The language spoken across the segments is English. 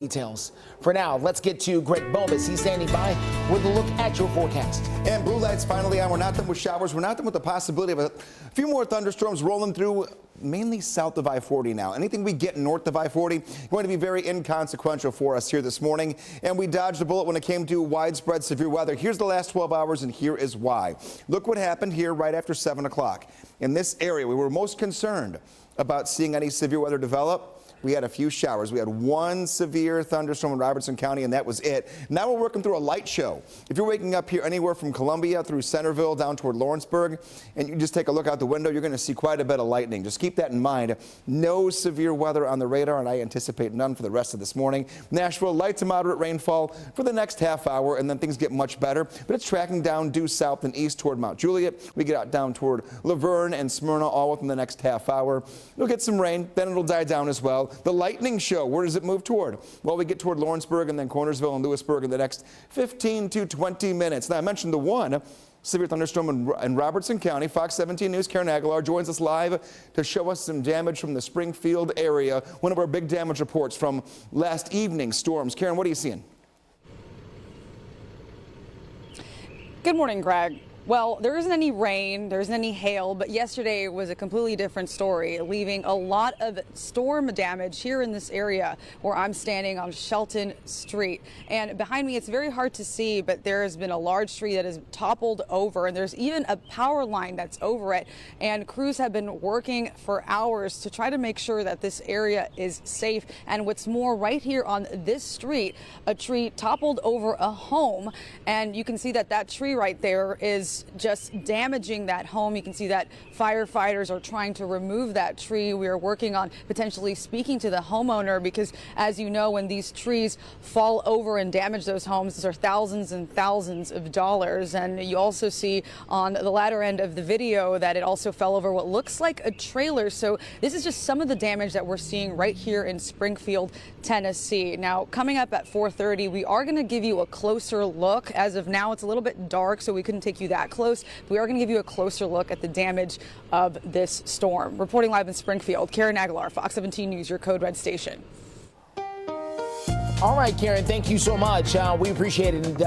Details. For now, let's get to Greg Bomas. He's standing by with a look at your forecast. And blue lights finally on. We're not done with showers. We're not done with the possibility of a few more thunderstorms rolling through, mainly south of I-40 now. Anything we get north of I-40 going to be very inconsequential for us here this morning. And we dodged a bullet when it came to widespread severe weather. Here's the last 12 hours, and here is why. Look what happened here right after 7 o'clock. In this area, we were most concerned about seeing any severe weather develop. We had a few showers. We had one severe thunderstorm in Robertson County, and that was it. Now we're working through a light show. If you're waking up here anywhere from Columbia through Centerville down toward Lawrenceburg, and you just take a look out the window, you're going to see quite a bit of lightning. Just keep that in mind. No severe weather on the radar, and I anticipate none for the rest of this morning. Nashville, light to moderate rainfall for the next half hour, and then things get much better. But it's tracking down due south and east toward Mount Juliet. We get out down toward Laverne and Smyrna all within the next half hour. You'll get some rain, then it'll die down as well. The lightning show, where does it move toward? Well, we get toward Lawrenceburg and then Cornersville and Lewisburg in the next 15 to 20 minutes. Now, I mentioned the one severe thunderstorm in Robertson County. Fox 17 News' Karen Aguilar joins us live to show us some damage from the Springfield area, one of our big damage reports from last evening's storms. Karen, what are you seeing? Good morning, Greg. Well, there isn't any rain, there isn't any hail, but yesterday was a completely different story, leaving a lot of storm damage here in this area where I'm standing on Shelton Street. And behind me, it's very hard to see, but there has been a large tree that has toppled over, and there's even a power line that's over it. And crews have been working for hours to try to make sure that this area is safe. And what's more, right here on this street, a tree toppled over a home, and you can see that that tree right there is just damaging that home. You can see that firefighters are trying to remove that tree. We are working on potentially speaking to the homeowner because, as you know, when these trees fall over and damage those homes, these are thousands and thousands of dollars. And you also see on the latter end of the video that it also fell over what looks like a trailer. So this is just some of the damage that we're seeing right here in Springfield, Tennessee. Now, coming up at 4:30, we are going to give you a closer look. As of now, it's a little bit dark, so we couldn't take you that close. We are going to give you a closer look at the damage of this storm. Reporting live in Springfield, Karen Aguilar, Fox 17 News, your Code Red station. All right, Karen, thank you so much. We appreciate it. And,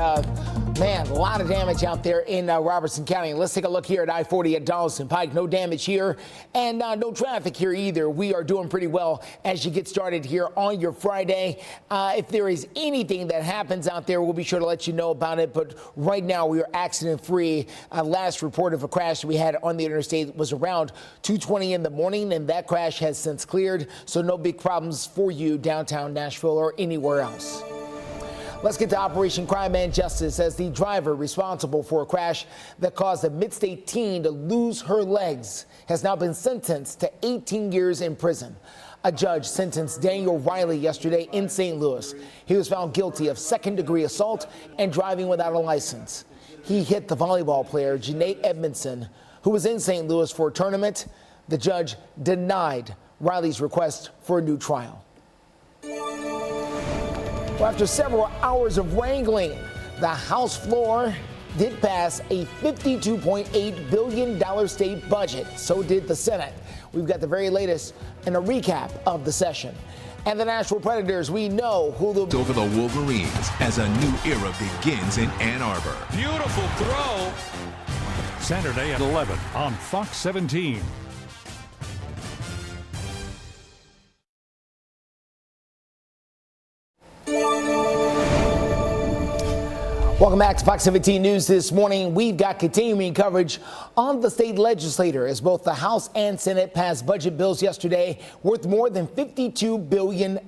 man, a lot of damage out there in Robertson County. Let's take a look here at I-40 at Donaldson Pike. No damage here and no traffic here either. We are doing pretty well as you get started here on your Friday. If there is anything that happens out there, we'll be sure to let you know about it. But right now, we are accident-free. Last report of a crash we had on the interstate was around 2:20 in the morning, and that crash has since cleared. So no big problems for you downtown Nashville or anywhere else. Let's get to Operation Crime and Justice as the driver responsible for a crash that caused a mid-state teen to lose her legs has now been sentenced to 18 years in prison. A judge sentenced Daniel Riley yesterday in St. Louis. He was found guilty of second-degree assault and driving without a license. He hit the volleyball player, Janae Edmondson, who was in St. Louis for a tournament. The judge denied Riley's request for a new trial. Well, after several hours of wrangling, the House floor did pass a $52.8 billion state budget. So did the Senate. We've got the very latest and a recap of the session. And the Nashville Predators, we know who they'll over the Wolverines as a new era begins in Ann Arbor. Beautiful throw. Saturday at 11 on Fox 17. Welcome back to Fox 17 News this morning. We've got continuing coverage on the state legislature as both the House and Senate passed budget bills yesterday worth more than $52 billion.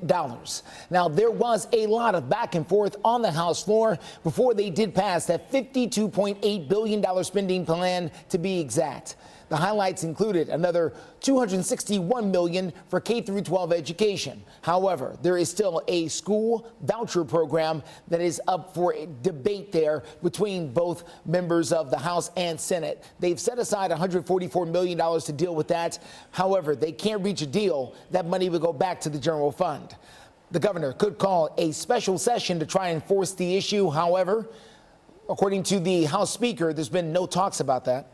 Now, there was a lot of back and forth on the House floor before they did pass that $52.8 billion spending plan, to be exact. The highlights included another $261 million for K-12 education. However, there is still a school voucher program that is up for debate there between both members of the House and Senate. They've set aside $144 million to deal with that. However, they can't reach a deal. That money will go back to the general fund. The governor could call a special session to try and force the issue. However, according to the House Speaker, there's been no talks about that.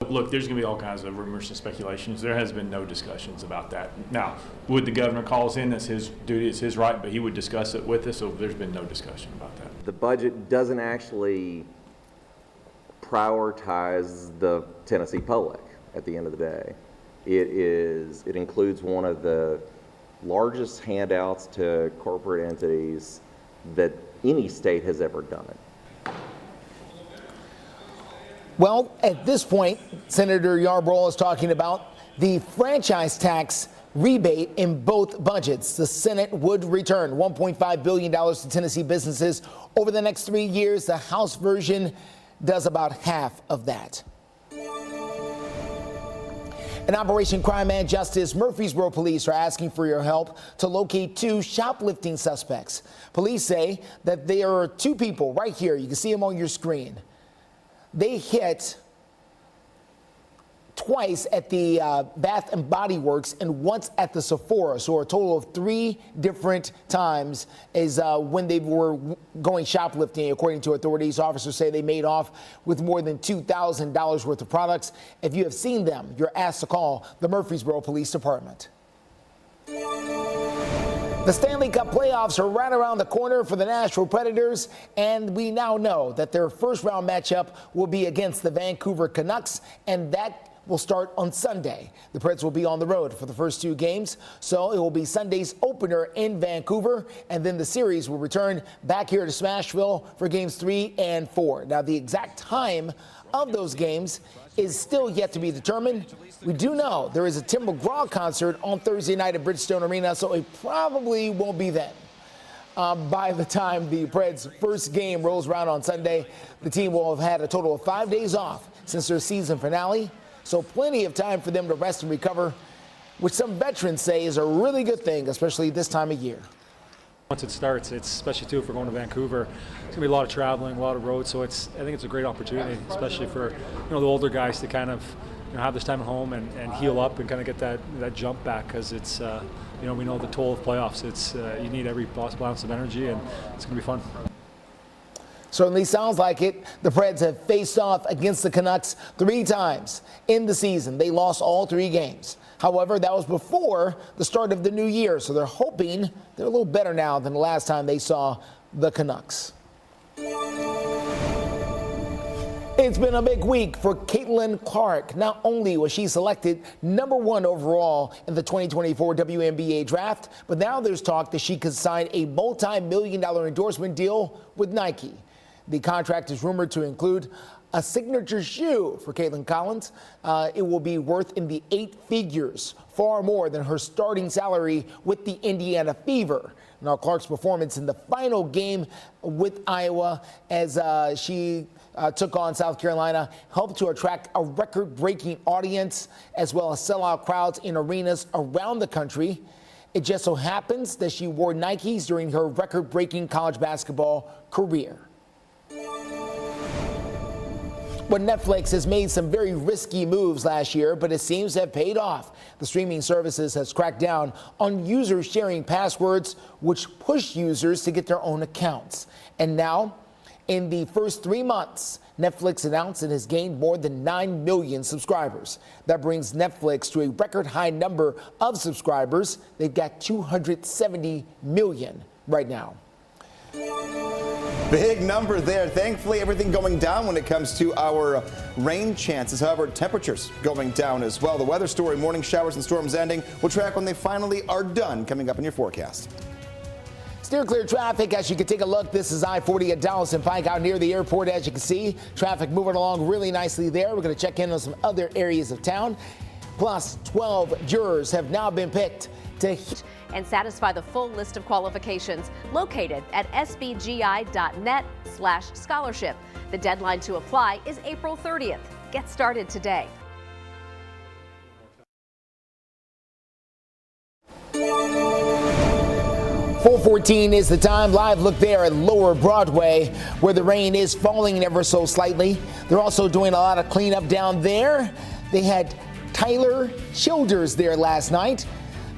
Look, there's going to be all kinds of rumors and speculations. There has been no discussions about that. Now, would the governor call us in? That's his duty. It's his right, but he would discuss it with us, so there's been no discussion about that. The budget doesn't actually prioritize the Tennessee public at the end of the day. It includes one of the largest handouts to corporate entities that any state has ever done it. Well, at this point, Senator Yarborough is talking about the franchise tax rebate in both budgets. The Senate would return $1.5 billion to Tennessee businesses over the next 3 years. The House version does about half of that. In Operation Crime and Justice, Murfreesboro police are asking for your help to locate 2 shoplifting suspects. Police say that there are 2 people right here. You can see them on your screen. They hit twice at the Bath and Body Works and once at the Sephora. So a total of 3 different times is when they were going shoplifting, according to authorities. Officers say they made off with more than $2,000 worth of products. If you have seen them, you're asked to call the Murfreesboro Police Department. The Stanley Cup playoffs are right around the corner for the Nashville Predators, and we now know that their first-round matchup will be against the Vancouver Canucks, and that will start on Sunday. The Preds will be on the road for the first 2 games, so it will be Sunday's opener in Vancouver, and then the series will return back here to Nashville for games 3 and 4. Now, the exact time of those games is still yet to be determined. We do know there is a Tim McGraw concert on Thursday night at Bridgestone Arena, so it probably won't be then. By the time the Preds' first game rolls around on Sunday, the team will have had a total of 5 days off since their season finale, so plenty of time for them to rest and recover, which some veterans say is a really good thing, especially this time of year. Once it starts, it's especially too if we're going to Vancouver, it's gonna be a lot of traveling, a lot of roads. So I think it's a great opportunity, especially for the older guys to kind of have this time at home and heal up and kind of get that jump back, because it's we know the toll of playoffs. It's you need every possible ounce of energy, and it's gonna be fun. Certainly sounds like it. The Preds have faced off against the Canucks 3 times in the season. They lost all 3 games. However, that was before the start of the new year, so they're hoping they're a little better now than the last time they saw the Canucks. It's been a big week for Caitlin Clark. Not only was she selected #1 overall in the 2024 WNBA draft, but now there's talk that she could sign a multi-million-dollar endorsement deal with Nike. The contract is rumored to include a signature shoe for Caitlin Collins. It will be worth in the 8 figures, far more than her starting salary with the Indiana Fever. Now, Clark's performance in the final game with Iowa as she took on South Carolina helped to attract a record-breaking audience as well as sellout crowds in arenas around the country. It just so happens that she wore Nikes during her record-breaking college basketball career. But Netflix has made some very risky moves last year, but it seems to have paid off. The streaming services has cracked down on users sharing passwords, which push users to get their own accounts. And now, in the first 3 months, Netflix announced it has gained more than 9 million subscribers. That brings Netflix to a record high number of subscribers. They've got 270 million right now. Big number there. Thankfully, everything going down when it comes to our rain chances. However, temperatures going down as well. The weather story, morning showers and storms ending. We'll track when they finally are done, coming up in your forecast. Steer clear traffic as you can take a look. This is I-40 at Dallas and Pike out near the airport. As you can see, traffic moving along really nicely there. We're going to check in on some other areas of town. Plus, 12 jurors have now been picked to and satisfy the full list of qualifications located at sbgi.net/scholarship. The deadline to apply is April 30th. Get started today. .414 is the time. Live look there at Lower Broadway, where the rain is falling ever so slightly. They're also doing a lot of cleanup down there. They had Tyler Childers there last night.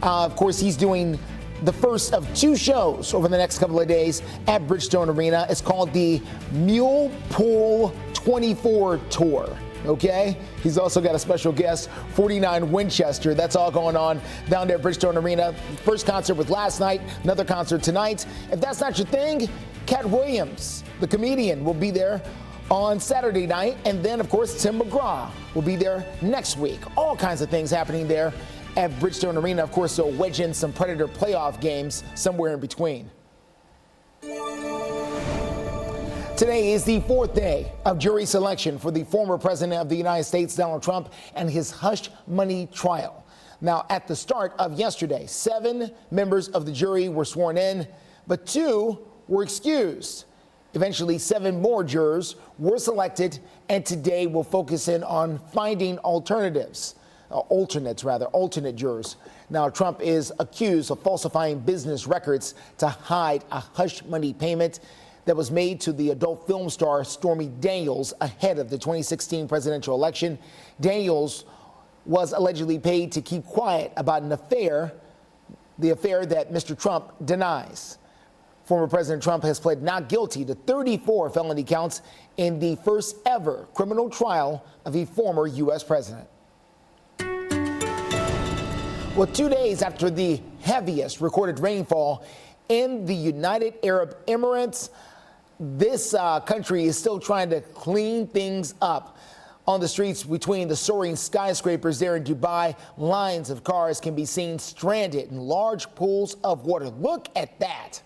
Of course, he's doing the first of 2 shows over the next couple of days at Bridgestone Arena. It's called the Mule Pool 24 Tour. Okay, he's also got a special guest, 49 Winchester. That's all going on down there at Bridgestone Arena. First concert was last night, another concert tonight. If that's not your thing, Cat Williams, the comedian, will be there on Saturday night. And then, of course, Tim McGraw will be there next week. All kinds of things happening there at Bridgestone Arena. Of course, they'll wedge in some Predator playoff games somewhere in between. Today is the fourth day of jury selection for the former president of the United States, Donald Trump, and his hush money trial. Now, at the start of yesterday, 7 members of the jury were sworn in, but 2 were excused. Eventually, 7 more jurors were selected, and today we'll focus in on finding alternate jurors. Now, Trump is accused of falsifying business records to hide a hush money payment that was made to the adult film star Stormy Daniels ahead of the 2016 presidential election. Daniels was allegedly paid to keep quiet about an affair, the affair that Mr. Trump denies. Former President Trump has pled not guilty to 34 felony counts in the first ever criminal trial of a former U.S. president. Well, 2 days after the heaviest recorded rainfall in the United Arab Emirates, this country is still trying to clean things up. On the streets between the soaring skyscrapers there in Dubai, lines of cars can be seen stranded in large pools of water. Look at that.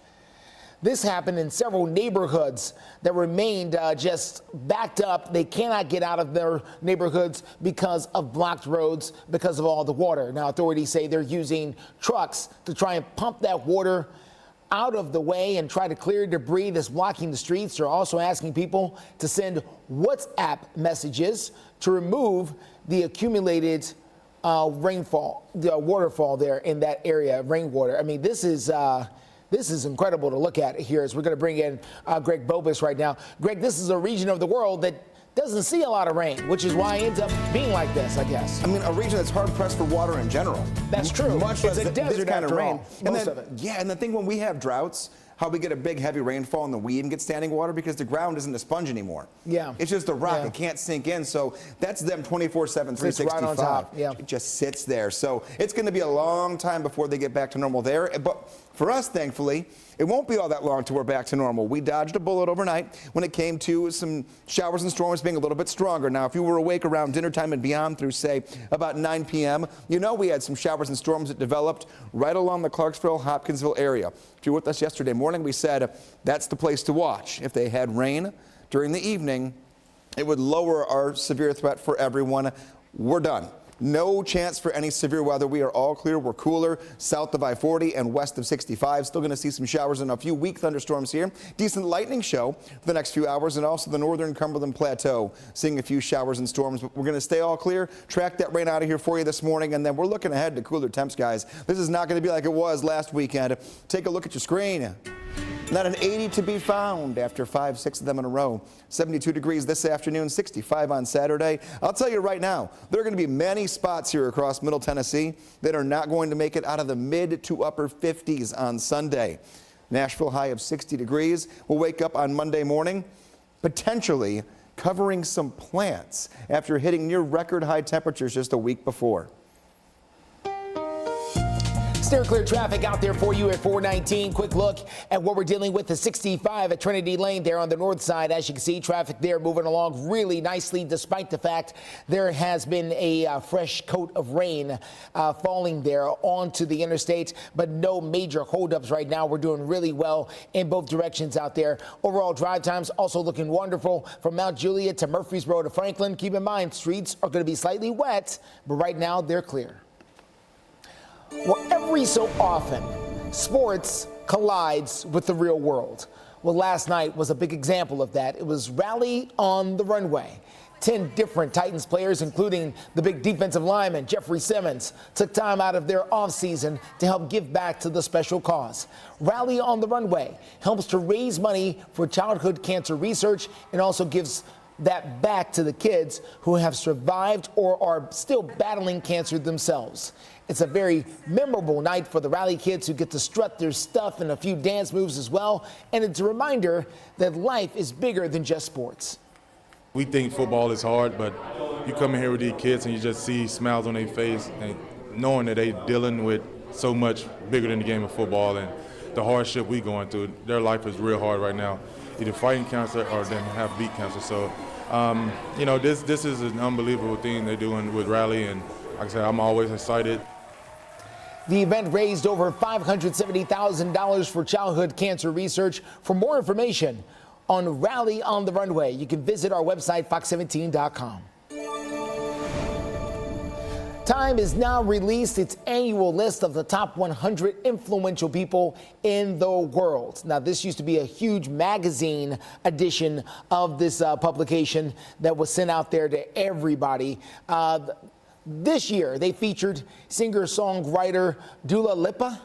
This happened in several neighborhoods that remained just backed up. They cannot get out of their neighborhoods because of blocked roads, because of all the water. Now, authorities say they're using trucks to try and pump that water out of the way and try to clear debris that's blocking the streets. They're also asking people to send WhatsApp messages to remove the accumulated rainfall, the waterfall there in that area, rainwater. I mean, this is incredible to look at here as we're going to bring in Greg Bobus right now. Greg, this is a region of the world that doesn't see a lot of rain, which is why it ends up being like this, I guess. I mean, a region that's hard pressed for water in general. That's true. Much it's less a desert kind of after rain. all, most of it. Yeah, and the thing when we have droughts, how we get a big heavy rainfall and the weed gets standing water because the ground isn't a sponge anymore. Yeah. It's just a rock. Yeah. It can't sink in. So that's them 24/7, 365. Right on top. Yeah. It just sits there. So it's going to be a long time before they get back to normal there. But for us, thankfully, it won't be all that long till we're back to normal. We dodged a bullet overnight when it came to some showers and storms being a little bit stronger. Now, if you were awake around dinner time and beyond through, say, about 9 p.m., you know we had some showers and storms that developed right along the Clarksville, Hopkinsville area. If you were with us yesterday morning, we said that's the place to watch. If they had rain during the evening, it would lower our severe threat for everyone. We're done. No chance for any severe weather. We are all clear. We're cooler south of I-40 and west of 65. Still going to see some showers and a few weak thunderstorms here. Decent lightning show for the next few hours, and also the northern Cumberland Plateau seeing a few showers and storms. But we're going to stay all clear, track that rain out of here for you this morning, and then we're looking ahead to cooler temps, guys. This is not going to be like it was last weekend. Take a look at your screen. Not an 80 to be found after 5-6 of them in a row. 72 degrees this afternoon, 65 on Saturday. I'll tell you right now, there are going to be many spots here across Middle Tennessee that are not going to make it out of the mid to upper 50s on Sunday. Nashville high of 60 degrees. We'll wake up on Monday morning, potentially covering some plants after hitting near record high temperatures just a week before. Steer clear traffic out there for you at 419. Quick look at what we're dealing with. The 65 at Trinity Lane there on the north side. As you can see, traffic there moving along really nicely, despite the fact there has been a fresh coat of rain falling there onto the interstate, but no major holdups right now. We're doing really well in both directions out there. Overall drive times also looking wonderful from Mount Juliet to Murfreesboro to Franklin. Keep in mind, streets are going to be slightly wet, but right now they're clear. Well, every so often, sports collides with the real world. Well, last night was a big example of that. It was Rally on the Runway. 10 different Titans players, including the big defensive lineman, Jeffrey Simmons, took time out of their offseason to help give back to the special cause. Rally on the Runway helps to raise money for childhood cancer research and also gives that back to the kids who have survived or are still battling cancer themselves. It's a very memorable night for the Rally kids who get to strut their stuff and a few dance moves as well. And it's a reminder that life is bigger than just sports. We think football is hard, but you come in here with these kids and you just see smiles on their face and knowing that they're dealing with so much bigger than the game of football and the hardship we going through. Their life is real hard right now, either fighting cancer or then have beat cancer. So, you know, this is an unbelievable thing they're doing with Rally, and like I said, I'm always excited. The event raised over $570,000 for childhood cancer research. For more information on Rally on the Runway, you can visit our website, fox17.com. Time has now released its annual list of the top 100 influential people in the world. Now, this used to be a huge magazine edition of this publication that was sent out there to everybody. This year, they featured singer-songwriter Dua Lipa,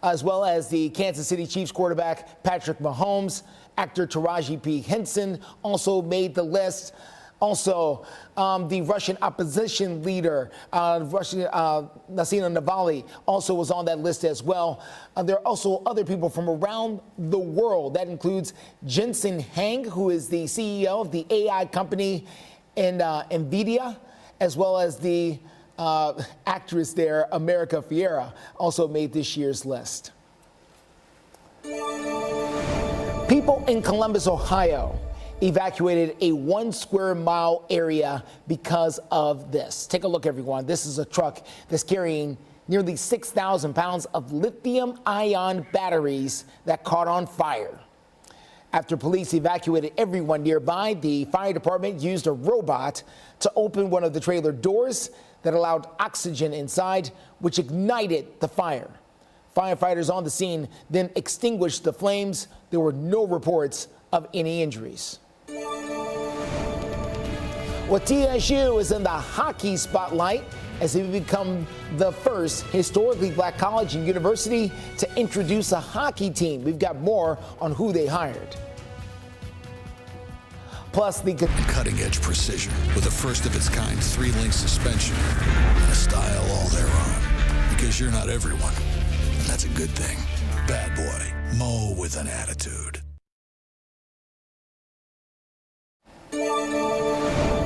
as well as the Kansas City Chiefs quarterback Patrick Mahomes. Actor Taraji P. Henson also made the list. Also, the Russian opposition leader, Nassina Navalny, also was on that list as well. There are also other people from around the world. That includes Jensen Huang, who is the CEO of the AI company NVIDIA, as well as the actress there, America Ferrera, also made this year's list. People in Columbus, Ohio, evacuated a 1 square mile area because of this. Take a look, everyone. This is a truck that's carrying nearly 6,000 pounds of lithium-ion batteries that caught on fire. After police evacuated everyone nearby, the fire department used a robot to open one of the trailer doors that allowed oxygen inside, which ignited the fire. Firefighters on the scene then extinguished the flames. There were no reports of any injuries. Well, TSU is in the hockey spotlight as they become the first historically black college and university to introduce a hockey team. We've got more on who they hired. Plus, the cutting-edge precision with a first-of-its-kind 3-link suspension and a style all their own. Because you're not everyone, and that's a good thing. Bad boy, Mo with an attitude.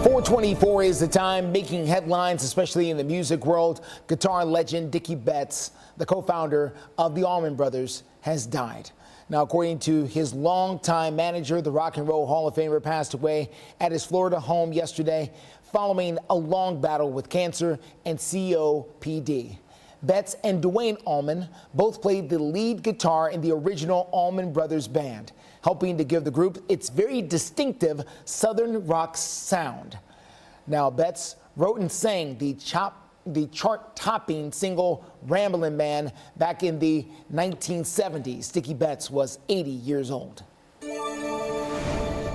4:24 is the time, making headlines, especially in the music world. Guitar legend Dickie Betts, the co-founder of the Allman Brothers, has died. Now, according to his longtime manager, the Rock and Roll Hall of Famer passed away at his Florida home yesterday following a long battle with cancer and COPD. Betts and Dwayne Allman both played the lead guitar in the original Allman Brothers band, helping to give the group its very distinctive Southern rock sound. Now, Betts wrote and sang the chart-topping single Ramblin' Man back in the 1970s. Dickie Betts was 80 years old.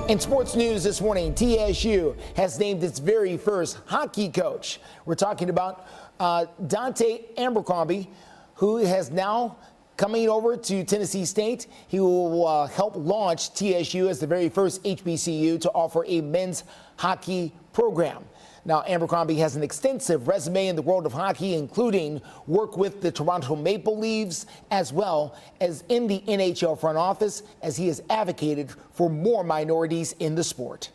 In sports news this morning, TSU has named its very first hockey coach. We're talking about Dante Abercrombie, who has now coming over to Tennessee State. He will help launch TSU as the very first HBCU to offer a men's hockey program. Now, Abercrombie has an extensive resume in the world of hockey, including work with the Toronto Maple Leafs, as well as in the NHL front office, as he has advocated for more minorities in the sport.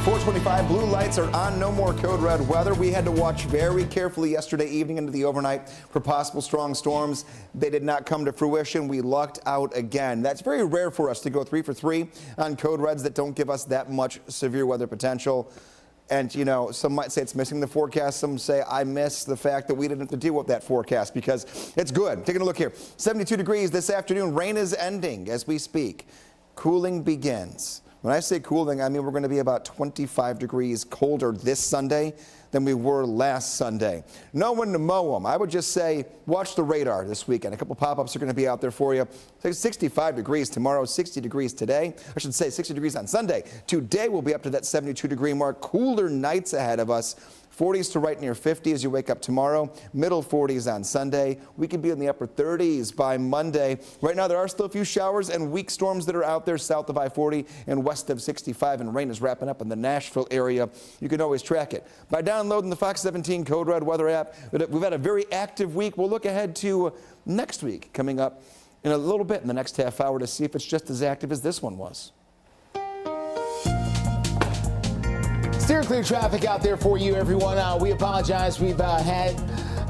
425, blue lights are on, no more code red weather. We had to watch very carefully yesterday evening into the overnight for possible strong storms. They did not come to fruition. We lucked out again. That's very rare for us to go 3 for 3 on code reds that don't give us that much severe weather potential. And, you know, some might say it's missing the forecast. Some say I miss the fact that we didn't have to deal with that forecast because it's good. Taking a look here. 72 degrees this afternoon. Rain is ending as we speak. Cooling begins. When I say cooling, I mean we're going to be about 25 degrees colder this Sunday than we were last Sunday. No one to mow them. I would just say watch the radar this weekend. A couple pop-ups are going to be out there for you. 65 degrees tomorrow, 60 degrees today. I should say 60 degrees on Sunday. Today we'll be up to that 72-degree mark. Cooler nights ahead of us. 40s to right near 50 as you wake up tomorrow. Middle 40s on Sunday. We could be in the upper 30s by Monday. Right now there are still a few showers and weak storms that are out there south of I-40 and west of 65, and rain is wrapping up in the Nashville area. You can always track it by downloading the Fox 17 Code Red weather app. We've had a very active week. We'll look ahead to next week coming up in a little bit in the next half hour to see if it's just as active as this one was. Clear traffic out there for you, everyone. We apologize. We've had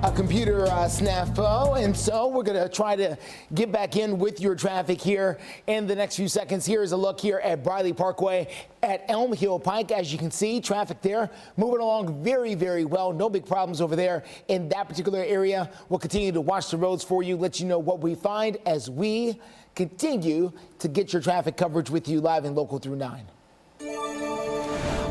a computer snafu, and so we're going to try to get back in with your traffic here in the next few seconds. Here is a look here at Briley Parkway at Elm Hill Pike. As you can see, traffic there moving along very, very well. No big problems over there in that particular area. We'll continue to watch the roads for you, let you know what we find as we continue to get your traffic coverage with you live and local through 9.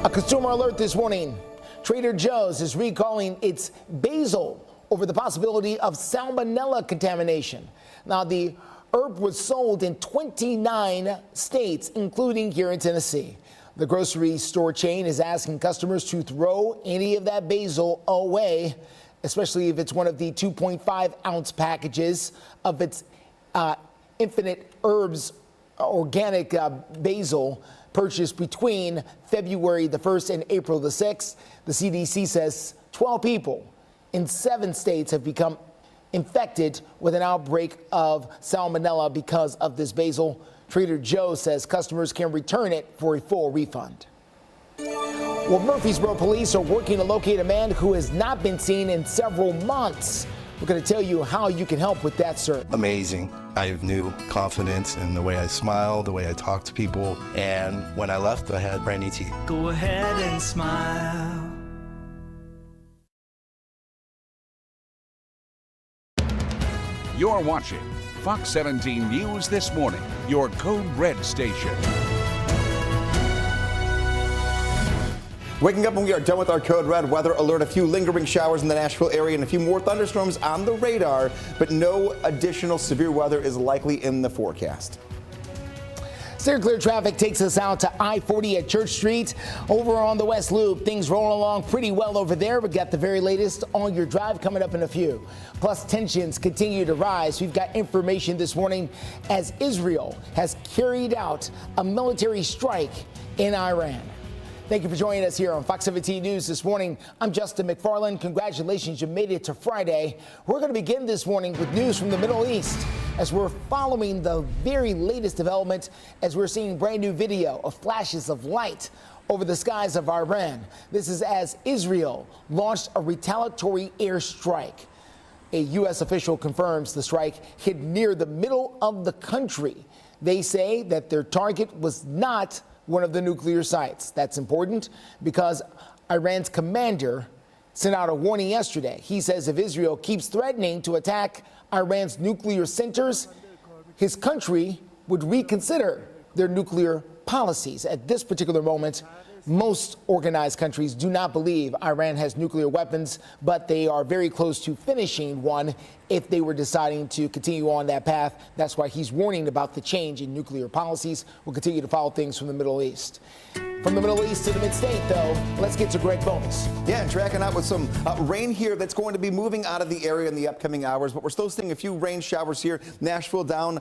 A consumer alert this morning. Trader Joe's is recalling its basil over the possibility of salmonella contamination. Now, the herb was sold in 29 states, including here in Tennessee. The grocery store chain is asking customers to throw any of that basil away, especially if it's one of the 2.5-ounce packages of its Infinite Herbs organic basil purchased between February the 1st and April the 6th. The CDC says 12 people in 7 states have become infected with an outbreak of salmonella because of this basil. Trader Joe's says customers can return it for a full refund. Well, Murfreesboro police are working to locate a man who has not been seen in several months. We're going to tell you how you can help with that, sir. Amazing. I have new confidence in the way I smile, the way I talk to people, and when I left, I had brand new teeth. Go ahead and smile. You're watching Fox 17 News This Morning, your Code Red station. Waking up when we are done with our Code Red weather alert. A few lingering showers in the Nashville area and a few more thunderstorms on the radar, but no additional severe weather is likely in the forecast. Steer clear traffic takes us out to I-40 at Church Street. Over on the West Loop, things rolling along pretty well over there. We got the very latest on your drive coming up in a few. Plus, tensions continue to rise. We've got information this morning as Israel has carried out a military strike in Iran. Thank you for joining us here on Fox 17 News this morning. I'm Justin McFarland. Congratulations, you made it to Friday. We're going to begin this morning with news from the Middle East as we're following the very latest development as we're seeing brand new video of flashes of light over the skies of Iran. This is as Israel launched a retaliatory airstrike. A U.S. official confirms the strike hit near the middle of the country. They say that their target was not one of the nuclear sites. That's important because Iran's commander sent out a warning yesterday. He says if Israel keeps threatening to attack Iran's nuclear centers, his country would reconsider their nuclear policies. At this particular moment, most organized countries do not believe Iran has nuclear weapons, but they are very close to finishing one if they were deciding to continue on that path. That's why he's warning about the change in nuclear policies. We'll continue to follow things from the Middle East. From the Middle East to the mid-state, though, let's get to Greg Bonus. Yeah, and tracking out with some rain here that's going to be moving out of the area in the upcoming hours, but we're still seeing a few rain showers here. Nashville down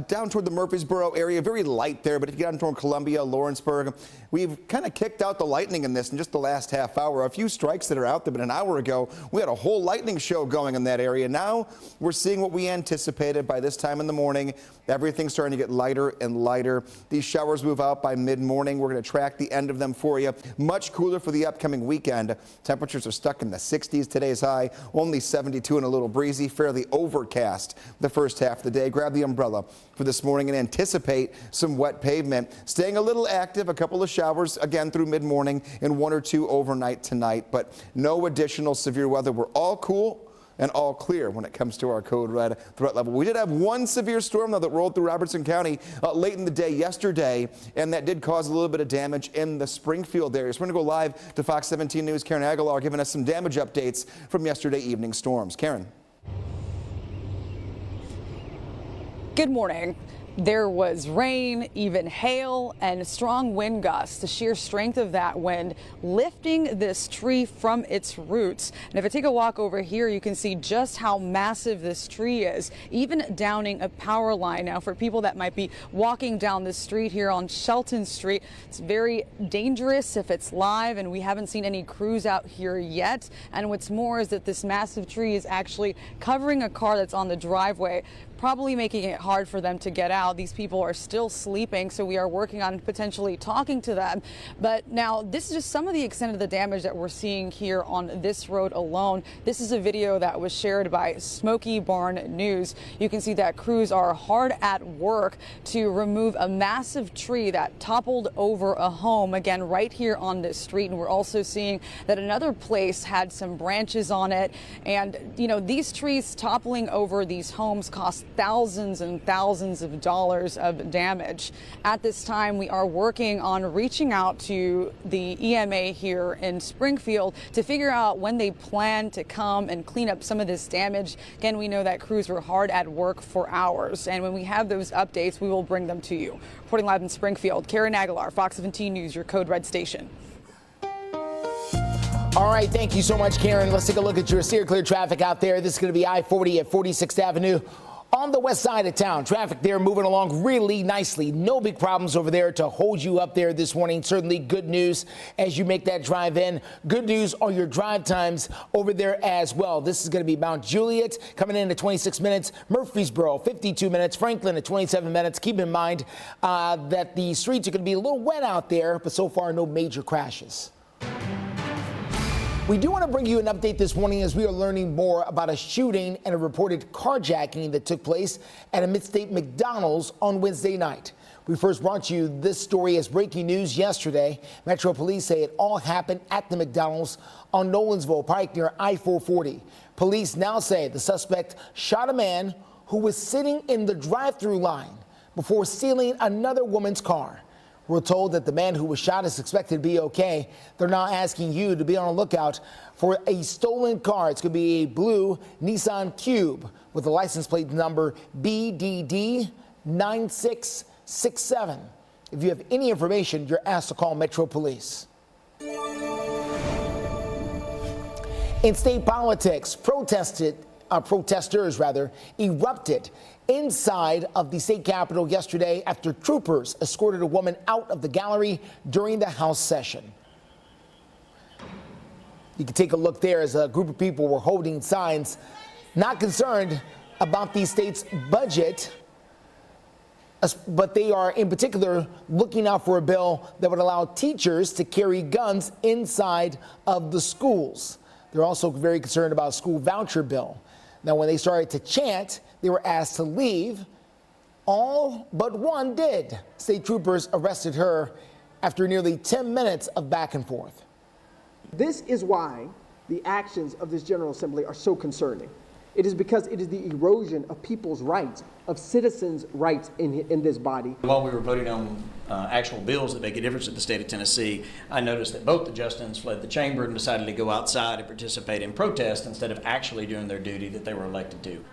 toward the Murfreesboro area, very light there, but if you get down toward Columbia, Lawrenceburg, we've kind of kicked out the lightning in this in just the last half hour. A few strikes that are out there, but an hour ago, we had a whole lightning show going in that area. Now we're seeing what we anticipated by this time in the morning. Everything's starting to get lighter and lighter. These showers move out by mid-morning. We're going to track the end of them for you. Much cooler for the upcoming weekend. Temperatures are stuck in the 60s. Today's high, only 72 and a little breezy, fairly overcast the first half of the day. Grab the umbrella for this morning and anticipate some wet pavement. Staying a little active, a couple of showers again through mid-morning and 1 or 2 overnight tonight, but no additional severe weather. We're all cool and all clear when it comes to our Code Red threat level. We did have one severe storm, though, that rolled through Robertson County late in the day yesterday, and that did cause a little bit of damage in the Springfield area. So we're going to go live to Fox 17 News. Karen Aguilar giving us some damage updates from yesterday evening storms. Karen. Good morning. There was rain, even hail, and strong wind gusts. The sheer strength of that wind lifting this tree from its roots. And if I take a walk over here, you can see just how massive this tree is, even downing a power line. Now, for people that might be walking down the street here on Shelton Street, it's very dangerous if it's live, and we haven't seen any crews out here yet. And what's more is that this massive tree is actually covering a car that's on the driveway, probably making it hard for them to get out. These people are still sleeping, so we are working on potentially talking to them. But now this is just some of the extent of the damage that we're seeing here on this road alone. This is a video that was shared by Smoky Barn News. You can see that crews are hard at work to remove a massive tree that toppled over a home, again, right here on this street. And we're also seeing that another place had some branches on it. And, you know, these trees toppling over these homes cost thousands and thousands of dollars of damage. At this time, we are working on reaching out to the EMA here in Springfield to figure out when they plan to come and clean up some of this damage. Again, we know that crews were hard at work for hours, and when we have those updates, we will bring them to you. Reporting live in Springfield, Karen Aguilar, Fox 17 News, your Code Red station. All right, thank you so much, Karen. Let's take a look at your steer clear traffic out there. This is going to be I-40 at 46th Avenue. On the west side of town, traffic there moving along really nicely. No big problems over there to hold you up there this morning. Certainly good news as you make that drive in. Good news on your drive times over there as well. This is going to be Mount Juliet coming in at 26 minutes. Murfreesboro, 52 minutes. Franklin at 27 minutes. Keep in mind that the streets are going to be a little wet out there, but so far no major crashes. We do want to bring you an update this morning as we are learning more about a shooting and a reported carjacking that took place at a Mid-State McDonald's on Wednesday night. We first brought you this story as breaking news yesterday. Metro Police say it all happened at the McDonald's on Nolensville Pike near I-440. Police now say the suspect shot a man who was sitting in the drive-thru line before stealing another woman's car. We're told that the man who was shot is expected to be okay. They're now asking you to be on the lookout for a stolen car. It's going to be a blue Nissan Cube with the license plate number BDD 9667. If you have any information, you're asked to call Metro Police. In state politics, protesters erupted inside of the state capitol yesterday after troopers escorted a woman out of the gallery during the House session. You can take a look there as a group of people were holding signs, not concerned about the state's budget, but they are in particular looking out for a bill that would allow teachers to carry guns inside of the schools. They're also very concerned about a school voucher bill. Now, when they started to chant, they were asked to leave. All but one did. State troopers arrested her after nearly 10 minutes of back and forth. This is why the actions of this General Assembly are so concerning. It is because it is the erosion of people's rights, of citizens' rights in this body. While we were voting on actual bills that make a difference in the state of Tennessee, I noticed that both the Justins fled the chamber and decided to go outside and participate in protest instead of actually doing their duty that they were elected to.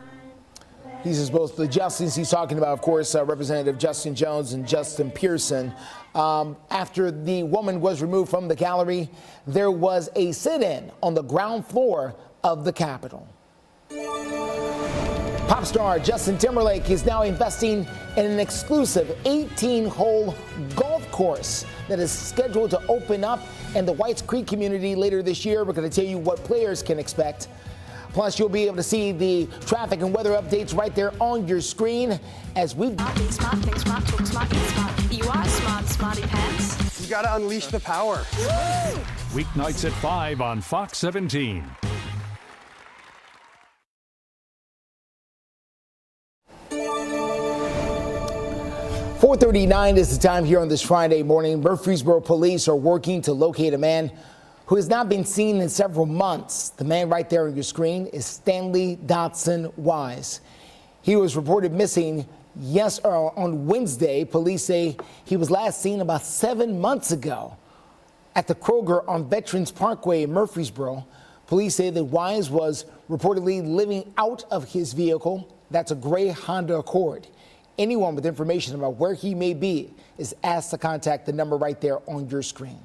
These are both the Justins he's talking about, of course, Representative Justin Jones and Justin Pearson. After the woman was removed from the gallery, there was a sit-in on the ground floor of the Capitol. Pop star Justin Timberlake is now investing in an exclusive 18-hole golf course that is scheduled to open up in the Whites Creek community later this year. We're going to tell you what players can expect. Plus, you'll be able to see the traffic and weather updates right there on your screen as we... You are smart, smarty pants. You got to unleash the power. Woo! Weeknights at 5 on Fox 17. .39 is the time here on this Friday morning. Murfreesboro police are working to locate a man who has not been seen in several months. The man right there on your screen is Stanley Dotson Wise. He was reported missing on Wednesday. Police say he was last seen about 7 months ago at the Kroger on Veterans Parkway in Murfreesboro. Police say that Wise was reportedly living out of his vehicle. That's a gray Honda Accord. Anyone with information about where he may be is asked to contact the number right there on your screen.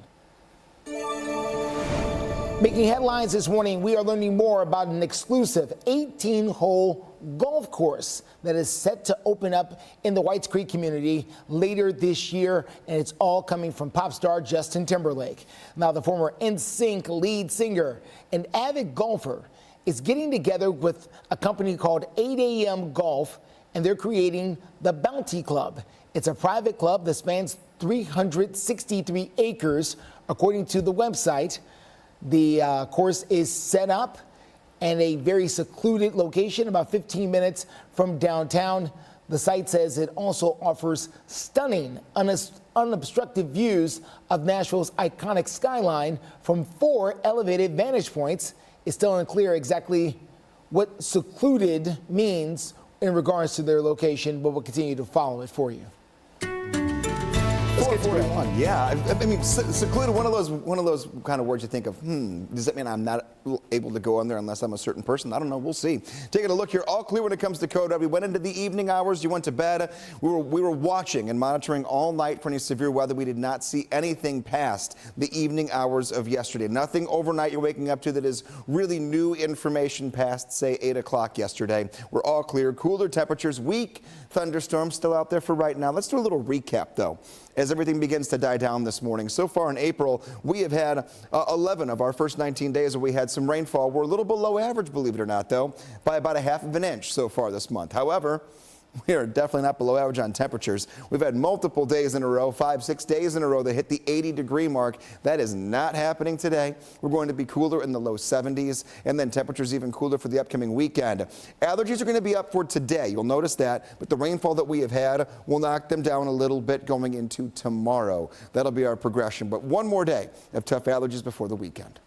Making headlines this morning, we are learning more about an exclusive 18-hole golf course that is set to open up in the Whites Creek community later this year, and it's all coming from pop star Justin Timberlake. Now, the former NSYNC lead singer and avid golfer is getting together with a company called 8 AM Golf and they're creating the Bounty Club. It's a private club that spans 363 acres, according to the website. The course is set up in a very secluded location, about 15 minutes from downtown. The site says it also offers stunning, unobstructed views of Nashville's iconic skyline from 4 elevated vantage points. It's still unclear exactly what secluded means in regards to their location, but we'll continue to follow it for you. Let's get 41. Yeah, I mean, secluded. One of those kind of words you think of. Does that mean I'm not able to go on there unless I'm a certain person? I don't know. We'll see. Taking a look here. All clear when it comes to code red. We went into the evening hours. You went to bed. We were watching and monitoring all night for any severe weather. We did not see anything past the evening hours of yesterday. Nothing overnight you're waking up to that is really new information past, say, 8 o'clock yesterday. We're all clear. Cooler temperatures. Weak thunderstorms still out there for right now. Let's do a little recap, though, as everything begins to die down this morning. So far in April, we have had 11 of our first 19 days where we had some rainfall. We're a little below average, believe it or not, though, by about 1/2 inch so far this month. However, we are definitely not below average on temperatures. We've had multiple days in a row, 5-6 days in a row that hit the 80-degree mark. That is not happening today. We're going to be cooler in the low 70s, and then temperatures even cooler for the upcoming weekend. Allergies are going to be up for today. You'll notice that, but the rainfall that we have had will knock them down a little bit going into tomorrow. That'll be our progression, but one more day of tough allergies before the weekend.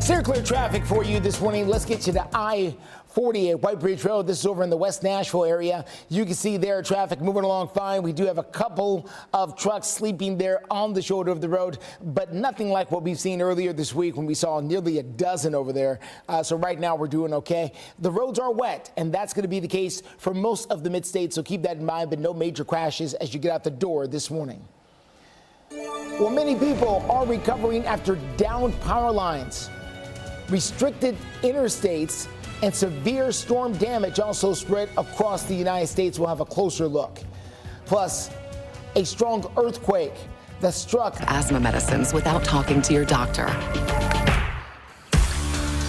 Steer clear traffic for you this morning. Let's get you to I-40 at White Bridge Road. This is over in the West Nashville area. You can see there traffic moving along fine. We do have a couple of trucks sleeping there on the shoulder of the road, but nothing like what we've seen earlier this week when we saw nearly a dozen over there. So right now we're doing okay. The roads are wet, and that's going to be the case for most of the mid-state, so keep that in mind, but no major crashes as you get out the door this morning. Well, many people are recovering after downed power lines. Restricted interstates and severe storm damage also spread across the United States. We'll have a closer look. Plus, a strong earthquake that struck asthma medicines without talking to your doctor.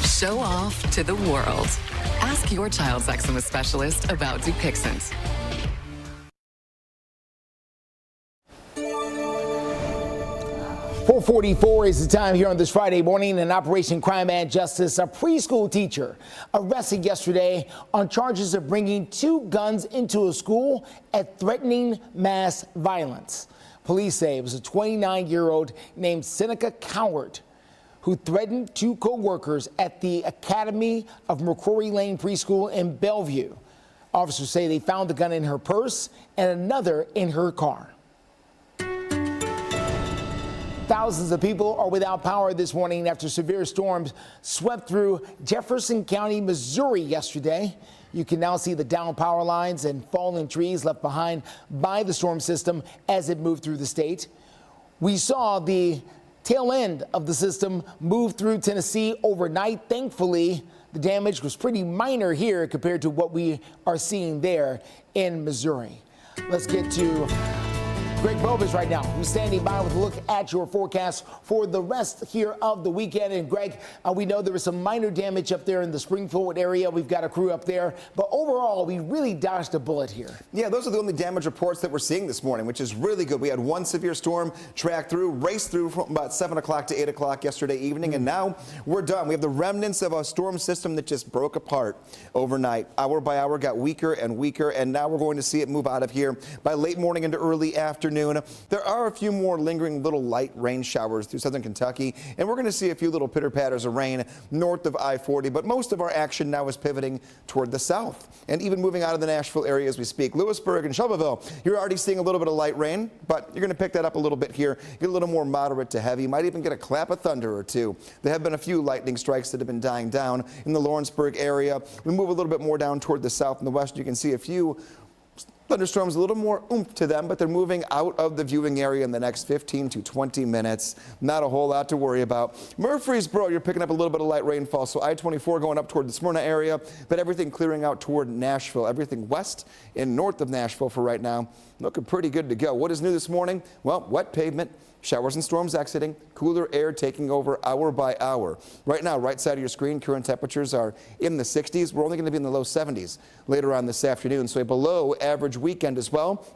Show off to the world. Ask your child's eczema specialist about Dupixent. 4:44 is the time here on this Friday morning in Operation Crime and Justice. A preschool teacher arrested yesterday on charges of bringing 2 guns into a school and threatening mass violence. Police say it was a 29-year-old named Seneca Coward who threatened 2 co-workers at the Academy of McCrory Lane Preschool in Bellevue. Officers say they found the gun in her purse and another in her car. Thousands of people are without power this morning after severe storms swept through Jefferson County, Missouri yesterday. You can now see the downed power lines and fallen trees left behind by the storm system as it moved through the state. We saw the tail end of the system move through Tennessee overnight. Thankfully, the damage was pretty minor here compared to what we are seeing there in Missouri. Let's get to Greg Bobas right now, who's standing by with a look at your forecast for the rest here of the weekend. And Greg, we know there was some minor damage up there in the Springfield area. We've got a crew up there, but overall, we really dodged a bullet here. Yeah, those are the only damage reports that we're seeing this morning, which is really good. We had one severe storm track through, race through from about 7 o'clock to 8 o'clock yesterday evening, and now we're done. We have the remnants of a storm system that just broke apart overnight. Hour by hour got weaker and weaker, and now we're going to see it move out of here by late morning into early afternoon. There are a few more lingering little light rain showers through southern Kentucky, and we're going to see a few little pitter-patters of rain north of I-40, but most of our action now is pivoting toward the south and even moving out of the Nashville area as we speak. Lewisburg and Shelbyville, you're already seeing a little bit of light rain, but you're going to pick that up a little bit here, get a little more moderate to heavy. You might even get a clap of thunder or two. There have been a few lightning strikes that have been dying down in the Lawrenceburg area. We move a little bit more down toward the south and the west. You can see a few Thunderstorms a little more oomph to them, but they're moving out of the viewing area in the next 15 to 20 minutes. Not a whole lot to worry about. Murfreesboro, you're picking up a little bit of light rainfall, so I-24 going up toward the Smyrna area, but everything clearing out toward Nashville. Everything west and north of Nashville for right now, looking pretty good to go. What is new this morning? Well, wet pavement. Showers and storms exiting, cooler air taking over hour by hour. Right now, right side of your screen, current temperatures are in the 60s. We're only going to be in the low 70s later on this afternoon, so a below average weekend as well.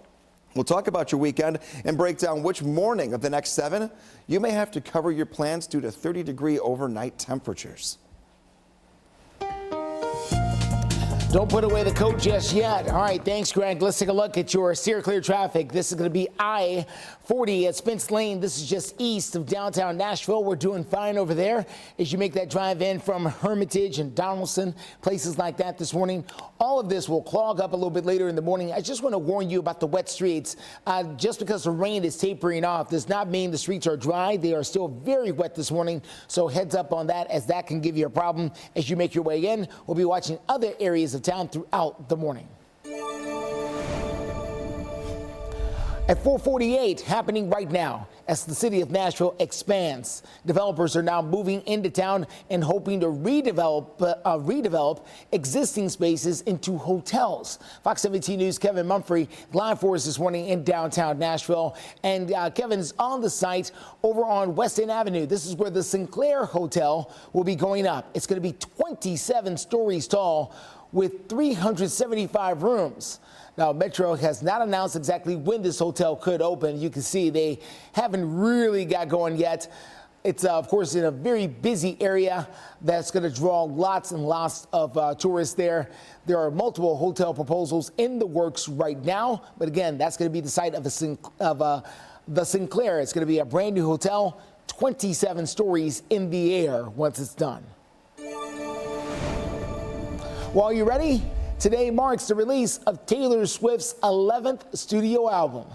We'll talk about your weekend and break down which morning of the next 7 you may have to cover your plans due to 30-degree overnight temperatures. Don't put away the coat just yet. All right, thanks, Greg. Let's take a look at your steer clear traffic. This is going to be I-40 at Spence Lane. This is just east of downtown Nashville. We're doing fine over there as you make that drive in from Hermitage and Donaldson, places like that this morning. All of this will clog up a little bit later in the morning. I just want to warn you about the wet streets. Just because the rain is tapering off does not mean the streets are dry. They are still very wet this morning, so heads up on that, as that can give you a problem as you make your way in. We'll be watching other areas of town throughout the morning. At 4:48, happening right now as the city of Nashville expands. Developers are now moving into town and hoping to redevelop existing spaces into hotels. Fox 17 News' Kevin Mumphrey live for us this morning in downtown Nashville. And Kevin's on the site over on West End Avenue. This is where the Sinclair Hotel will be going up. It's going to be 27 stories tall with 375 rooms. Now, Metro has not announced exactly when this hotel could open. You can see they haven't really got going yet. It's, of course, in a very busy area that's going to draw lots and lots of tourists there. There are multiple hotel proposals in the works right now. But again, that's going to be the site of the Sinclair. It's going to be a brand new hotel, 27 stories in the air once it's done. Well, are you ready? Today marks the release of Taylor Swift's 11th studio album.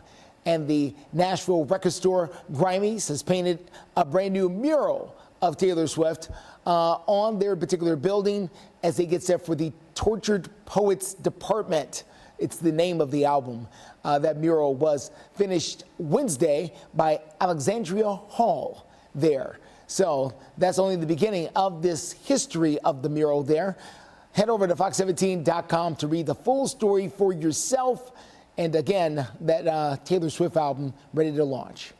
And the Nashville record store Grimes has painted a brand new mural of Taylor Swift on their particular building as they get set for the Tortured Poets Department. It's the name of the album. That mural was finished Wednesday by Alexandria Hall there. So that's only the beginning of this history of the mural there. Head over to fox17.com to read the full story for yourself. And again, that Taylor Swift album ready to launch.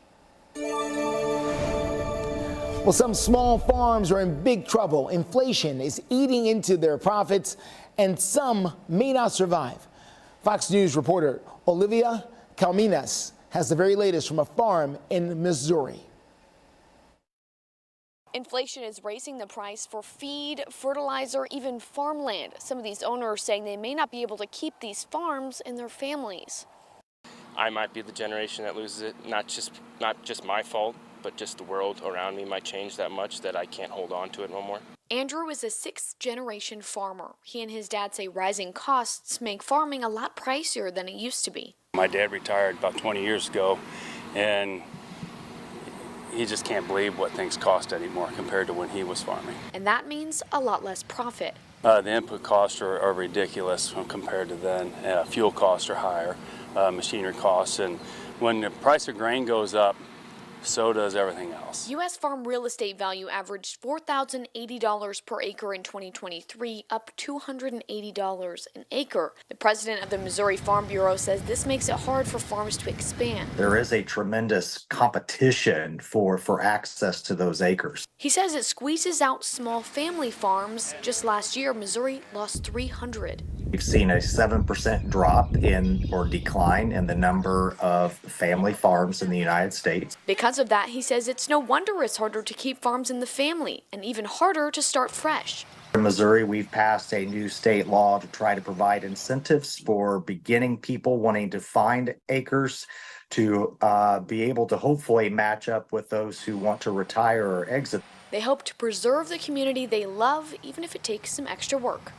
Well, some small farms are in big trouble. Inflation is eating into their profits, and some may not survive. Fox News reporter Olivia Calminas has the very latest from a farm in Missouri. Inflation is raising the price for feed, fertilizer, even farmland. Some of these owners are saying they may not be able to keep these farms and their families. I might be the generation that loses it. Not just my fault, but just the world around me might change that much that I can't hold on to it no more. Andrew is a 6th-generation farmer. He and his dad say rising costs make farming a lot pricier than it used to be. My dad retired about 20 years ago, and he just can't believe what things cost anymore compared to when he was farming. And that means a lot less profit. The input costs are ridiculous when compared to then. Fuel costs are higher, machinery costs, and when the price of grain goes up, so does everything else. U.S. farm real estate value averaged $4,080 per acre in 2023, up $280 an acre. The president of the Missouri Farm Bureau says this makes it hard for farms to expand. There is a tremendous competition for access to those acres. He says it squeezes out small family farms. Just last year, Missouri lost 300. We've seen a 7% drop or decline in the number of family farms in the United States. Because of that, he says it's no wonder it's harder to keep farms in the family and even harder to start fresh. In Missouri, we've passed a new state law to try to provide incentives for beginning people wanting to find acres to be able to hopefully match up with those who want to retire or exit. They hope to preserve the community they love, even if it takes some extra work.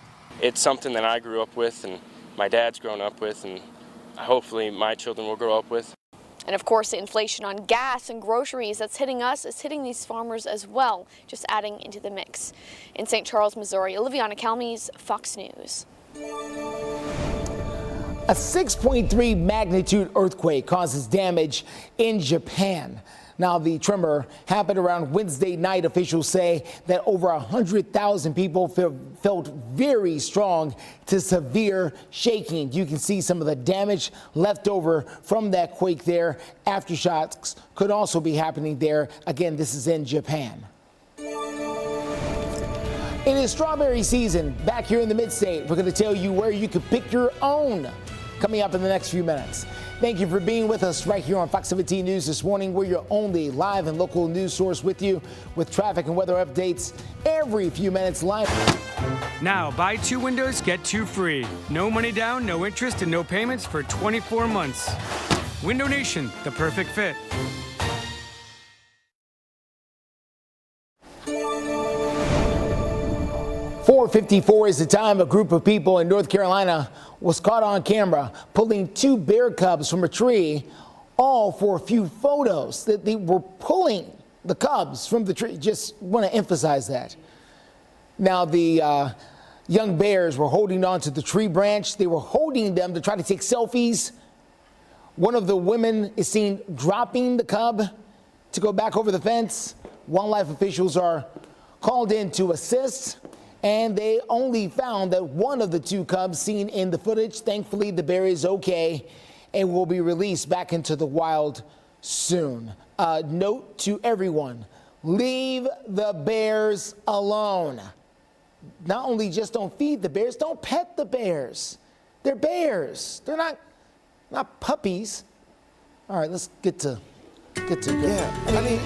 It's something that I grew up with and my dad's grown up with, and hopefully my children will grow up with. And of course, the inflation on gas and groceries that's hitting us is hitting these farmers as well, just adding into the mix. In St. Charles, Missouri, Oliviana Calmes, Fox News. A 6.3 magnitude earthquake causes damage in Japan. Now, the tremor happened around Wednesday night. Officials say that over 100,000 people felt very strong to severe shaking. You can see some of the damage left over from that quake there. Aftershocks could also be happening there. Again, this is in Japan. It is strawberry season back here in the Mid-State. We're going to tell you where you can pick your own coming up in the next few minutes. Thank you for being with us right here on Fox 17 News this morning. We're your only live and local news source with you with traffic and weather updates every few minutes live. Now, buy 2 windows, get 2 free. No money down, no interest, and no payments for 24 months. Window Nation, the perfect fit. .54 is the time a group of people in North Carolina was caught on camera pulling 2 bear cubs from a tree, all for a few photos. That they were pulling the cubs from the tree. Just want to emphasize that. Now, the young bears were holding on to the tree branch. They were holding them to try to take selfies. One of the women is seen dropping the cub to go back over the fence. Wildlife officials are called in to assist, and they only found that one of the 2 cubs seen in the footage. Thankfully, the bear is okay and will be released back into the wild soon. Note to everyone, leave the bears alone. Not only just don't feed the bears, don't pet the bears. They're bears. They're not puppies. All right, let's get to Yeah, I mean,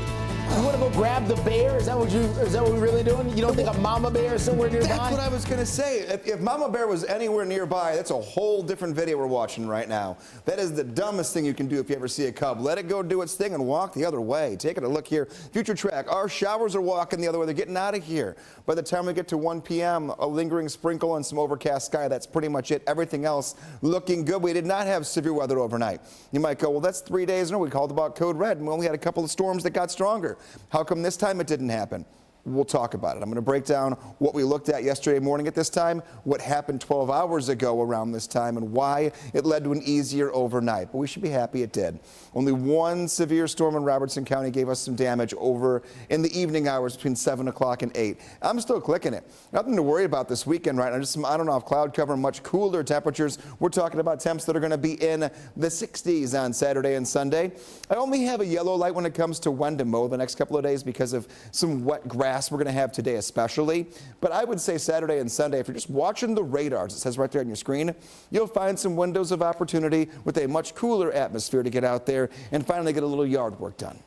you want to go grab the bear? Is that what we're really doing? You don't think a mama bear is somewhere nearby? That's what I was going to say. If mama bear was anywhere nearby, that's a whole different video we're watching right now. That is the dumbest thing you can do if you ever see a cub. Let it go do its thing and walk the other way. Taking a look here. Future track. Our showers are walking the other way. They're getting out of here. By the time we get to 1 p.m., a lingering sprinkle and some overcast sky. That's pretty much it. Everything else looking good. We did not have severe weather overnight. You might go, well, that's 3 days. No, we called about code red, and we only had a couple of storms that got stronger. How come this time it didn't happen? We'll talk about it. I'm going to break down what we looked at yesterday morning at this time, what happened 12 hours ago around this time, and why it led to an easier overnight. But we should be happy it did. Only one severe storm in Robertson County gave us some damage over in the evening hours between 7 o'clock and 8. I'm still clicking it. Nothing to worry about this weekend right now. Just some, I don't know, if cloud cover, much cooler temperatures. We're talking about temps that are going to be in the 60s on Saturday and Sunday. I only have a yellow light when it comes to when to mow the next couple of days because of some wet grass we're going to have today especially. But I would say Saturday and Sunday, if you're just watching the radars, it says right there on your screen, you'll find some windows of opportunity with a much cooler atmosphere to get out there and finally get a little yard work done.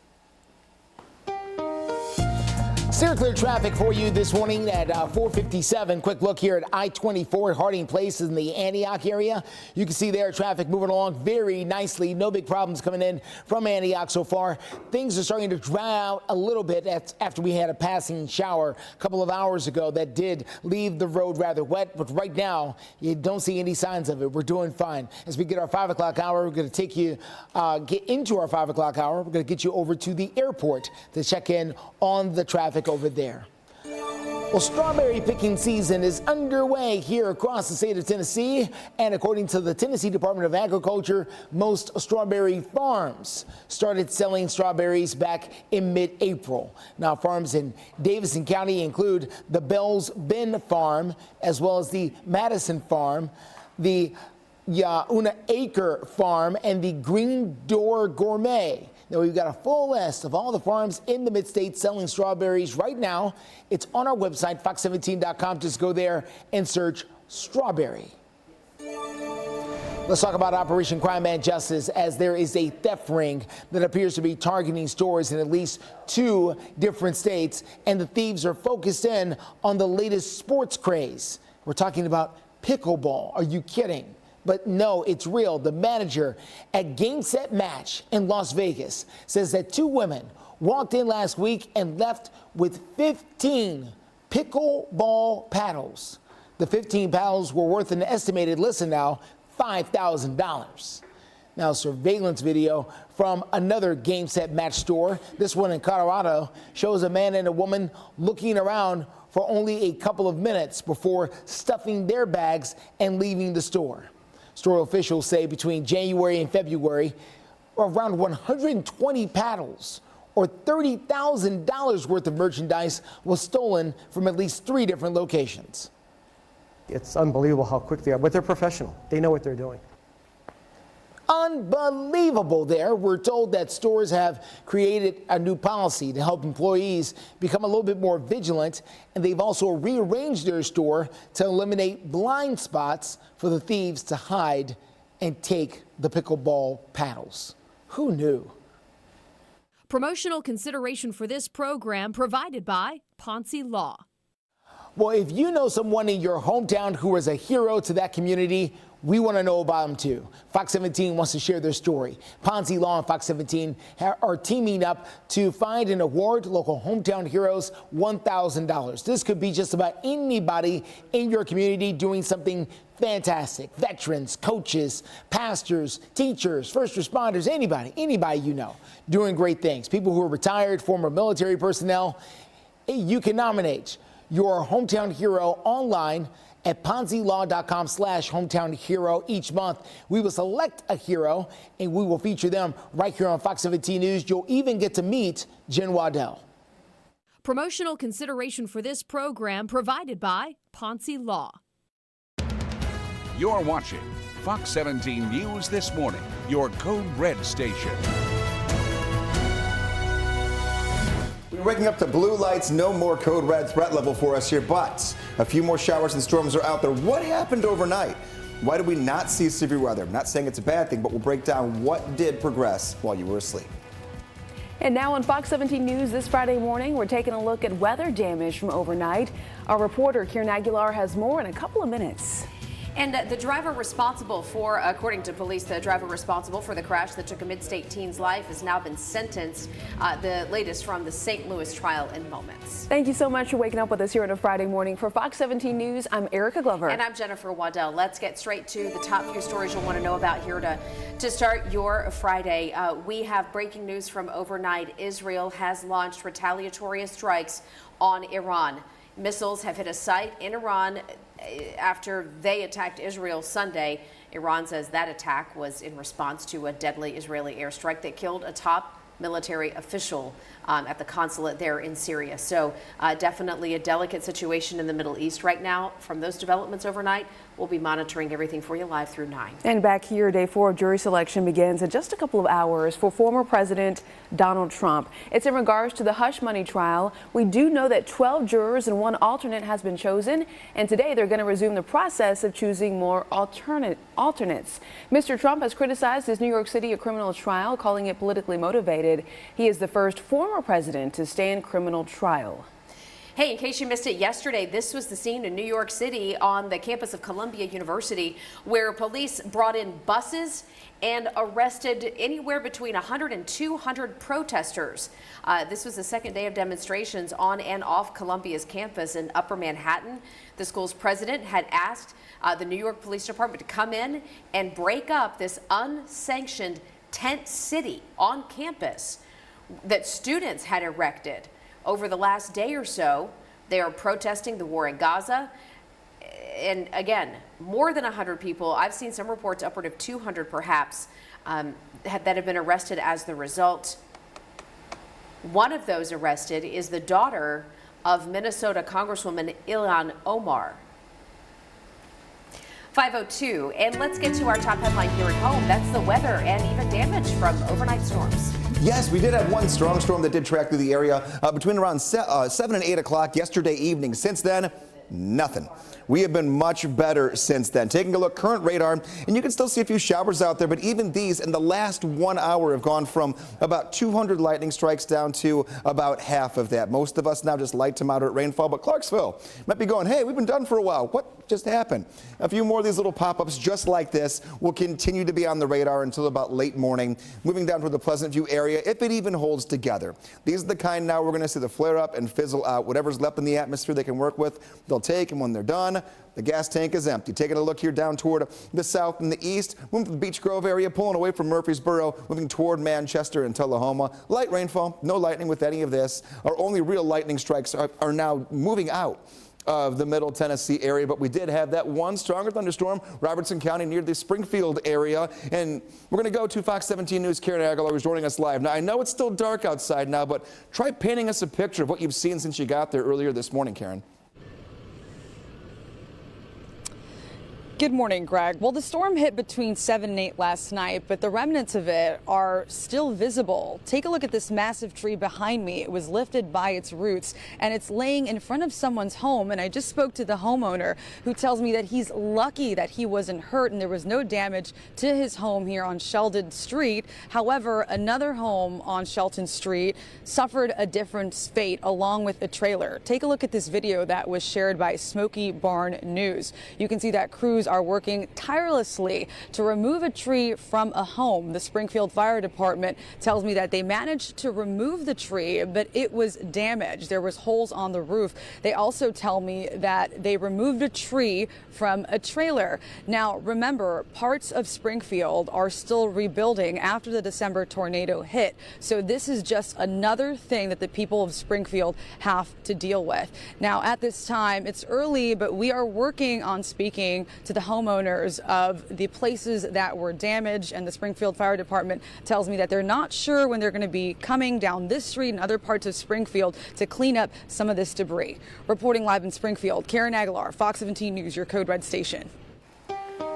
Steer clear traffic for you this morning at 4:57. Quick look here at I-24 at Harding Place in the Antioch area. You can see there traffic moving along very nicely. No big problems coming in from Antioch so far. Things are starting to dry out a little bit after we had a passing shower a couple of hours ago that did leave the road rather wet. But right now, you don't see any signs of it. We're doing fine. As we get our 5 o'clock hour, we're going to take you, get into our 5 o'clock hour. We're going to get you over to the airport to check in on the traffic over there. Well, strawberry picking season is underway here across the state of Tennessee, and according to the Tennessee Department of Agriculture, most strawberry farms started selling strawberries back in mid-April. Now, farms in Davidson County include the Bells Bend Farm, as well as the Madison Farm, the Una Acre Farm, and the Green Door Gourmet. Now, we've got a full list of all the farms in the Mid-State selling strawberries right now. It's on our website, fox17.com. Just go there and search strawberry. Let's talk about Operation Crime and Justice, as there is a theft ring that appears to be targeting stores in at least 2 different states, and the thieves are focused in on the latest sports craze. We're talking about pickleball. Are you kidding? But no, it's real. The manager at Game Set Match in Las Vegas says that 2 women walked in last week and left with 15 pickleball paddles. The 15 paddles were worth an estimated, listen now, $5,000. Now, surveillance video from another Game Set Match store, this one in Colorado, shows a man and a woman looking around for only a couple of minutes before stuffing their bags and leaving the store. Store officials say between January and February, around 120 paddles or $30,000 worth of merchandise was stolen from at least 3 different locations. It's unbelievable how quick they are, but they're professional. They know what they're doing. Unbelievable there. We're told that stores have created a new policy to help employees become a little bit more vigilant, and they've also rearranged their store to eliminate blind spots for the thieves to hide and take the pickleball paddles. Who knew? Promotional consideration for this program provided by Ponce Law. Well, if you know someone in your hometown who is a hero to that community, we want to know about them too. Fox 17 wants to share their story. Ponce Law and Fox 17 are teaming up to find and award local hometown heroes $1,000. This could be just about anybody in your community doing something fantastic. Veterans, coaches, pastors, teachers, first responders, anybody you know doing great things. People who are retired, former military personnel. You can nominate your hometown hero online at ponzelaw.com/hometown hero. Each month, we will select a hero and we will feature them right here on Fox 17 News. You'll even get to meet Jen Waddell. Promotional consideration for this program provided by Ponce Law. You're watching Fox 17 News This Morning, your Code Red station. We're waking up to blue lights, no more code red threat level for us here, but a few more showers and storms are out there. What happened overnight? Why did we not see severe weather? I'm not saying it's a bad thing, but we'll break down what did progress while you were asleep. And now on Fox 17 News this Friday morning, we're taking a look at weather damage from overnight. Our reporter, Kieran Aguilar, has more in a couple of minutes. And the driver responsible for, according to police, the driver responsible for the crash that took a mid-state teen's life has now been sentenced. The latest from the St. Louis trial in moments. Thank you so much for waking up with us here on a Friday morning. For Fox 17 News, I'm Erica Glover. And I'm Jennifer Waddell. Let's get straight to the top few stories you'll want to know about here to start your Friday. We have breaking news from overnight. Israel has launched retaliatory strikes on Iran. Missiles have hit a site in Iran after they attacked Israel Sunday. Iran says that attack was in response to a deadly Israeli airstrike that killed a top military official at the consulate there in Syria. So definitely a delicate situation in the Middle East right now. From those developments overnight, we'll be monitoring everything for you live through 9. And back here, day 4 of jury selection begins in just a couple of hours for former President Donald Trump. It's in regards to the hush money trial. We do know that 12 jurors and 1 alternate has been chosen, and today they're going to resume the process of choosing more alternates. Mr. Trump has criticized his New York City criminal trial, calling it politically motivated. He is the first former president to stand criminal trial. Hey, in case you missed it yesterday, this was the scene in New York City on the campus of Columbia University, where police brought in buses and arrested anywhere between 100 and 200 protesters. This was the second day of demonstrations on and off Columbia's campus in Upper Manhattan. The school's president had asked the New York Police Department to come in and break up this unsanctioned tent city on campus that students had erected. Over the last day or so, they are protesting the war in Gaza. And again, more than 100 people, I've seen some reports upward of 200 perhaps, that have been arrested as the result. One of those arrested is the daughter of Minnesota Congresswoman Ilhan Omar. 5:02, and let's get to our top headline here at home. That's the weather and even damage from overnight storms. Yes, we did have one strong storm that did track through the area between around 7 and 8 o'clock yesterday evening. Since then, nothing. We have been much better since then. Taking a look, current radar, and you can still see a few showers out there, but even these in the last 1 hour have gone from about 200 lightning strikes down to about half of that. Most of us now just light to moderate rainfall, but Clarksville might be going, hey, we've been done for a while. What just happened? A few more of these little pop-ups just like this will continue to be on the radar until about late morning, moving down toward the Pleasant View area, if it even holds together. These are the kind now we're going to see the flare up and fizzle out. Whatever's left in the atmosphere they can work with, they'll take, and when they're done, the gas tank is empty. Taking a look here down toward the south and the east, moving to the Beech Grove area, pulling away from Murfreesboro, moving toward Manchester and Tullahoma. Light rainfall, no lightning with any of this. Our only real lightning strikes are now moving out of the Middle Tennessee area, but we did have that one stronger thunderstorm, Robertson County near the Springfield area. And we're going to go to Fox 17 News' Karen Aguilar, who's joining us live. Now, I know it's still dark outside now, but try painting us a picture of what you've seen since you got there earlier this morning, Karen. Good morning, Greg. Well, the storm hit between 7 and 8 last night, but the remnants of it are still visible. Take a look at this massive tree behind me. It was lifted by its roots, and it's laying in front of someone's home. And I just spoke to the homeowner, who tells me that he's lucky that he wasn't hurt and there was no damage to his home here on Sheldon Street. However, another home on Shelton Street suffered a different fate along with a trailer. Take a look at this video that was shared by Smoky Barn News. You can see that crews are working tirelessly to remove a tree from a home. The Springfield Fire Department tells me that they managed to remove the tree, but it was damaged. There was holes on the roof. They also tell me that they removed a tree from a trailer. Now, remember, parts of Springfield are still rebuilding after the December tornado hit. So this is just another thing that the people of Springfield have to deal with. Now, at this time, it's early, but we are working on speaking to the homeowners of the places that were damaged, and the Springfield Fire Department tells me that they're not sure when they're going to be coming down this street and other parts of Springfield to clean up some of this debris. Reporting live in Springfield, Karen Aguilar, Fox 17 News, your Code Red station.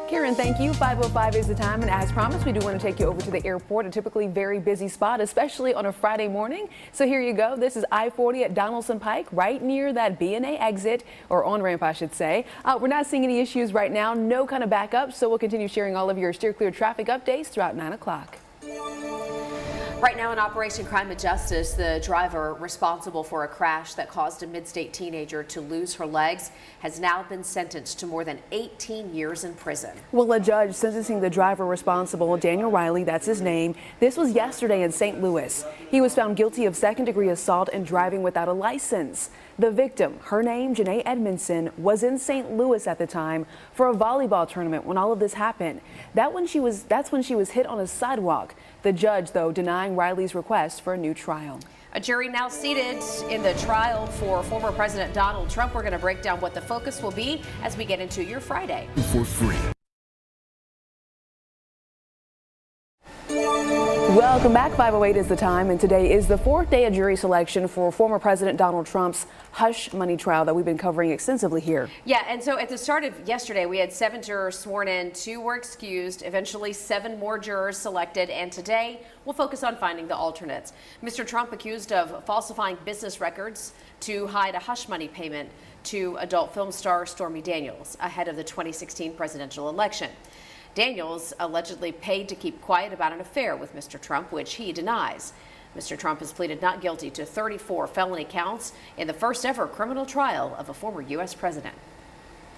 Karen, thank you. 5:05 is the time, and as promised, we do want to take you over to the airport, a typically very busy spot, especially on a Friday morning. So here you go. This is I-40 at Donaldson Pike, right near that B&A exit, or on-ramp, I should say. We're not seeing any issues right now, no kind of backup, so we'll continue sharing all of your steer clear traffic updates throughout 9 o'clock. Right now in Operation Crime and Justice, the driver responsible for a crash that caused a mid-state teenager to lose her legs has now been sentenced to more than 18 years in prison. Well, a judge sentencing the driver responsible, Daniel Riley, that's his name. This was yesterday in St. Louis. He was found guilty of second-degree assault and driving without a license. The victim, her name, Janae Edmondson, was in St. Louis at the time for a volleyball tournament when all of this happened. That's when she was hit on a sidewalk. The judge, though, denying Riley's request for a new trial. A jury now seated in the trial for former President Donald Trump. We're going to break down what the focus will be as we get into your Friday. For free. Welcome back. 5:08 is the time, and today is the fourth day of jury selection for former President Donald Trump's hush money trial that we've been covering extensively here. Yeah, and so at the start of yesterday, we had 7 jurors sworn in, 2 were excused, eventually 7 more jurors selected, and today we'll focus on finding the alternates. Mr. Trump accused of falsifying business records to hide a hush money payment to adult film star Stormy Daniels ahead of the 2016 presidential election. Daniels allegedly paid to keep quiet about an affair with Mr. Trump, which he denies. Mr. Trump has pleaded not guilty to 34 felony counts in the first ever criminal trial of a former U.S. president.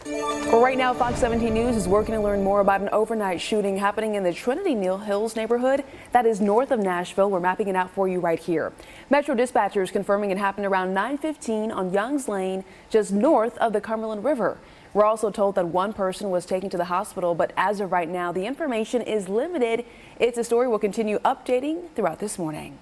Well, right now, Fox 17 News is working to learn more about an overnight shooting happening in the Trinity Hills neighborhood that is north of Nashville. We're mapping it out for you right here. Metro dispatchers confirming it happened around 9:15 on Youngs Lane, just north of the Cumberland River. We're also told that one person was taken to the hospital, but as of right now, the information is limited. It's a story we'll continue updating throughout this morning.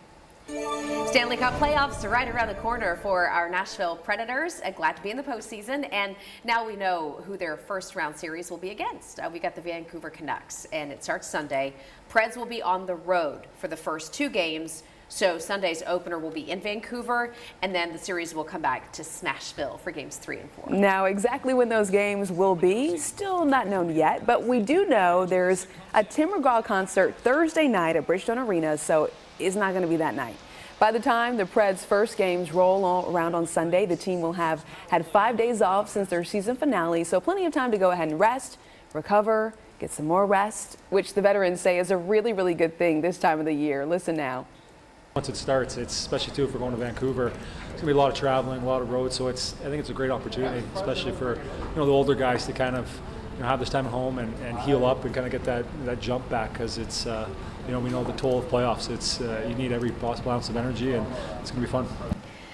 Stanley Cup playoffs are right around the corner for our Nashville Predators. Glad to be in the postseason, and now we know who their first round series will be against. We got the Vancouver Canucks, and it starts Sunday. Preds will be on the road for the first 2 games. So Sunday's opener will be in Vancouver, and then the series will come back to Nashville for games 3 and 4. Now, exactly when those games will be, still not known yet, but we do know there's a Tim McGraw concert Thursday night at Bridgestone Arena, so it's not going to be that night. By the time the Preds' first games roll around on Sunday, the team will have had 5 days off since their season finale, so plenty of time to go ahead and rest, recover, get some more rest, which the veterans say is a really, really good thing this time of the year. Listen now. Once it starts, it's especially too if we're going to Vancouver, it's gonna be a lot of traveling, a lot of roads. So I think it's a great opportunity, especially for the older guys to kind of have this time at home and heal up and kind of get that jump back, because it's we know the toll of playoffs. It's you need every possible ounce of energy, and it's gonna be fun.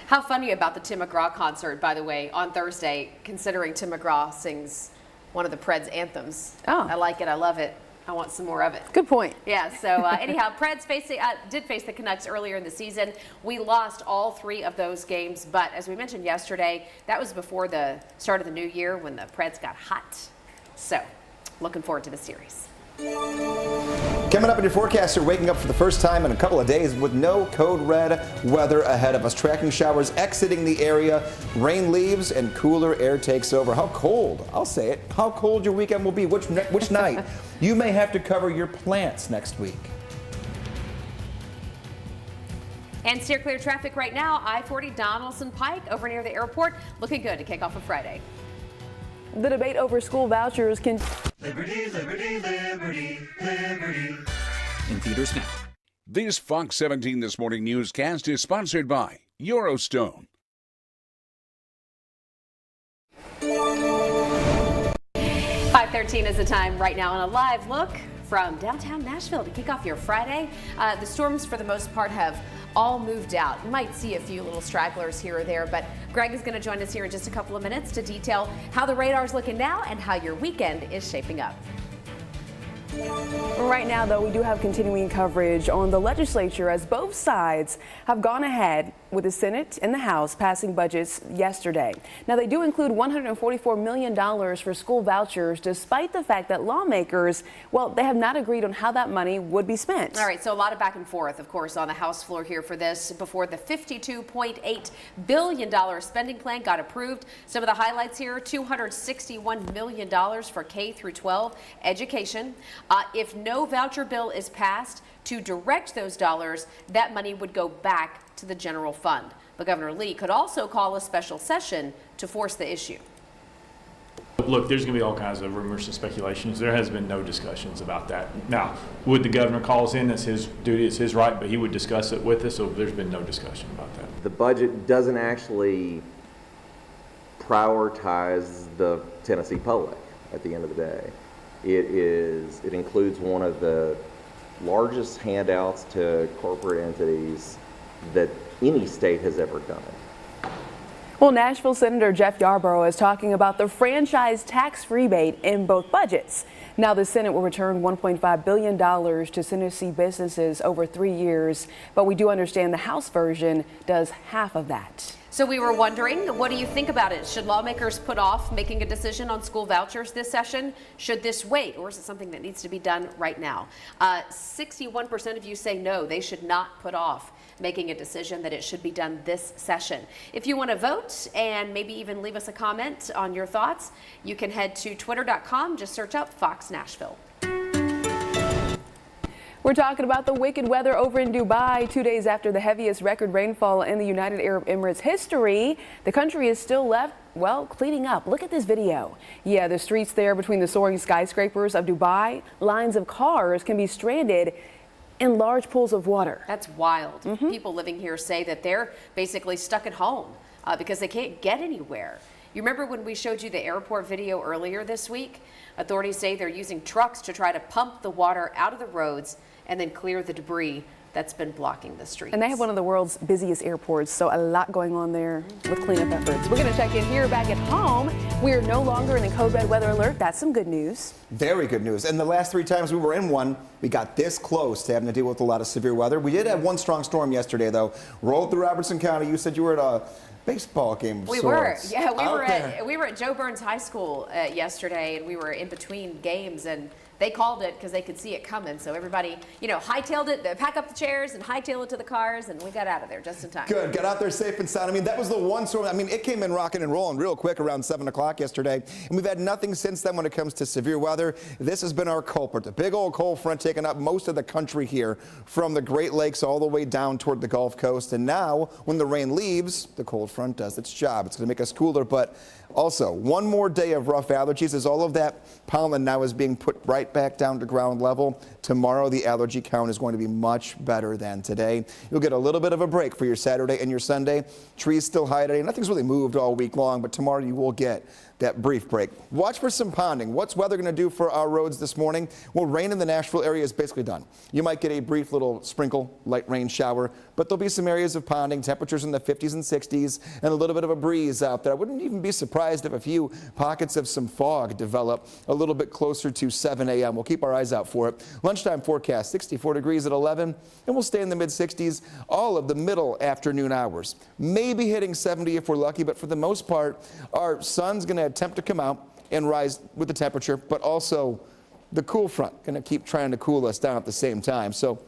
How funny about the Tim McGraw concert, by the way, on Thursday, considering Tim McGraw sings one of the Preds' anthems. Oh. I like it. I love it. I want some more of it. Good point. Yeah, so anyhow, Preds did face the Canucks earlier in the season. We lost all 3 of those games, but as we mentioned yesterday, that was before the start of the new year when the Preds got hot. So, looking forward to the series. Coming up in your forecast, you're waking up for the first time in a couple of days with no code red weather ahead of us. Tracking showers exiting the area, rain leaves and cooler air takes over. How cold, I'll say it, how cold your weekend will be, which night. You may have to cover your plants next week. And steer clear traffic right now, I-40 Donaldson Pike over near the airport. Looking good to kick off a Friday. The debate over school vouchers can... Liberty, liberty, liberty, liberty. In theaters now. This Fox 17 This Morning newscast is sponsored by Eurostone. 5:13 is the time right now on a live look from downtown Nashville to kick off your Friday. The storms, for the most part, have all moved out. You might see a few little stragglers here or there, but Greg is going to join us here in just a couple of minutes to detail how the radar's looking now and how your weekend is shaping up. Right now, though, we do have continuing coverage on the legislature as both sides have gone ahead with the Senate and the House passing budgets yesterday. Now, they do include $144 million for school vouchers, despite the fact that lawmakers, well, they have not agreed on how that money would be spent. All right, so a lot of back and forth, of course, on the House floor here for this before the $52.8 billion spending plan got approved. Some of the highlights here, $261 million for K through 12 education. If no voucher bill is passed to direct those dollars, that money would go back to the general fund. But Governor Lee could also call a special session to force the issue. Look, there's going to be all kinds of rumors and speculations. There has been no discussions about that. Now, would the governor call us in? That's his duty, it's his right, but he would discuss it with us, so there's been no discussion about that. The budget doesn't actually prioritize the Tennessee public at the end of the day. It includes one of the largest handouts to corporate entities that any state has ever done. Well, Nashville Senator Jeff Yarborough is talking about the franchise tax rebate in both budgets. Now the Senate will return $1.5 billion to Tennessee businesses over 3 years, but we do understand the House version does half of that. So we were wondering, what do you think about it? Should lawmakers put off making a decision on school vouchers this session? Should this wait, or is it something that needs to be done right now? 61% of you say no, they should not put off making a decision, that it should be done this session. If you want to vote and maybe even leave us a comment on your thoughts, you can head to twitter.com, just search up Fox Nashville. We're talking about the wicked weather over in Dubai 2 days after the heaviest record rainfall in the United Arab Emirates history. The country is still left, well, cleaning up. Look at this video. Yeah, the streets there between the soaring skyscrapers of Dubai, lines of cars can be stranded in large pools of water. That's wild. People living here say that they're basically stuck at home because they can't get anywhere. You remember when we showed you the airport video earlier this week? Authorities say they're using trucks to try to pump the water out of the roads and then clear the debris that's been blocking the streets. And they have one of the world's busiest airports, so a lot going on there with cleanup efforts. We're going to check in here back at home. We are no longer in the code red weather alert. That's some good news. Very good news. And the last 3 times we were in one, we got this close to having to deal with a lot of severe weather. We did have one strong storm yesterday, though. Rolled through Robertson County. You said you were at a baseball game of sorts. We were at Joe Burns High School yesterday, and we were in between games, and they called it because they could see it coming. So everybody, hightailed it, pack up the chairs and hightail it to the cars, and we got out of there just in time. Good, got out there safe and sound. I mean, that was the one storm. I mean, it came in rocking and rolling real quick around 7 o'clock yesterday, and we've had nothing since then when it comes to severe weather. This has been our culprit. The big old cold front taking up most of the country here from the Great Lakes all the way down toward the Gulf Coast. And now, when the rain leaves, the cold front does its job. It's going to make us cooler, but also one more day of rough allergies as all of that pollen now is being put right back down to ground level. Tomorrow, the allergy count is going to be much better than today. You'll get a little bit of a break for your Saturday and your Sunday. Trees still high today. Nothing's really moved all week long, but tomorrow you will get that brief break. Watch for some ponding. What's weather going to do for our roads this morning? Well, rain in the Nashville area is basically done. You might get a brief little sprinkle, light rain shower, but there'll be some areas of ponding, temperatures in the 50s and 60s, and a little bit of a breeze out there. I wouldn't even be surprised if a few pockets of some fog develop a little bit closer to 7 a.m. We'll keep our eyes out for it. Lunchtime forecast, 64 degrees at 11, and we'll stay in the mid-60s all of the middle afternoon hours. Maybe hitting 70 if we're lucky, but for the most part, our sun's going to attempt to come out and rise with the temperature, but also the cool front going to keep trying to cool us down at the same time. So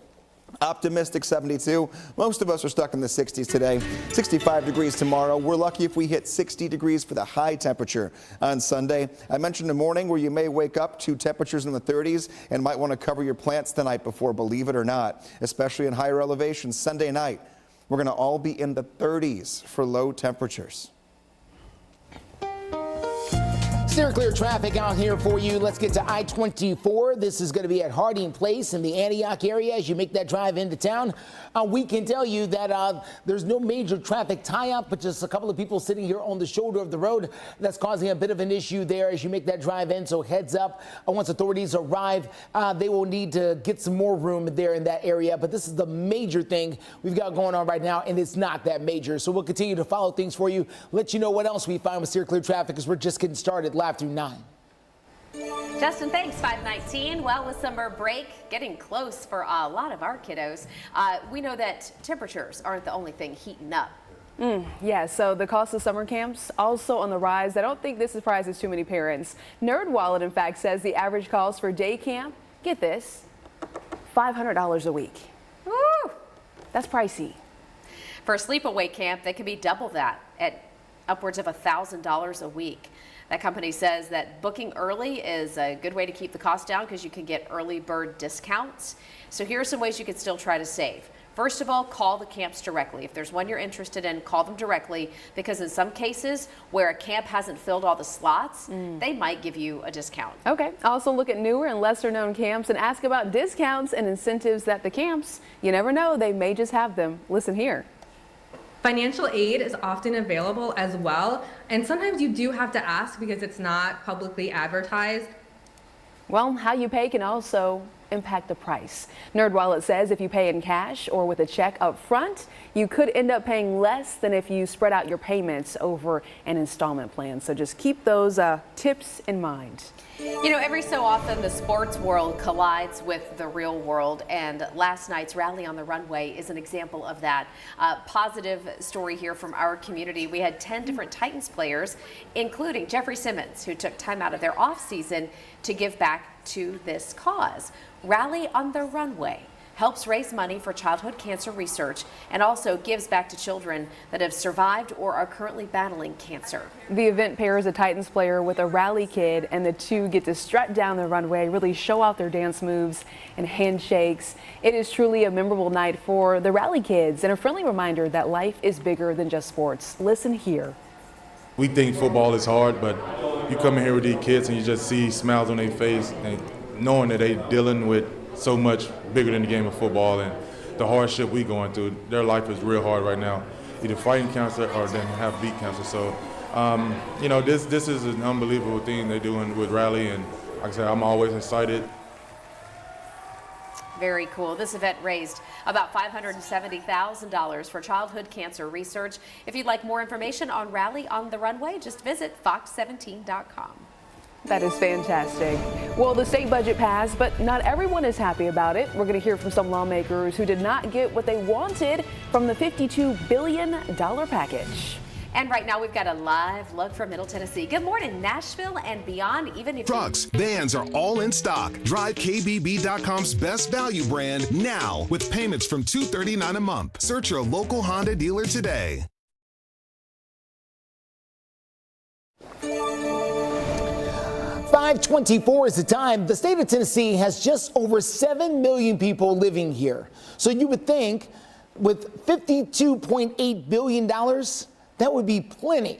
optimistic 72. Most of us are stuck in the 60s today. 65 degrees tomorrow. We're lucky if we hit 60 degrees for the high temperature on Sunday. I mentioned the morning where you may wake up to temperatures in the 30s and might want to cover your plants the night before, believe it or not, especially in higher elevations. Sunday night, we're going to all be in the 30s for low temperatures. Steer clear traffic out here for you. Let's get to I-24. This is going to be at Harding Place in the Antioch area as you make that drive into town. We can tell you that there's no major traffic tie-up, but just a couple of people sitting here on the shoulder of the road. That's causing a bit of an issue there as you make that drive in. So heads up. Once authorities arrive, they will need to get some more room there in that area. But this is the major thing we've got going on right now, and it's not that major. So we'll continue to follow things for you, let you know what else we find with steer clear traffic as we're just getting started live through 9. Justin, thanks. 5:19. Well, with summer break getting close for a lot of our kiddos, we know that temperatures aren't the only thing heating up. Yeah, so the cost of summer camps also on the rise. I don't think this surprises too many parents. NerdWallet, in fact, says the average cost for day camp, get this, $500 a week. Woo! That's pricey. For a sleepaway camp, they can be double that at upwards of $1,000 a week. That company says that booking early is a good way to keep the cost down because you can get early bird discounts. So here are some ways you can still try to save. First of all, call the camps directly. If there's one you're interested in, call them directly, because in some cases where a camp hasn't filled all the slots, they might give you a discount. Okay. Also look at newer and lesser known camps and ask about discounts and incentives that the camps, you never know, they may just have them. Listen here. Financial aid is often available as well, and sometimes you do have to ask because it's not publicly advertised. Well, how you pay can also impact the price. NerdWallet says if you pay in cash or with a check up front, you could end up paying less than if you spread out your payments over an installment plan. So just keep those tips in mind. You know, every so often the sports world collides with the real world, and last night's rally on the runway is an example of that. Positive story here from our community. We had 10 different Titans players, including Jeffrey Simmons, who took time out of their off season to give back to this cause. Rally on the Runway helps raise money for childhood cancer research and also gives back to children that have survived or are currently battling cancer. The event pairs a Titans player with a rally kid, and the two get to strut down the runway, really show out their dance moves and handshakes. It is truly a memorable night for the rally kids and a friendly reminder that life is bigger than just sports. Listen here. We think football is hard, but you come in here with these kids and you just see smiles on their face and knowing that they're dealing with so much bigger than the game of football and the hardship we going through. Their life is real hard right now, either fighting cancer or then have beat cancer. So, you know, this is an unbelievable thing they're doing with Rally, and like I said, I'm always excited. Very cool. This event raised about $570,000 for childhood cancer research. If you'd like more information on Rally on the Runway, just visit fox17.com. That is fantastic. Well, the state budget passed, but not everyone is happy about it. We're going to hear from some lawmakers who did not get what they wanted from the $52 billion package. And right now we've got a live look from Middle Tennessee. Good morning, Nashville and beyond. Even if trucks, vans are all in stock. Drive KBB.com's best value brand now with payments from $239 a month. Search your local Honda dealer today. 5:24 is the time. The state of Tennessee has just over 7 million people living here. So you would think with $52.8 billion, that would be plenty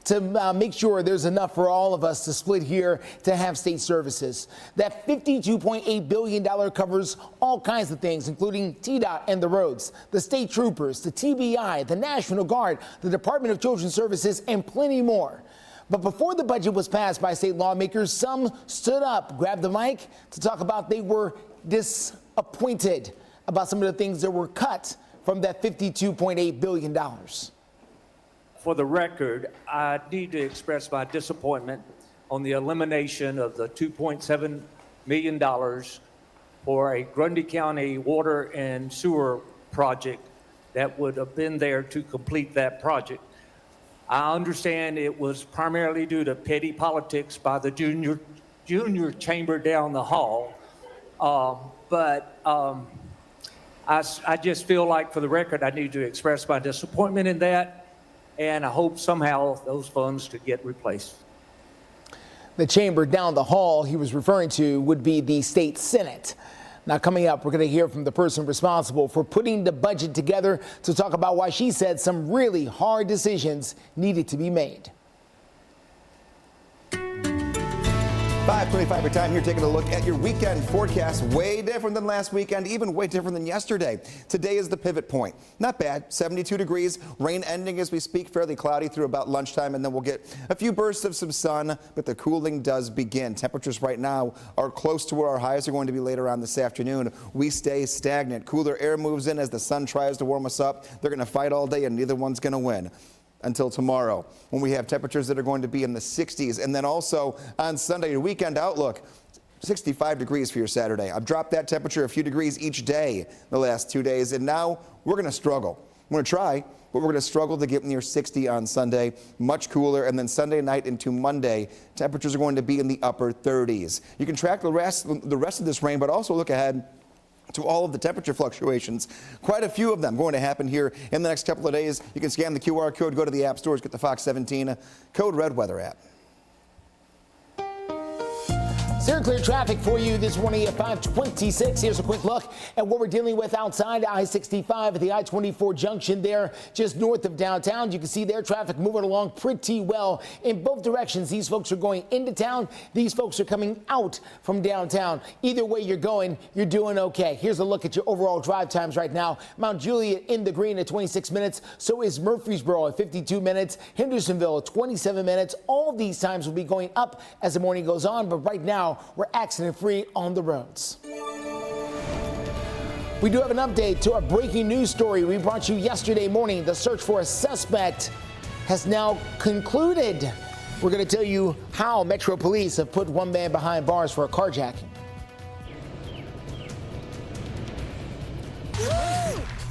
to make sure there's enough for all of us to split here to have state services. That $52.8 billion covers all kinds of things, including TDOT and the roads, the state troopers, the TBI, the National Guard, the Department of Children's Services, and plenty more. But before the budget was passed by state lawmakers, some stood up, grabbed the mic to talk about they were disappointed about some of the things that were cut from that $52.8 billion. For the record, I need to express my disappointment on the elimination of the $2.7 million for a Grundy County water and sewer project that would have been there to complete that project. I understand it was primarily due to petty politics by the junior chamber down the hall, but I just feel like, for the record, I need to express my disappointment in that, and I hope somehow those funds could get replaced. The chamber down the hall he was referring to would be the state Senate. Now, coming up, we're going to hear from the person responsible for putting the budget together to talk about why she said some really hard decisions needed to be made. 5:25 your time here, taking a look at your weekend forecast. Way different than last weekend, even way different than yesterday. Today is the pivot point. Not bad, 72 degrees, rain ending as we speak, fairly cloudy through about lunchtime, and then we'll get a few bursts of some sun, but the cooling does begin. Temperatures right now are close to where our highs are going to be later on this afternoon. We stay stagnant. Cooler air moves in as the sun tries to warm us up. They're going to fight all day, and neither one's going to win until tomorrow, when we have temperatures that are going to be in the 60s. And then also on Sunday, your weekend outlook, 65 degrees for your Saturday. I've dropped that temperature a few degrees each day the last 2 days, and now we're going to struggle. We're going to try, but we're going to struggle to get near 60 on Sunday, much cooler. And then Sunday night into Monday, temperatures are going to be in the upper 30s. You can track the rest of this rain, but also look ahead to all of the temperature fluctuations. Quite a few of them going to happen here in the next couple of days. You can scan the QR code, go to the app stores, get the Fox 17 Code Red Weather app. Clear, clear traffic for you this morning at 5:26. Here's a quick look at what we're dealing with outside I-65 at the I-24 junction there, just north of downtown. You can see their traffic moving along pretty well in both directions. These folks are going into town. These folks are coming out from downtown. Either way you're going, you're doing okay. Here's a look at your overall drive times right now. Mount Juliet in the green at 26 minutes. So is Murfreesboro at 52 minutes. Hendersonville at 27 minutes. All these times will be going up as the morning goes on, but right now we're accident-free on the roads. We do have an update to our breaking news story we brought you yesterday morning. The search for a suspect has now concluded. We're going to tell you how Metro Police have put one man behind bars for a carjacking.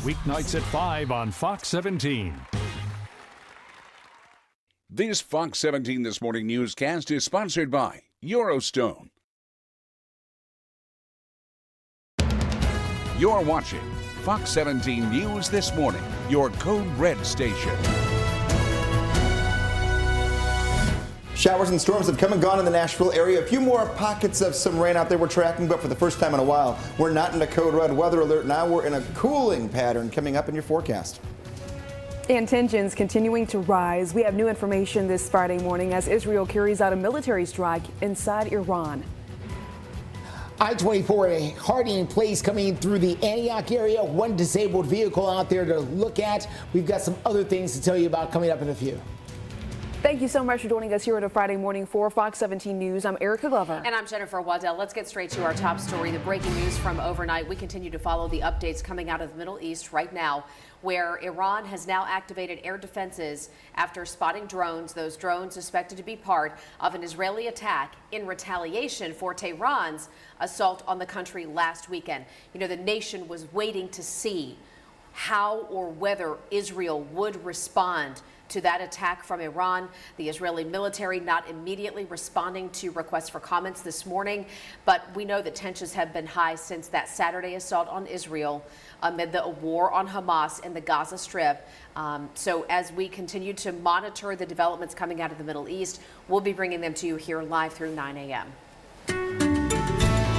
Weeknights at 5 on Fox 17. This Fox 17 This Morning newscast is sponsored by Eurostone. You're watching Fox 17 News This Morning, your Code Red station. Showers and storms have come and gone in the Nashville area. A few more pockets of some rain out there we're tracking, but for the first time in a while, we're not in a Code Red weather alert. Now we're in a cooling pattern coming up in your forecast. And tensions continuing to rise. We have new information this Friday morning as Israel carries out a military strike inside Iran. I-24, a hardening place coming through the Antioch area. One disabled vehicle out there to look at. We've got some other things to tell you about coming up in a few. Thank you so much for joining us here at a Friday morning for Fox 17 News. I'm Erica Glover. And I'm Jennifer Waddell. Let's get straight to our top story, the breaking news from overnight. We continue to follow the updates coming out of the Middle East right now, where Iran has now activated air defenses after spotting drones, those drones suspected to be part of an Israeli attack in retaliation for Tehran's assault on the country last weekend. You know, the nation was waiting to see how or whether Israel would respond to that attack from Iran. The Israeli military not immediately responding to requests for comments this morning, but we know that tensions have been high since that Saturday assault on Israel amid the war on Hamas in the Gaza Strip. So as we continue to monitor the developments coming out of the Middle East, we'll be bringing them to you here live through 9 a.m.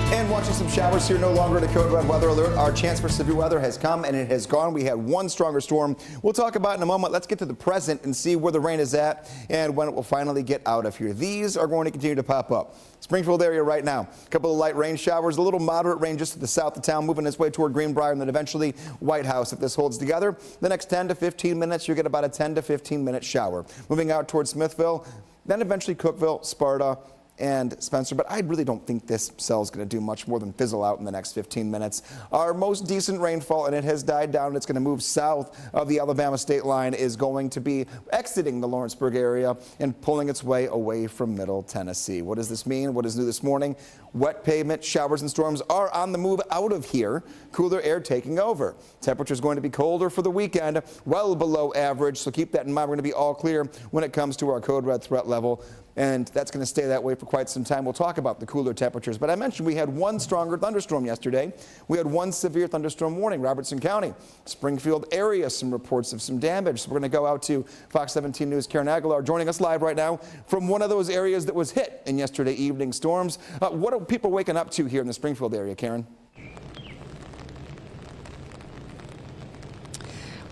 And watching some showers here, no longer in a Code Red weather alert. Our chance for severe weather has come and it has gone. We had one stronger storm we'll talk about in a moment. Let's get to the present and see where the rain is at and when it will finally get out of here. These are going to continue to pop up. Springfield area right now, a couple of light rain showers, a little moderate rain just to the south of town, moving its way toward Greenbrier and then eventually White House. If this holds together, the next 10 to 15 minutes, you get about a 10 to 15 minute shower. Moving out towards Smithville, then eventually Cookeville, Sparta, and Spencer, but I really don't think this cell is going to do much more than fizzle out in the next 15 minutes. Our most decent rainfall, and it has died down, it's going to move south of the Alabama state line, is going to be exiting the Lawrenceburg area and pulling its way away from Middle Tennessee. What does this mean? What is new this morning? Wet pavement, showers and storms are on the move out of here. Cooler air taking over. Temperatures going to be colder for the weekend, well below average, so keep that in mind. We're going to be all clear when it comes to our code red threat level, and that's going to stay that way for quite some time. We'll talk about the cooler temperatures, but I mentioned we had one stronger thunderstorm yesterday. We had one severe thunderstorm warning, Robertson County, Springfield area, some reports of some damage. So we're going to go out to Fox 17 News' Karen Aguilar joining us live right now from one of those areas that was hit in yesterday evening storms. What are people waking up to here in the Springfield area, Karen?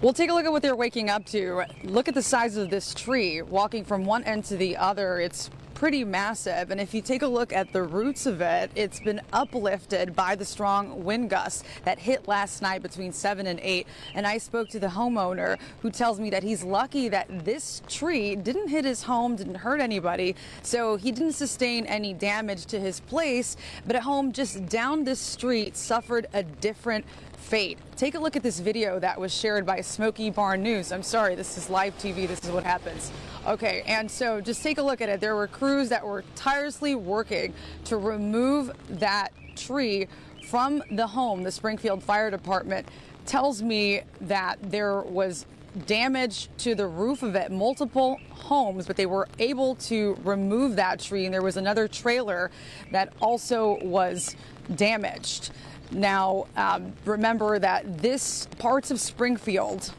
We'll take a look at what they're waking up to. Look at the size of this tree. Walking from one end to the other, it's pretty massive. And if you take a look at the roots of it, it's been uplifted by the strong wind gusts that hit last night between 7 and 8. And I spoke to the homeowner who tells me that he's lucky that this tree didn't hit his home, didn't hurt anybody. So he didn't sustain any damage to his place, but a home just down this street suffered a different fate. Take a look at this video that was shared by Smoky Barn News. I'm sorry, this is live TV. This is what happens. Okay, and so just take a look at it. There were crews that were tirelessly working to remove that tree from the home. The Springfield Fire Department tells me that there was damage to the roof of it, multiple homes, but they were able to remove that tree, and there was another trailer that also was damaged. Now, remember that this parts of Springfield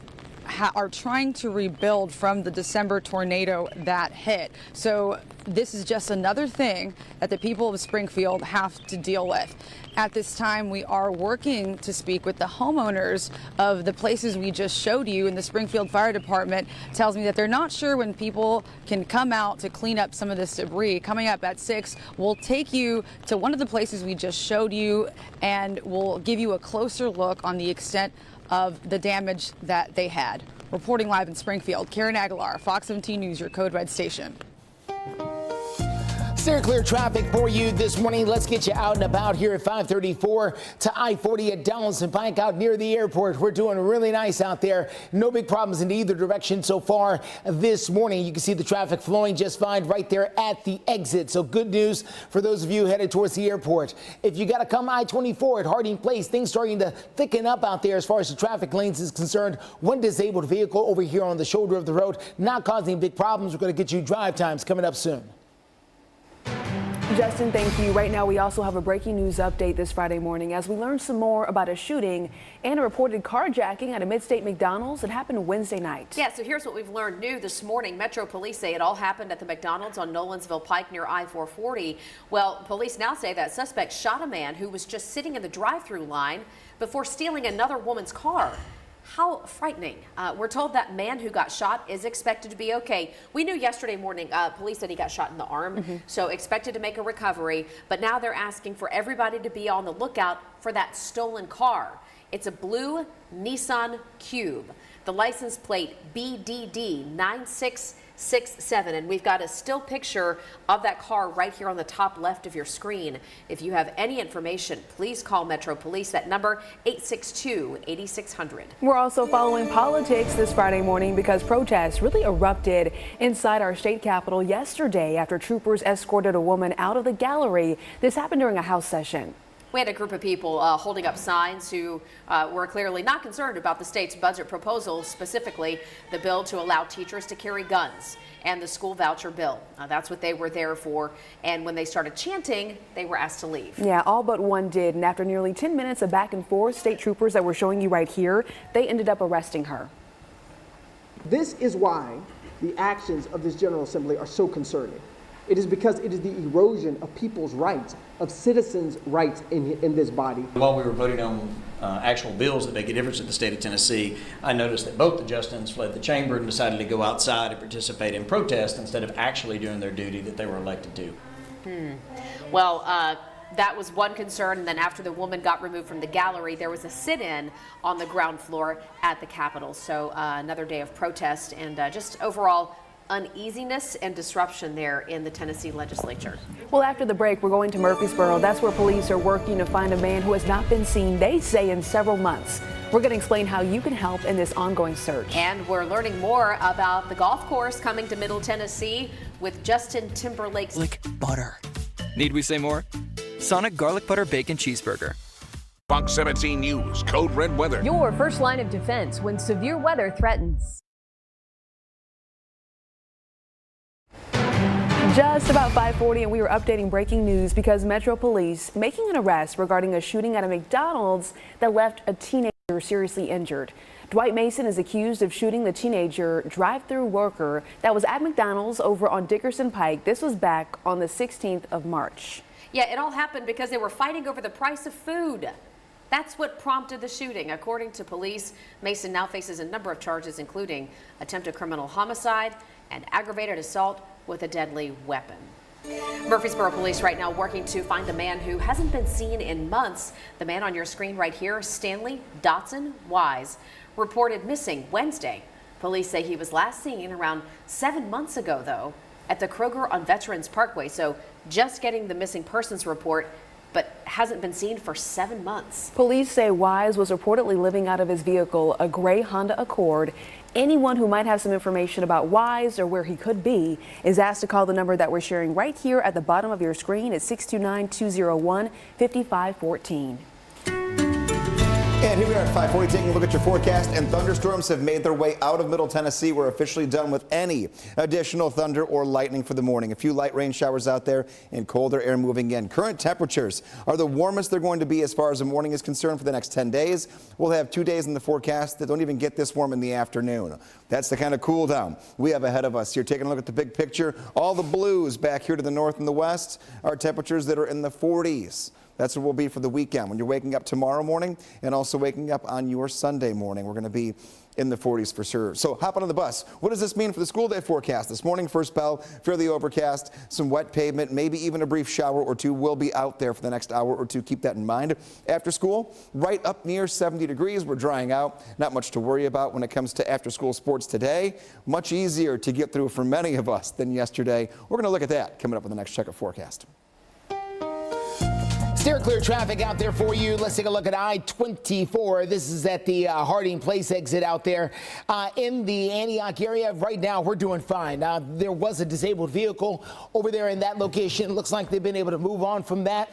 are trying to rebuild from the December tornado that hit. So this is just another thing that the people of Springfield have to deal with. At this time, we are working to speak with the homeowners of the places we just showed you, and the Springfield Fire Department tells me that they're not sure when people can come out to clean up some of this debris. Coming up at 6, we'll take you to one of the places we just showed you, and we'll give you a closer look on the extent of the damage that they had. Reporting live in Springfield, Karen Aguilar, Fox 17 News, your Code Red station. Steer clear traffic for you this morning. Let's get you out and about here at 534 to I-40 at Dallas and Pike out near the airport. We're doing really nice out there. No big problems in either direction so far this morning. You can see the traffic flowing just fine right there at the exit. So good news for those of you headed towards the airport. If you got to come I-24 at Harding Place, things starting to thicken up out there as far as the traffic lanes is concerned. One disabled vehicle over here on the shoulder of the road, not causing big problems. We're going to get you drive times coming up soon. Justin, thank you. Right now, we also have a breaking news update this Friday morning as we learn some more about a shooting and a reported carjacking at a Mid-State McDonald's that happened Wednesday night. Yeah, so here's what we've learned new this morning. Metro Police say it all happened at the McDonald's on Nolensville Pike near I-440. Well, police now say that suspect shot a man who was just sitting in the drive-through line before stealing another woman's car. How frightening. We're told that man who got shot is expected to be okay. We knew yesterday morning, police said he got shot in the arm, so expected to make a recovery. But now they're asking for everybody to be on the lookout for that stolen car. It's a blue Nissan Cube. The license plate BDD 9667, and we've got a still picture of that car right here on the top left of your screen. If you have any information, please call Metro Police. That number 862-8600. We're also following politics this Friday morning because protests really erupted inside our state capitol yesterday after troopers escorted a woman out of the gallery. This happened during a House session. We had a group of people holding up signs who were clearly not concerned about the state's budget proposal, specifically the bill to allow teachers to carry guns and the school voucher bill. That's what they were there for. And when they started chanting, they were asked to leave. Yeah, all but one did. And after nearly 10 minutes of back and forth, state troopers that we're showing you right here, they ended up arresting her. This is why the actions of this General Assembly are so concerning. It is because it is the erosion of people's rights, of citizens' rights in this body. While we were voting on actual bills that make a difference in the state of Tennessee, I noticed that both the Justins fled the chamber and decided to go outside and participate in protest instead of actually doing their duty that they were elected to. Well, that was one concern. And then after the woman got removed from the gallery, there was a sit-in on the ground floor at the Capitol. So another day of protest and just overall uneasiness and disruption there in the Tennessee legislature. Well, after the break, we're going to Murfreesboro. That's where police are working to find a man who has not been seen, they say, in several months. We're going to explain how you can help in this ongoing search. And we're learning more about the golf course coming to Middle Tennessee with Justin Timberlake's Garlic butter. Need we say more? Sonic garlic butter bacon cheeseburger. Fox 17 News, Code Red Weather. Your first line of defense when severe weather threatens. Just about 5:40, and we were updating breaking news because Metro Police making an arrest regarding a shooting at a McDonald's that left a teenager seriously injured. Dwight Mason is accused of shooting the teenager drive-through worker that was at McDonald's over on Dickerson Pike. This was back on the 16th of March. Yeah, it all happened because they were fighting over the price of food. That's what prompted the shooting. According to police, Mason now faces a number of charges, including attempted criminal homicide and aggravated assault with a deadly weapon. Murfreesboro police right now working to find a man who hasn't been seen in months. The man on your screen right here, Stanley Dotson Wise, reported missing Wednesday. Police say he was last seen around 7 months ago, though, at the Kroger on Veterans Parkway. So just getting the missing persons report, but hasn't been seen for 7 months. Police say Wise was reportedly living out of his vehicle, a gray Honda Accord. Anyone who might have some information about Wise or where he could be is asked to call the number that we're sharing right here at the bottom of your screen at 629-201-5514. And here we are at 5:40, taking a look at your forecast, and thunderstorms have made their way out of Middle Tennessee. We're officially done with any additional thunder or lightning for the morning. A few light rain showers out there and colder air moving in. Current temperatures are the warmest they're going to be as far as the morning is concerned for the next 10 days. We'll have 2 days in the forecast that don't even get this warm in the afternoon. That's the kind of cool down we have ahead of us here. Taking a look at the big picture, all the blues back here to the north and the west are temperatures that are in the 40s. That's what we'll be for the weekend. When you're waking up tomorrow morning and also waking up on your Sunday morning, we're going to be in the 40s for sure. So hop on the bus. What does this mean for the school day forecast? This morning, first bell, fairly overcast, some wet pavement, maybe even a brief shower or two will be out there for the next hour or two. Keep that in mind. After school, right up near 70 degrees. We're drying out. Not much to worry about when it comes to after school sports today. Much easier to get through for many of us than yesterday. We're going to look at that coming up with the next check of forecast. Steer clear traffic out there for you. Let's take a look at I-24. This is at the Harding Place exit out there in the Antioch area. Right now, we're doing fine. There was a disabled vehicle over there in that location. It looks like they've been able to move on from that.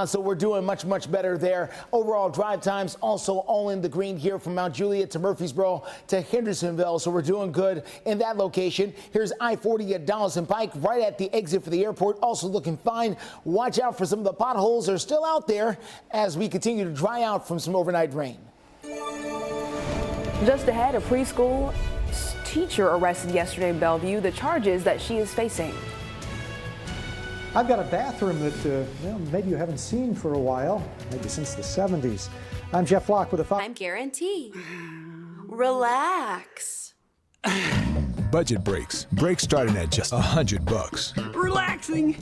So we're doing much, much better there. Overall drive times also all in the green here from Mount Juliet to Murfreesboro to Hendersonville. So we're doing good in that location. Here's I-40 at Donaldson Pike right at the exit for the airport. Also looking fine. Watch out for some of the potholes. They're still out there as we continue to dry out from some overnight rain. Just ahead, a preschool teacher arrested yesterday in Bellevue. The charges that she is facing. I've got a bathroom that maybe you haven't seen for a while, maybe since the 70s. I'm Jeff Locke with a I'm Guarantee. Relax. Budget breaks. Breaks starting at just $100. Relaxing.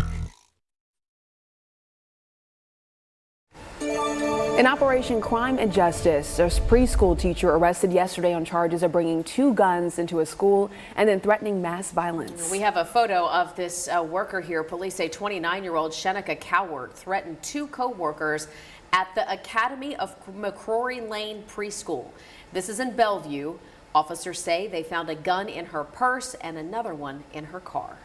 In Operation Crime and Justice, a preschool teacher arrested yesterday on charges of bringing 2 guns into a school and then threatening mass violence. We have a photo of this worker here. Police say 29-year-old Shenica Coward threatened 2 co-workers at the Academy of McCrory Lane Preschool. This is in Bellevue. Officers say they found a gun in her purse and another one in her car.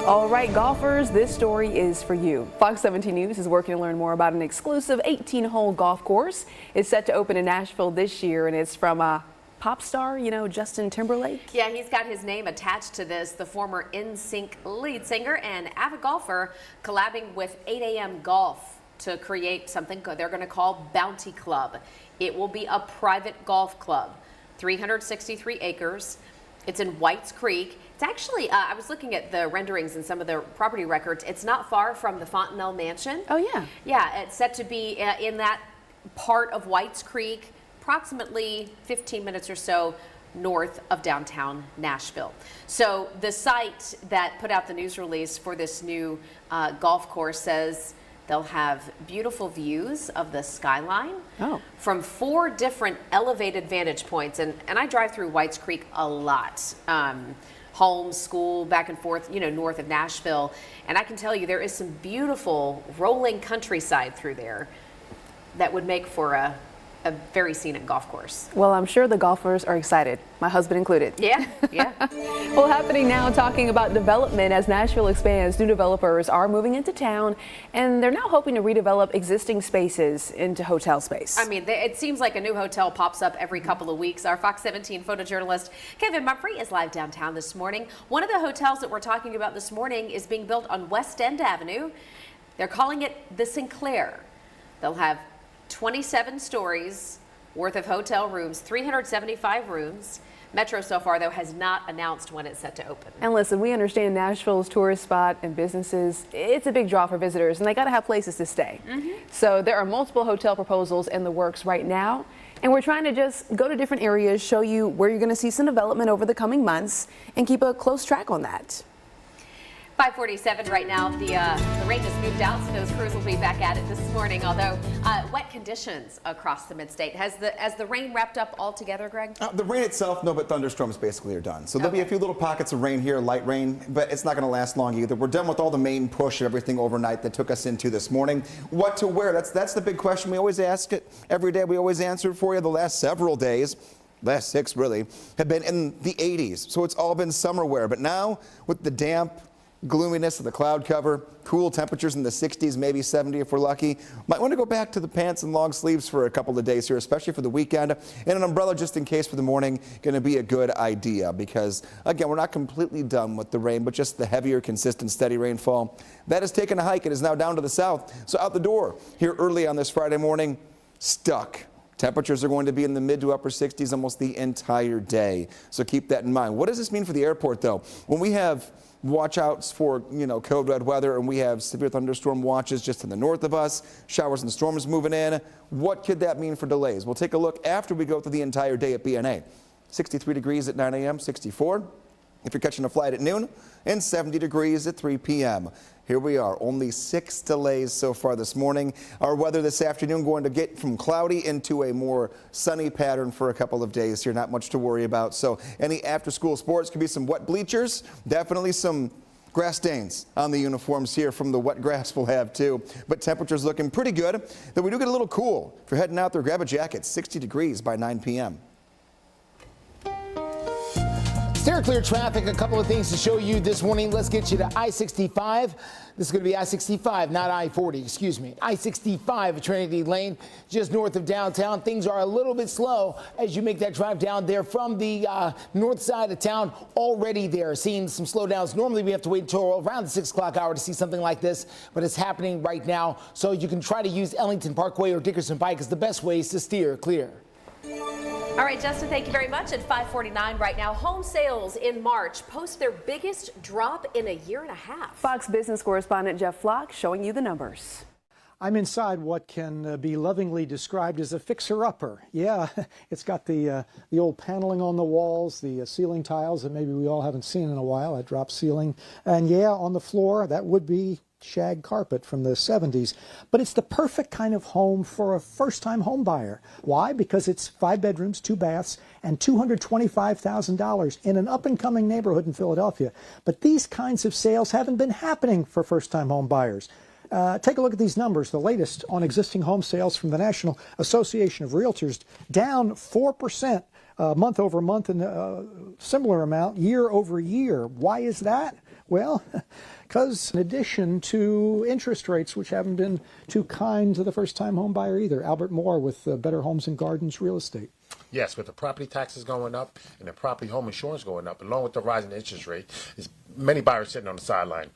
All right, golfers, this story is for you. Fox 17 News is working to learn more about an exclusive 18-hole golf course. It's set to open in Nashville this year, and it's from a pop star, Justin Timberlake. Yeah, he's got his name attached to this. The former NSYNC lead singer and avid golfer collabing with 8 a.m. Golf to create something they're going to call Bounty Club. It will be a private golf club, 363 acres. It's in Whites Creek. It's actually, I was looking at the renderings and some of the property records. It's not far from the Fontenelle Mansion. Oh, yeah. Yeah, it's set to be in that part of Whites Creek, approximately 15 minutes or so north of downtown Nashville. So the site that put out the news release for this new golf course says they'll have beautiful views of the skyline from 4 different elevated vantage points. And I drive through Whites Creek a lot. home, school, back and forth, north of Nashville. And I can tell you there is some beautiful rolling countryside through there that would make for a very scenic golf course. Well, I'm sure the golfers are excited, my husband included. Yeah. Well, happening now, talking about development as Nashville expands, new developers are moving into town, and they're now hoping to redevelop existing spaces into hotel space. I mean, it seems like a new hotel pops up every couple of weeks. Our Fox 17 photojournalist Kevin Mumphrey is live downtown this morning. One of the hotels that we're talking about this morning is being built on West End Avenue. They're calling it the Sinclair. They'll have 27 stories worth of hotel rooms, 375 rooms. Metro so far, though, has not announced when it's set to open. And listen, we understand Nashville's tourist spot and businesses, it's a big draw for visitors, and they got to have places to stay. So there are multiple hotel proposals in the works right now, and we're trying to just go to different areas, show you where you're going to see some development over the coming months, and keep a close track on that. 5:47 right now. The rain has moved out, so those crews will be back at it this morning. Although wet conditions across the mid-state. Has the rain wrapped up altogether, Greg? The rain itself, no, but thunderstorms basically are done. So there'll be a few little pockets of rain here, light rain, but it's not going to last long either. We're done with all the main push of everything overnight that took us into this morning. What to wear? That's the big question. We always ask it every day. We always answer it for you. The last several days, last 6 really, have been in the 80s. So it's all been summer wear. But now with the damp gloominess of the cloud cover, cool temperatures in the 60s, maybe 70 if we're lucky. Might want to go back to the pants and long sleeves for a couple of days here, especially for the weekend. And an umbrella just in case for the morning, going to be a good idea because, again, we're not completely done with the rain, but just the heavier, consistent, steady rainfall. That has taken a hike and is now down to the south. So out the door here early on this Friday morning, stuck. Temperatures are going to be in the mid to upper 60s almost the entire day. So keep that in mind. What does this mean for the airport, though? When we have watch outs for, code red weather, and we have severe thunderstorm watches just to the north of us, showers and storms moving in. What could that mean for delays? We'll take a look after we go through the entire day at BNA. 63 degrees at 9 a.m., 64 if you're catching a flight at noon, and 70 degrees at 3 p.m. Here we are, only 6 delays so far this morning. Our weather this afternoon going to get from cloudy into a more sunny pattern for a couple of days here. Not much to worry about. So any after-school sports could be some wet bleachers, definitely some grass stains on the uniforms here from the wet grass we'll have too. But temperatures looking pretty good. Though we do get a little cool. If you're heading out there, grab a jacket. 60 degrees by 9 p.m. Steer clear traffic, a couple of things to show you this morning. Let's get you to I-65. This is going to be I-65, not I-40, excuse me. I-65 at Trinity Lane, just north of downtown. Things are a little bit slow as you make that drive down there from the north side of town. Already there, seeing some slowdowns. Normally we have to wait until around the 6 o'clock hour to see something like this, but it's happening right now. So you can try to use Ellington Parkway or Dickerson Pike as the best ways to steer clear. All right, Justin, thank you very much. At 5:49 right now, home sales in March post their biggest drop in a year and a half. Fox business correspondent Jeff Flock showing you the numbers. I'm inside what can be lovingly described as a fixer-upper. Yeah, it's got the old paneling on the walls, the ceiling tiles that maybe we all haven't seen in a while, that drop ceiling. And yeah, on the floor, that would be shag carpet from the 70s. But it's the perfect kind of home for a first-time home buyer. Why? Because it's 5 bedrooms, 2 baths, and $225,000 in an up-and-coming neighborhood in Philadelphia. But these kinds of sales haven't been happening for first-time home buyers. Take a look at these numbers. The latest on existing home sales from the National Association of Realtors, down 4% month over month and a similar amount year over year. Why is that? Well, because in addition to interest rates, which haven't been too kind to the first-time home buyer either. Albert Moore with Better Homes and Gardens Real Estate. Yes, with the property taxes going up and the property home insurance going up, along with the rising interest rate, is many buyers sitting on the sideline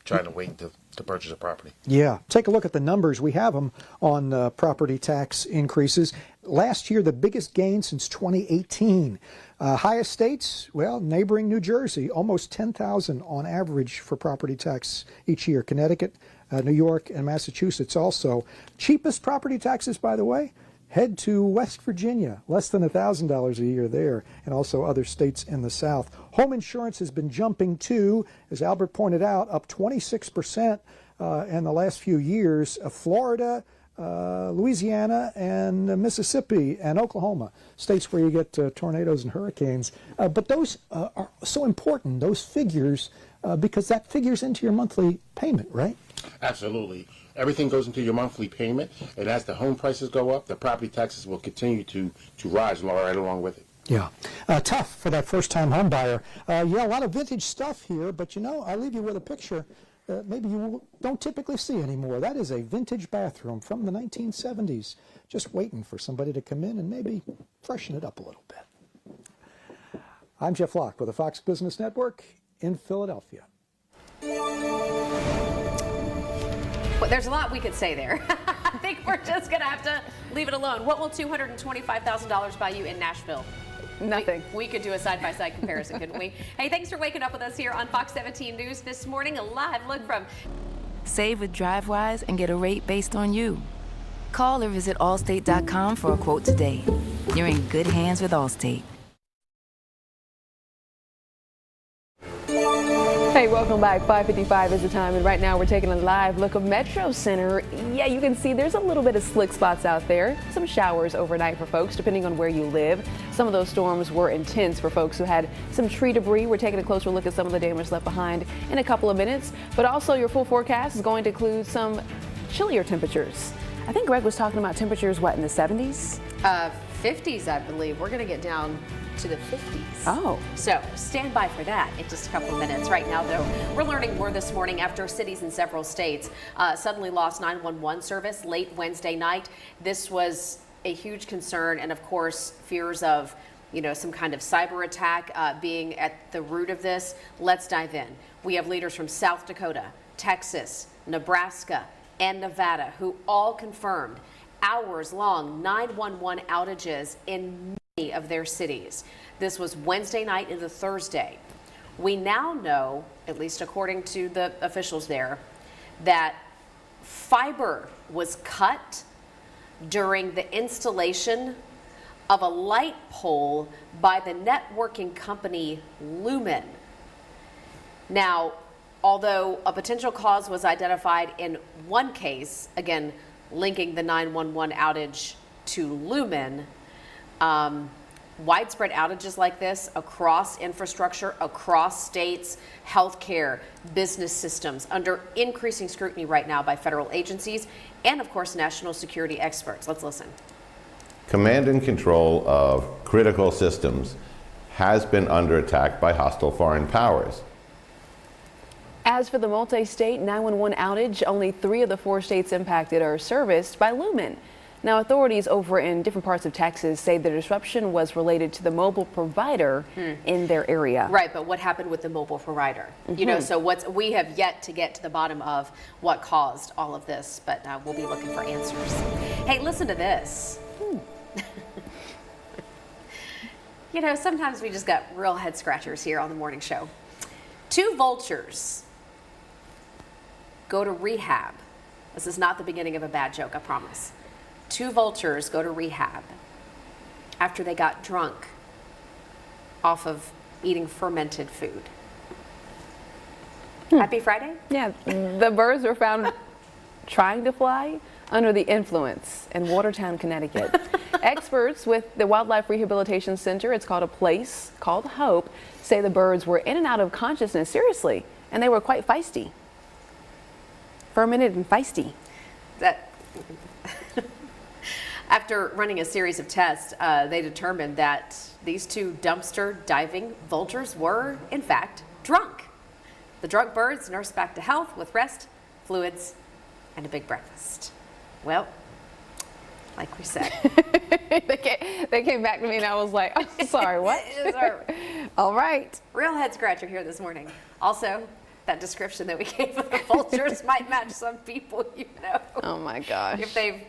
trying to wait to purchase a property. Yeah. Take a look at the numbers. We have them on property tax increases. Last year, the biggest gain since 2018. Highest states, well, neighboring New Jersey, almost $10,000 on average for property tax each year. Connecticut, New York, and Massachusetts also. Cheapest property taxes, by the way, head to West Virginia, less than $1,000 a year there, and also other states in the South. Home insurance has been jumping too, as Albert pointed out, up 26% in the last few years. Florida, Louisiana and Mississippi and Oklahoma, states where you get tornadoes and hurricanes. But those are so important, those figures, because that figures into your monthly payment, right? Absolutely. Everything goes into your monthly payment, and as the home prices go up, the property taxes will continue to rise right along with it. Yeah. Tough for that first-time home buyer. Yeah, a lot of vintage stuff here, but you know, I'll leave you with a picture maybe you don't typically see anymore. That is a vintage bathroom from the 1970s, just waiting for somebody to come in and maybe freshen it up a little bit. I'm Jeff Locke with the Fox Business Network in Philadelphia. Well, there's a lot we could say there. I think we're just going to have to leave it alone. What will $225,000 buy you in Nashville? Nothing. We could do a side-by-side comparison, couldn't we? Hey, thanks for waking up with us here on Fox 17 News this morning. A live look from... Save with DriveWise and get a rate based on you. Call or visit allstate.com for a quote today. You're in good hands with Allstate. Hey, welcome back. 5:55 is the time, and right now we're taking a live look of Metro Center. Yeah, you can see there's a little bit of slick spots out there. Some showers overnight for folks, depending on where you live. Some of those storms were intense for folks who had some tree debris. We're taking a closer look at some of the damage left behind in a couple of minutes. But also, your full forecast is going to include some chillier temperatures. I think Greg was talking about temperatures, what, in the 70s? 50s, I believe. We're going to get down to the 50s. Oh. So stand by for that in just a couple of minutes. Right now, though, we're learning more this morning after cities in several states suddenly lost 911 service late Wednesday night. This was a huge concern, and of course, fears of, you know, some kind of cyber attack being at the root of this. Let's dive in. We have leaders from South Dakota, Texas, Nebraska, and Nevada who all confirmed hours-long 911 outages in many of their cities. This was Wednesday night into Thursday. We now know, at least according to the officials there, that fiber was cut during the installation of a light pole by the networking company Lumen. Now, although a potential cause was identified in one case, again, linking the 911 outage to Lumen, widespread outages like this across infrastructure, across states, healthcare, business systems, under increasing scrutiny right now by federal agencies and, of course, national security experts. Let's listen. Command and control of critical systems has been under attack by hostile foreign powers. As for the multi-state 911 outage, only 3 of the 4 states impacted are serviced by Lumen. Now, authorities over in different parts of Texas say the disruption was related to the mobile provider in their area. Right, but what happened with the mobile provider? You know, so we have yet to get to the bottom of what caused all of this, but we'll be looking for answers. Hey, listen to this. You know, sometimes we just got real head scratchers here on the morning show. 2 vultures go to rehab. This is not the beginning of a bad joke, I promise. 2 vultures go to rehab after they got drunk off of eating fermented food. Happy Friday? Yeah, the birds were found trying to fly under the influence in Watertown, Connecticut. Experts with the Wildlife Rehabilitation Center, it's called a place called Hope, say the birds were in and out of consciousness, seriously, and they were quite feisty. Fermented and feisty. After running a series of tests, they determined that these 2 dumpster diving vultures were, in fact, drunk. The drunk birds nursed back to health with rest, fluids, and a big breakfast. Well, like we said. They came back to me and I was like, oh, sorry, what? All right. Real head scratcher here this morning. Also, that description that we gave of the vultures might match some people you know. Oh my gosh. If they've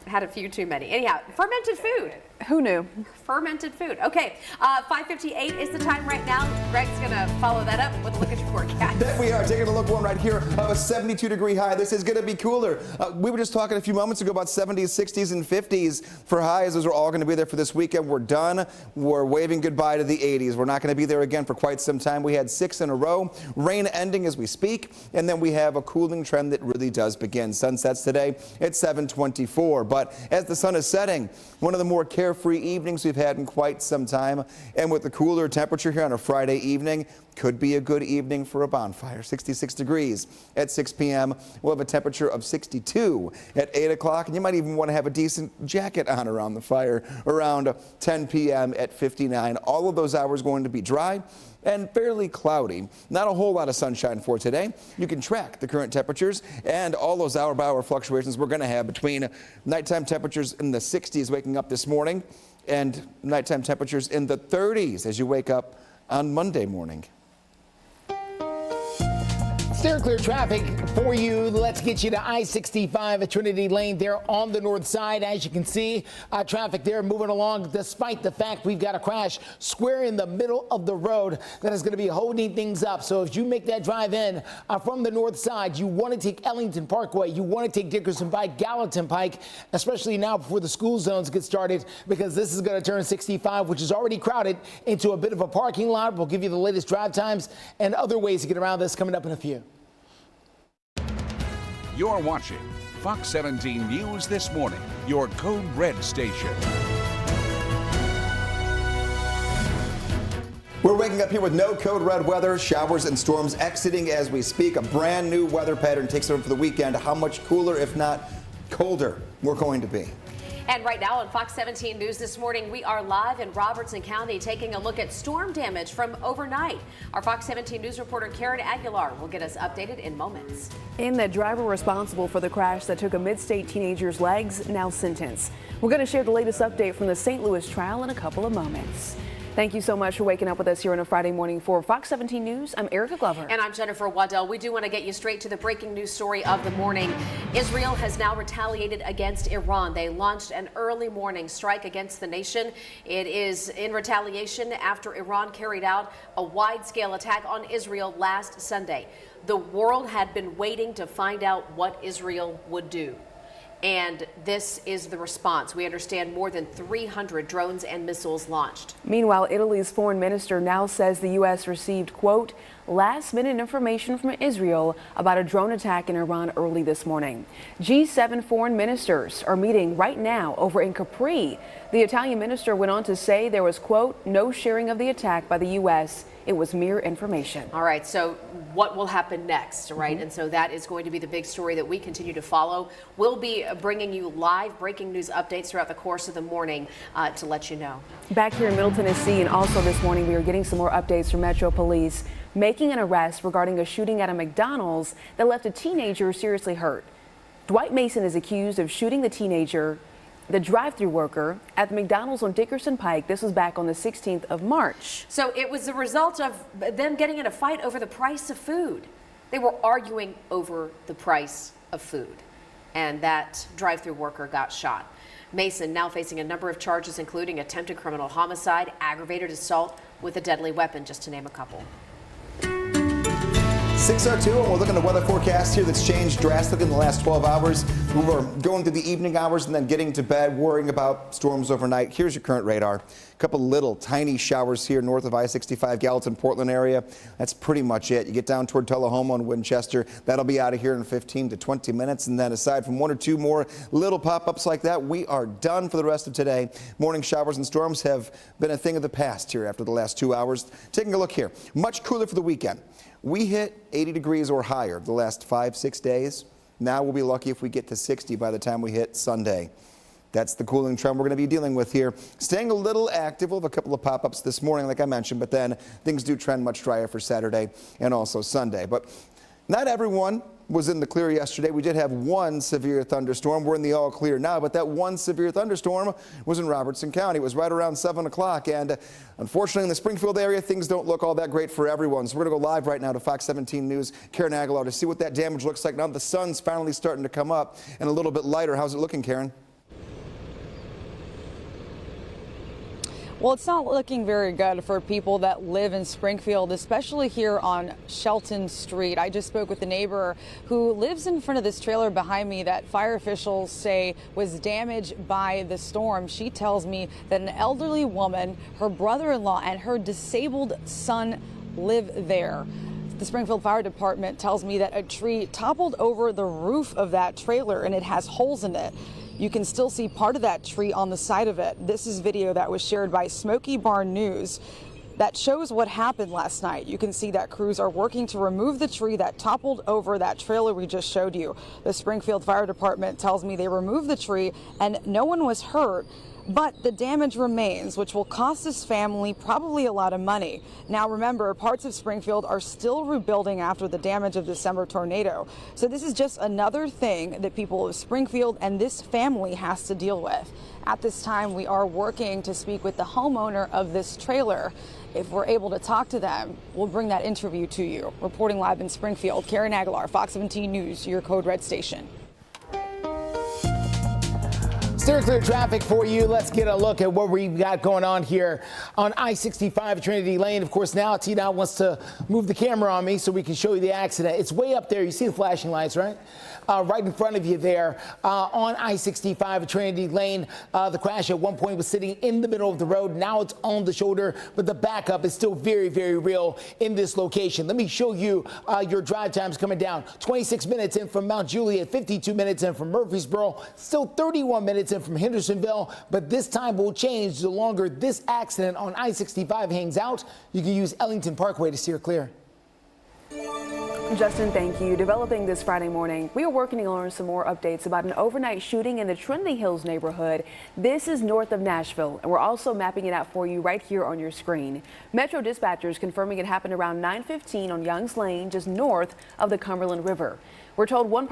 had a few too many. Anyhow, fermented food. Who knew? Fermented food. Okay, 5:58 is the time right now. Greg's going to follow that up with a look at your forecast. That we are taking a look one right here of a 72-degree high. This is going to be cooler. We were just talking a few moments ago about 70s, 60s, and 50s for highs. Those are all going to be there for this weekend. We're done. We're waving goodbye to the 80s. We're not going to be there again for quite some time. We had 6 in a row. Rain ending as we speak, and then we have a cooling trend that really does begin. Sun sets today at 7:24. But as the sun is setting, one of the more carefree evenings we've had in quite some time, and with the cooler temperature here on a Friday evening, could be a good evening for a bonfire. 66 degrees at 6 p.m. We'll have a temperature of 62 at 8 o'clock, and you might even want to have a decent jacket on around the fire around 10 p.m. at 59. All of those hours going to be dry and fairly cloudy. Not a whole lot of sunshine for today. You can track the current temperatures and all those hour-by-hour fluctuations we're going to have between nighttime temperatures in the 60s waking up this morning and nighttime temperatures in the 30s as you wake up on Monday morning. Steer clear traffic for you. Let's get you to I-65 at Trinity Lane there on the north side. As you can see, traffic there moving along despite the fact we've got a crash square in the middle of the road that is going to be holding things up. So if you make that drive in from the north side, you want to take Ellington Parkway, you want to take Dickerson Pike, Gallatin Pike, especially now before the school zones get started, because this is going to turn 65, which is already crowded, into a bit of a parking lot. We'll give you the latest drive times and other ways to get around this coming up in a few. You're watching Fox 17 News This Morning, your Code Red station. We're waking up here with no code red weather, showers and storms exiting as we speak. A brand new weather pattern takes over for the weekend. How much cooler, if not colder, we're going to be? And right now on Fox 17 News This Morning, we are live in Robertson County taking a look at storm damage from overnight. Our Fox 17 News reporter Karen Aguilar will get us updated in moments. And the driver responsible for the crash that took a mid-state teenager's legs now sentenced. We're going to share the latest update from the St. Louis trial in a couple of moments. Thank you so much for waking up with us here on a Friday morning for Fox 17 News. I'm Erica Glover. And I'm Jennifer Waddell. We do want to get you straight to the breaking news story of the morning. Israel has now retaliated against Iran. They launched an early morning strike against the nation. It is in retaliation after Iran carried out a wide-scale attack on Israel last Sunday. The world had been waiting to find out what Israel would do. And this is the response. We understand more than 300 drones and missiles launched. Meanwhile, Italy's foreign minister now says the U.S. received, quote, last-minute information from Israel about a drone attack in Iran early this morning. G7 foreign ministers are meeting right now over in Capri. The Italian minister went on to say there was, quote, no sharing of the attack by the U.S. It was mere information. All right, so what will happen next, right? And so that is going to be the big story that we continue to follow. We'll be bringing you live breaking news updates throughout the course of the morning to let you know. Back here in Middle Tennessee, and also this morning, we are getting some more updates from Metro Police making an arrest regarding a shooting at a McDonald's that left a teenager seriously hurt. Dwight Mason is accused of shooting the drive-through worker at the McDonald's on Dickerson Pike. This was back on the 16th of March. So it was the result of them getting in a fight over the price of food. They were arguing over the price of food, and that drive-through worker got shot. Mason now facing a number of charges, including attempted criminal homicide, aggravated assault with a deadly weapon, just to name a couple. 6:02, and we're looking at the weather forecast here that's changed drastically in the last 12 hours. We were going through the evening hours and then getting to bed, worrying about storms overnight. Here's your current radar. A couple little tiny showers here north of I-65, Gallatin, Portland area. That's pretty much it. You get down toward Tullahoma and Winchester. That'll be out of here in 15 to 20 minutes. And then aside from one or two more little pop-ups like that, we are done for the rest of today. Morning showers and storms have been a thing of the past here after the last 2 hours. Taking a look here. Much cooler for the weekend. We hit 80 degrees or higher the last 5-6 days. Now we'll be lucky if we get to 60 by the time we hit Sunday. That's the cooling trend we're going to be dealing with here. Staying a little active. We'll have a couple of pop-ups this morning, like I mentioned, but then things do trend much drier for Saturday and also Sunday. But not everyone was in the clear yesterday. We did have one severe thunderstorm. We're in the all clear now, but that one severe thunderstorm was in Robertson County. It was right around 7 o'clock, and unfortunately in the Springfield area, things don't look all that great for everyone. So we're going to go live right now to Fox 17 News, Karen Aguilar, to see what that damage looks like now that the sun's finally starting to come up and a little bit lighter. How's it looking, Karen? Well, it's not looking very good for people that live in Springfield, especially here on Shelton Street. I just spoke with a neighbor who lives in front of this trailer behind me that fire officials say was damaged by the storm. She tells me that an elderly woman, her brother-in-law, and her disabled son live there. The Springfield Fire Department tells me that a tree toppled over the roof of that trailer and it has holes in it. You can still see part of that tree on the side of it. This is video that was shared by Smoky Barn News that shows what happened last night. You can see that crews are working to remove the tree that toppled over that trailer we just showed you. The Springfield Fire Department tells me they removed the tree and no one was hurt. But the damage remains, which will cost this family probably a lot of money. Now remember, parts of Springfield are still rebuilding after the damage of the December tornado. So this is just another thing that people of Springfield and this family has to deal with. At this time, we are working to speak with the homeowner of this trailer. If we're able to talk to them, we'll bring that interview to you. Reporting live in Springfield, Karen Aguilar, Fox 17 News, your Code Red station. Steer clear traffic for you. Let's get a look at what we've got going on here on I-65 Trinity Lane. Of course, now TDOT wants to move the camera on me so we can show you the accident. It's way up there. You see the flashing lights, right? Right in front of you there on I-65 Trinity Lane. The crash at one point was sitting in the middle of the road. Now it's on the shoulder, but the backup is still very, very real in this location. Let me show you your drive times coming down. 26 minutes in from Mount Juliet, 52 minutes in from Murfreesboro, still 31 minutes in from Hendersonville, but this time will change the longer this accident on I-65 hangs out. You can use Ellington Parkway to steer clear. Justin, thank you. Developing this Friday morning, we are working to learn some more updates about an overnight shooting in the Trinity Hills neighborhood. This is north of Nashville, and we're also mapping it out for you right here on your screen. Metro dispatchers confirming it happened around 9:15 on Youngs Lane, just north of the Cumberland River. We're told one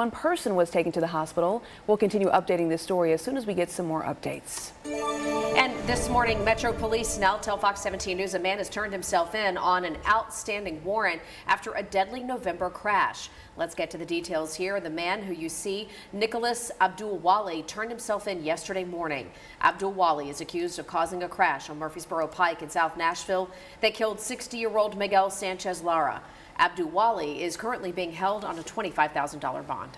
person was taken to the hospital. We'll continue updating this story as soon as we get some more updates. And this morning, Metro Police now tell Fox 17 News a man has turned himself in on an outstanding warrant after a deadly November crash. Let's get to the details here. The man who you see, Nicholas Abdul-Wali, turned himself in yesterday morning. Abdul-Wali is accused of causing a crash on Murfreesboro Pike in South Nashville that killed 60-year-old Miguel Sanchez Lara. Abdul-Wali is currently being held on a $25,000 bond.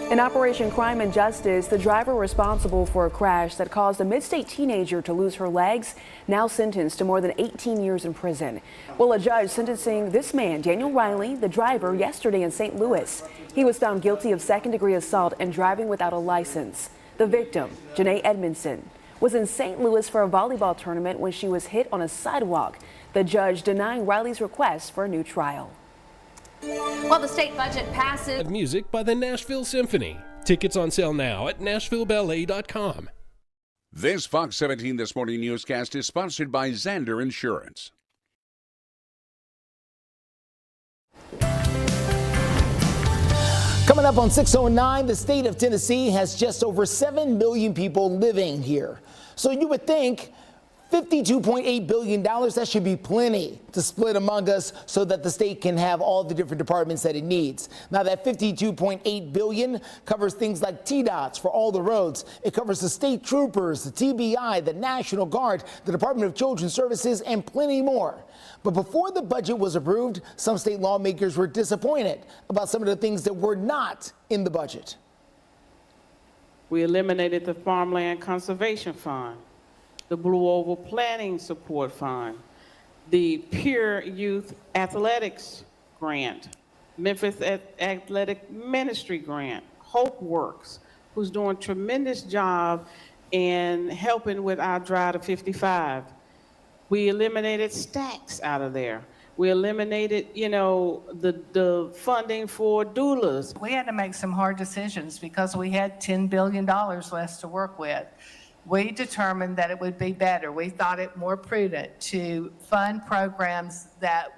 In Operation Crime and Justice, the driver responsible for a crash that caused a mid-state teenager to lose her legs now sentenced to more than 18 years in prison. Well, a judge sentencing this man, Daniel Riley, the driver, yesterday in St. Louis. He was found guilty of second-degree assault and driving without a license. The victim, Janae Edmondson, was in St. Louis for a volleyball tournament when she was hit on a sidewalk. The judge denying Riley's request for a new trial. Well, the state budget passes. Music by the Nashville Symphony. Tickets on sale now at NashvilleBallet.com. This Fox 17 This Morning newscast is sponsored by Zander Insurance. Coming up on 609, the state of Tennessee has just over 7 million people living here. So you would think $52.8 billion, that should be plenty to split among us so that the state can have all the different departments that it needs. Now that $52.8 billion covers things like TDOTs for all the roads. It covers the state troopers, the TBI, the National Guard, the Department of Children's Services, and plenty more. But before the budget was approved, some state lawmakers were disappointed about some of the things that were not in the budget. We eliminated the Farmland Conservation Fund, the Blue Oval Planning Support Fund, the Pure Youth Athletics Grant, Memphis Athletic Ministry Grant, Hope Works, who's doing a tremendous job in helping with our Drive to 55. We eliminated stacks out of there. We eliminated, the funding for doulas. We had to make some hard decisions because we had $10 billion less to work with. We determined that it would be better. We thought it more prudent to fund programs that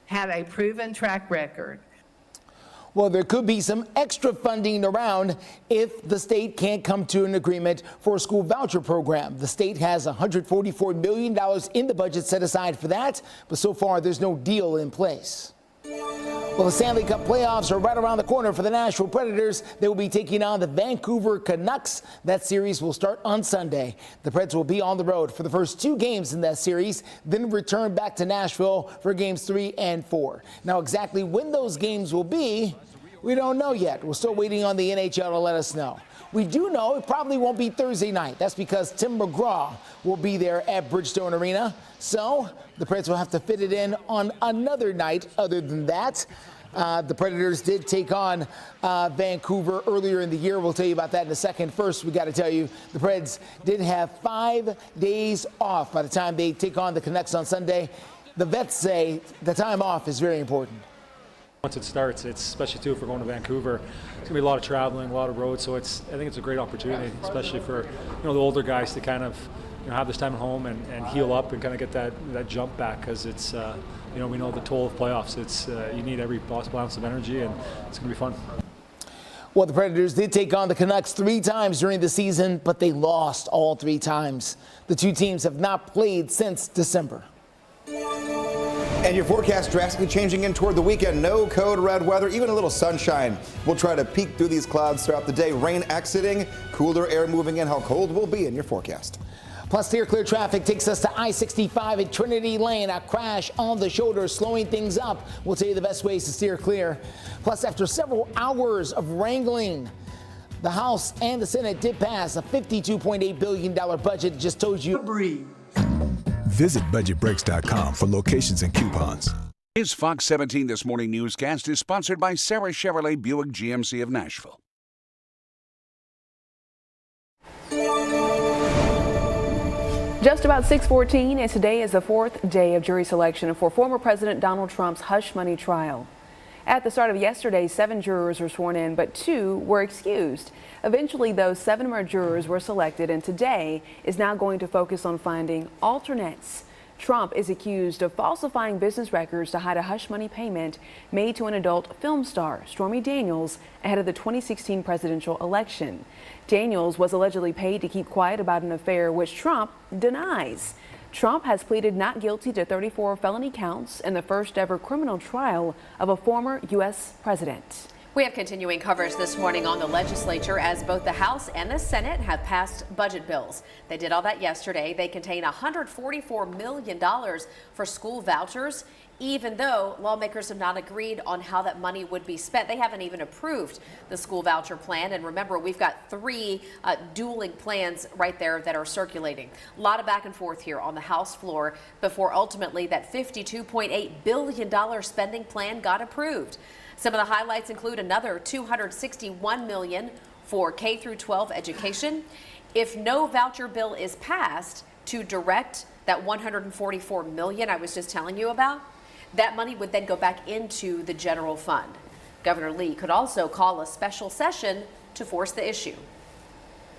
had a proven track record. Well, there could be some extra funding around if the state can't come to an agreement for a school voucher program. The state has $144 million in the budget set aside for that, but so far there's no deal in place. Well, the Stanley Cup playoffs are right around the corner for the Nashville Predators. They will be taking on the Vancouver Canucks. That series will start on Sunday. The Preds will be on the road for the first 2 games in that series, then return back to Nashville for games 3 and 4. Now, exactly when those games will be, we don't know yet. We're still waiting on the NHL to let us know. We do know it probably won't be Thursday night. That's because Tim McGraw will be there at Bridgestone Arena. So the Preds will have to fit it in on another night other than that. The Predators did take on Vancouver earlier in the year. We'll tell you about that in a second. First, we got to tell you the Preds did have 5 days off by the time they take on the Canucks on Sunday. The vets say the time off is very important. Once it starts, it's especially too if we're going to Vancouver, it's gonna be a lot of traveling, a lot of roads. So I think it's a great opportunity, especially for the older guys to kind of have this time at home and heal up and kind of get that jump back, because it's we know the toll of playoffs. It's you need every possible ounce of energy, and it's gonna be fun. Well, the Predators did take on the Canucks 3 times during the season, but they lost all 3 times. The 2 teams have not played since December. And your forecast drastically changing in toward the weekend. No code red weather, even a little sunshine. We'll try to peek through these clouds throughout the day. Rain exiting, cooler air moving in. How cold will be in your forecast. Plus, clear traffic takes us to I-65 at Trinity Lane. A crash on the shoulder slowing things up. We'll tell you the best ways to steer clear. Plus, after several hours of wrangling, the House and the Senate did pass a $52.8 billion budget. Just told you. Breathe. Visit budgetbreaks.com for locations and coupons. His Fox 17 This Morning newscast is sponsored by Sarah Chevrolet Buick GMC of Nashville. Just about 6:14, and today is the 4th day of jury selection for former President Donald Trump's hush money trial. At the start of yesterday, 7 jurors were sworn in, but 2 were excused. Eventually, those 7 more jurors were selected, and today is now going to focus on finding alternates. Trump is accused of falsifying business records to hide a hush money payment made to an adult film star, Stormy Daniels, ahead of the 2016 presidential election. Daniels was allegedly paid to keep quiet about an affair, which Trump denies. Trump has pleaded not guilty to 34 felony counts in the first ever criminal trial of a former U.S. president. We have continuing coverage this morning on the legislature as both the House and the Senate have passed budget bills. They did all that yesterday. They contain $144 million for school vouchers, even though lawmakers have not agreed on how that money would be spent. They haven't even approved the school voucher plan. And remember, we've got 3 dueling plans right there that are circulating. A lot of back and forth here on the House floor before ultimately that $52.8 billion spending plan got approved. Some of the highlights include another $261 million for K through 12 education. If no voucher bill is passed to direct that $144 million I was just telling you about, that money would then go back into the general fund. Governor Lee could also call a special session to force the issue.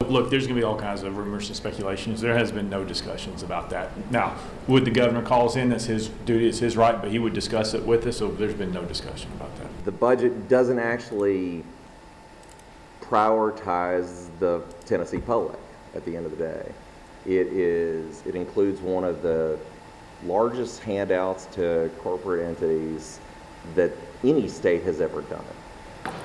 Look, there's going to be all kinds of rumors and speculations. There has been no discussions about that. Now, would the governor call us in? That's his duty, it's his right, but he would discuss it with us, so there's been no discussion about that. The budget doesn't actually prioritize the Tennessee public at the end of the day. It includes one of the largest handouts to corporate entities that any state has ever done.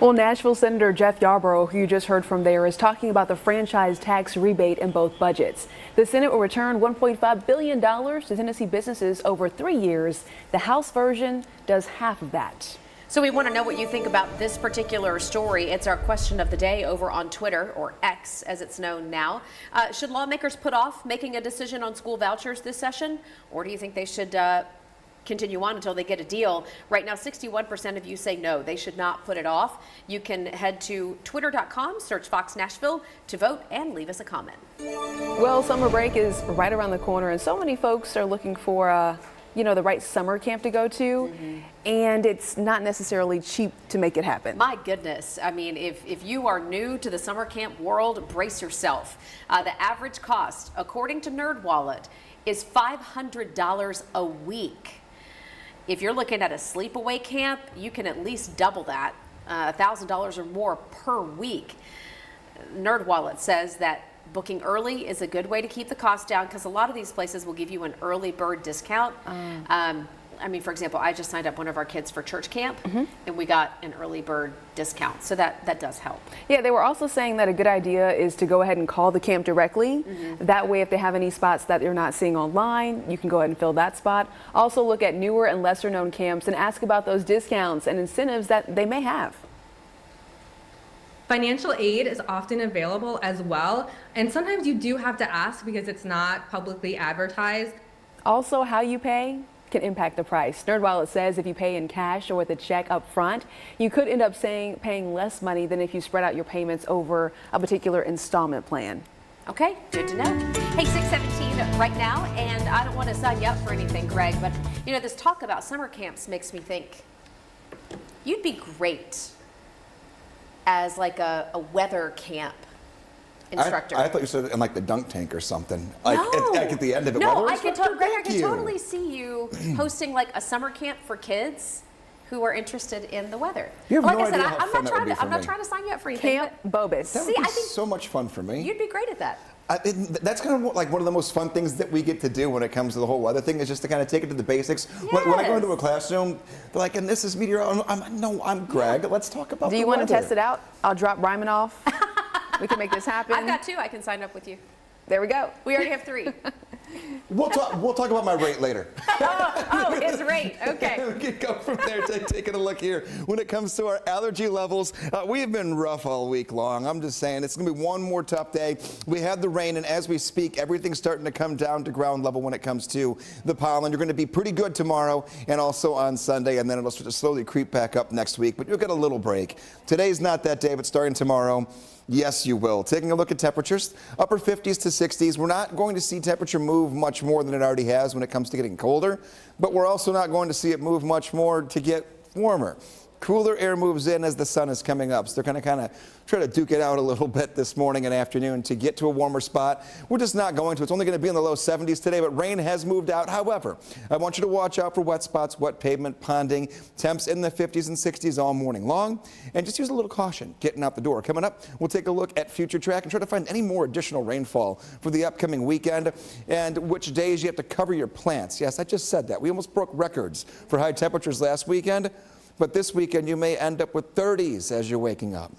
Well, Nashville Senator Jeff Yarborough, who you just heard from there, is talking about the franchise tax rebate in both budgets. The Senate will return $1.5 billion to Tennessee businesses over 3 years. The House version does half of that. So we want to know what you think about this particular story. It's our question of the day over on Twitter, or X as it's known now. Should lawmakers put off making a decision on school vouchers this session? Or do you think they should continue on until they get a deal? Right now, 61% of you say no, they should not put it off. You can head to twitter.com, search Fox Nashville to vote and leave us a comment. Well, summer break is right around the corner, and so many folks are looking for the right summer camp to go to, and it's not necessarily cheap to make it happen. My goodness. I mean, if you are new to the summer camp world, brace yourself. The average cost, according to NerdWallet, is $500 a week. If you're looking at a sleepaway camp, you can at least double that, $1,000 or more per week. NerdWallet says that booking early is a good way to keep the cost down, because a lot of these places will give you an early bird discount. for example, I just signed up one of our kids for church camp, and we got an early bird discount. So that does help. Yeah, they were also saying that a good idea is to go ahead and call the camp directly. That way, if they have any spots that you're not seeing online, you can go ahead and fill that spot. Also look at newer and lesser known camps and ask about those discounts and incentives that they may have. Financial aid is often available as well, and sometimes you do have to ask because it's not publicly advertised. Also, how you pay can impact the price. NerdWallet says if you pay in cash or with a check up front, you could end up paying less money than if you spread out your payments over a particular installment plan. Okay, good to know. Hey, 6:17 right now, and I don't want to sign you up for anything, Greg, but this talk about summer camps makes me think you'd be great as like a weather camp instructor. I thought you said in like the dunk tank or something. Like No. at the end of it. No, weather I could, instructor? Greg, I Thank could you. totally see you hosting like a summer camp for kids who are interested in the weather. You have like no I said, idea how fun that would be for I'm not me. trying to sign you up for anything. Camp Bobus. That would be so much fun for me. You'd be great at that. That's kind of like one of the most fun things that we get to do when it comes to the whole weather thing is just to kind of take it to the basics. When I go into a classroom, they're like, and this is meteorology. I'm Greg. Let's talk about Do you want to test it out? I'll drop Ryman off. We can make this happen. I've got 2 I can sign up with you. There we go. We already have 3. We'll talk about my rate later. oh, his rate. Okay. We can go from there. Taking a look here. When it comes to our allergy levels, we have been rough all week long. I'm just saying it's going to be one more tough day. We had the rain, and as we speak, everything's starting to come down to ground level when it comes to the pollen. You're going to be pretty good tomorrow and also on Sunday, and then it'll start to slowly creep back up next week. But you'll get a little break. Today's not that day, but starting tomorrow, yes, you will. Taking a look at temperatures, upper 50s to 60s. We're not going to see temperature move much more than it already has when it comes to getting colder, but we're also not going to see it move much more to get warmer. Cooler air moves in as the sun is coming up, so they're going to kind of try to duke it out a little bit this morning and afternoon to get to a warmer spot. We're just not going to. It's only going to be in the low 70s today, but rain has moved out. However, I want you to watch out for wet spots, wet pavement, ponding, temps in the 50s and 60s all morning long, and just use a little caution getting out the door. Coming up, we'll take a look at future track and try to find any more additional rainfall for the upcoming weekend and which days you have to cover your plants. Yes, I just said that. We almost broke records for high temperatures last weekend. But this weekend, you may end up with 30s as you're waking up.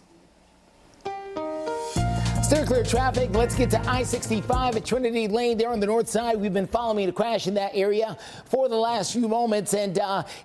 Steer clear traffic. Let's get to I-65 at Trinity Lane there on the north side. We've been following a crash in that area for the last few moments, and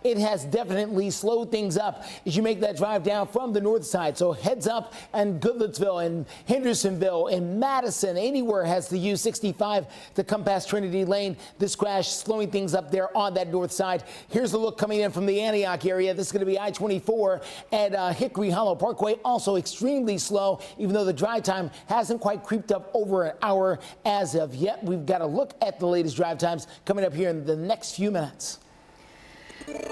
it has definitely slowed things up as you make that drive down from the north side. So heads up, and Goodlettsville and Hendersonville and Madison, anywhere has to use 65 to come past Trinity Lane. This crash slowing things up there on that north side. Here's the look coming in from the Antioch area. This is going to be I-24 at Hickory Hollow Parkway, also extremely slow, even though the drive time hasn't quite creeped up over an hour as of yet. We've got to look at the latest drive times coming up here in the next few minutes.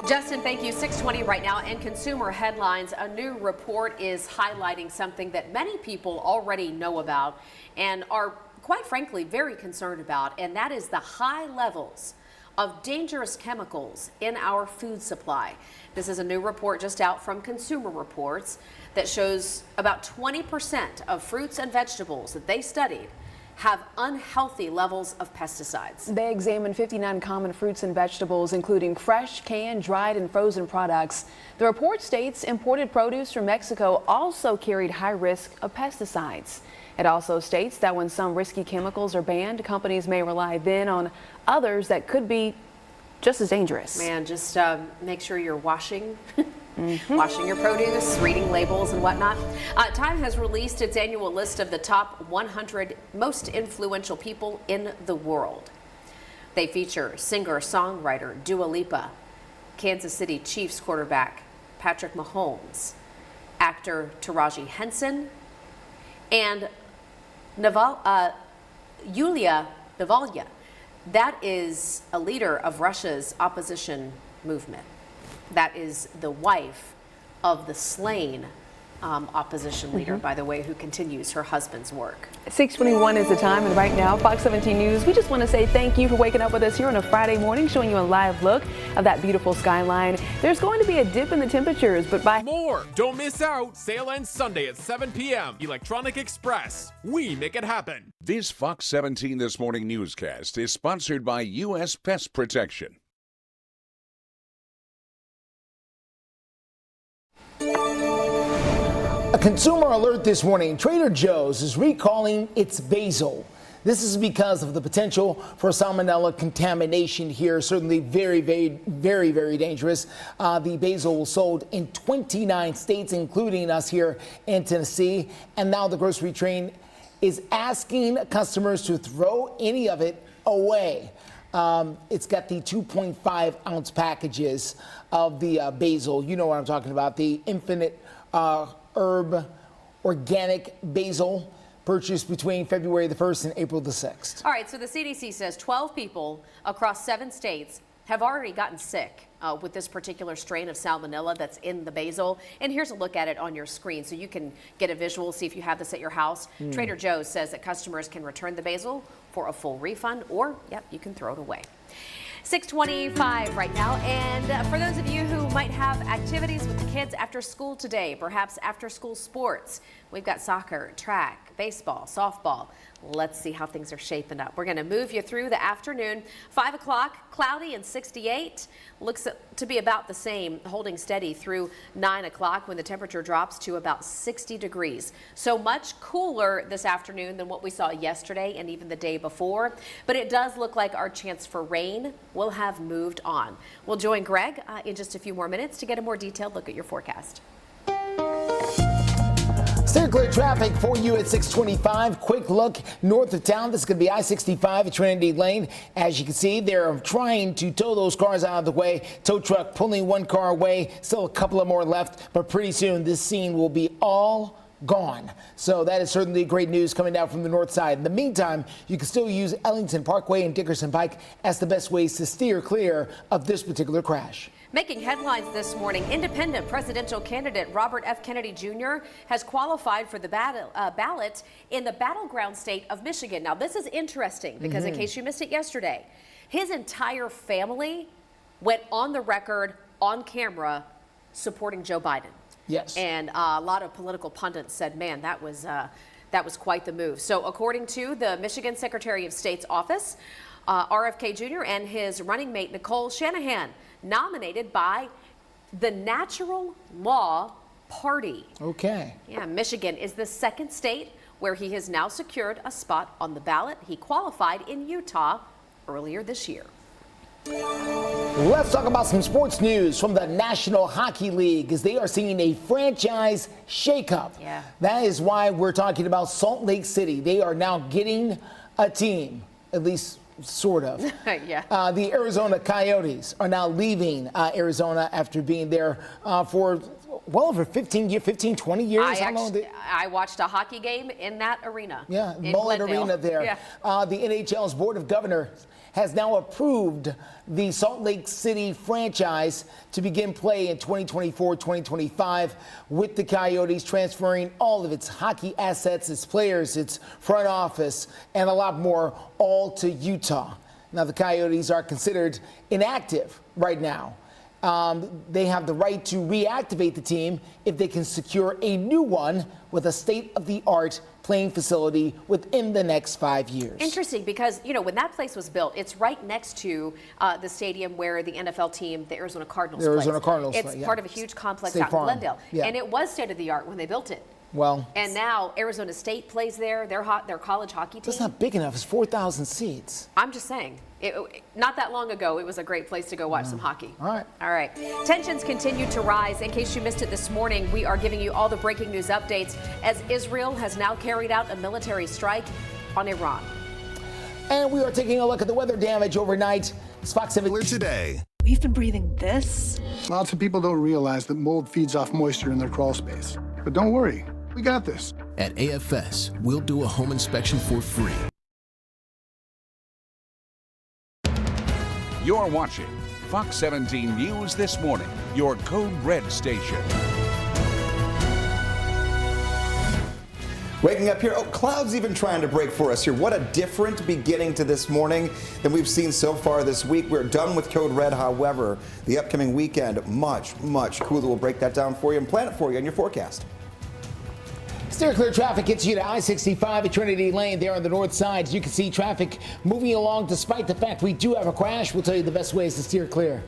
Justin, thank you. 6:20 right now. In consumer headlines, a new report is highlighting something that many people already know about and are, quite frankly, very concerned about, and that is the high levels of dangerous chemicals in our food supply. This is a new report just out from Consumer Reports that shows about 20% of fruits and vegetables that they studied have unhealthy levels of pesticides. They examined 59 common fruits and vegetables, including fresh, canned, dried, and frozen products. The report states imported produce from Mexico also carried high risk of pesticides. It also states that when some risky chemicals are banned, companies may rely then on others that could be just as dangerous. Man, just make sure you're washing your produce, reading labels and whatnot. Time has released its annual list of the top 100 most influential people in the world. They feature singer-songwriter Dua Lipa, Kansas City Chiefs quarterback Patrick Mahomes, actor Taraji Henson, and Yulia Navalny. That is a leader of Russia's opposition movement. That is the wife of the slain opposition leader, by the way, who continues her husband's work. 6:21 is the time, and right now, Fox 17 News, we just want to say thank you for waking up with us here on a Friday morning, showing you a live look of that beautiful skyline. There's going to be a dip in the temperatures, but by more. Don't miss out. Sale ends Sunday at 7 p.m. Electronic Express. We make it happen. This Fox 17 This Morning newscast is sponsored by U.S. Pest Protection. A consumer alert this morning. Trader Joe's is recalling its basil. This is because of the potential for salmonella contamination here. Certainly very, very, very, very dangerous. The basil was sold in 29 states, including us here in Tennessee. And now the grocery chain is asking customers to throw any of it away. It's got the 2.5 ounce packages of the basil. You know what I'm talking about. The infinite herb organic basil, purchased between February the 1st and April the 6th. All right, so the CDC says 12 people across 7 states have already gotten sick with this particular strain of salmonella that's in the basil. And here's a look at it on your screen so you can get a visual, see if you have this at your house. Trader Joe's says that customers can return the basil for a full refund, or, yep, you can throw it away. 6:25 right now, and for those of you who might have activities with the kids after school today, perhaps after school sports, we've got soccer, track, baseball, softball. Let's see how things are shaping up. We're going to move you through the afternoon. 5 o'clock, cloudy and 68. Looks to be about the same, holding steady through 9 o'clock when the temperature drops to about 60 degrees. So much cooler this afternoon than what we saw yesterday and even the day before. But it does look like our chance for rain will have moved on. We'll join Greg in just a few more minutes to get a more detailed look at your forecast. Steer clear traffic for you at 625. Quick look north of town. This is going to be I-65 at Trinity Lane. As you can see, they're trying to tow those cars out of the way. Tow truck pulling one car away. Still a couple of more left, but pretty soon this scene will be all gone. So that is certainly great news coming down from the north side. In the meantime, you can still use Ellington Parkway and Dickerson Pike as the best ways to steer clear of this particular crash. Making headlines this morning, independent presidential candidate Robert F. Kennedy Jr. has qualified for the ballot in the battleground state of Michigan. Now, this is interesting because in case you missed it yesterday, his entire family went on the record, on camera, supporting Joe Biden. Yes. And a lot of political pundits said, man, that was quite the move. So according to the Michigan Secretary of State's office, RFK Jr. and his running mate, Nicole Shanahan, nominated by the Natural Law Party. Okay. Yeah, Michigan is the second state where he has now secured a spot on the ballot. He qualified in Utah earlier this year. Let's talk about some sports news from the National Hockey League as they are seeing a franchise shakeup. Yeah. That is why we're talking about Salt Lake City. They are now getting a team, at least sort of. Yeah. The Arizona Coyotes are now leaving Arizona after being there for well over 20 years. I watched a hockey game in that arena. Yeah, in Mullet Glendale. Arena there. Yeah. The NHL's Board of Governors has now approved the Salt Lake City franchise to begin play in 2024-2025 with the Coyotes transferring all of its hockey assets, its players, its front office, and a lot more all to Utah. Now, the Coyotes are considered inactive right now. They have the right to reactivate the team if they can secure a new one with a state-of-the-art playing facility within the next 5 years. Interesting, because, you know, when that place was built, it's right next to the stadium where the NFL team, the Arizona Cardinals, plays. It's part of a huge complex out in Glendale. Yeah. And it was state-of-the-art when they built it. Well, and now Arizona State plays there, their college hockey team. That's not big enough. It's 4,000 seats. I'm just saying. Not that long ago, it was a great place to go watch some hockey. All right. All right. Tensions continue to rise. In case you missed it this morning, we are giving you all the breaking news updates as Israel has now carried out a military strike on Iran. And we are taking a look at the weather damage overnight. It's Fox 7 today. We've been breathing this. Lots of people don't realize that mold feeds off moisture in their crawl space. But don't worry, we got this. At AFS, we'll do a home inspection for free. You're watching Fox 17 News This Morning, your Code Red station. Waking up here, clouds even trying to break for us here. What a different beginning to this morning than we've seen so far this week. We're done with Code Red. However, the upcoming weekend, much, much cooler. We'll break that down for you and plan it for you on your forecast. Steer clear traffic gets you to I-65 at Trinity Lane there on the north side. You can see traffic moving along despite the fact we do have a crash. We'll tell you the best ways to steer clear.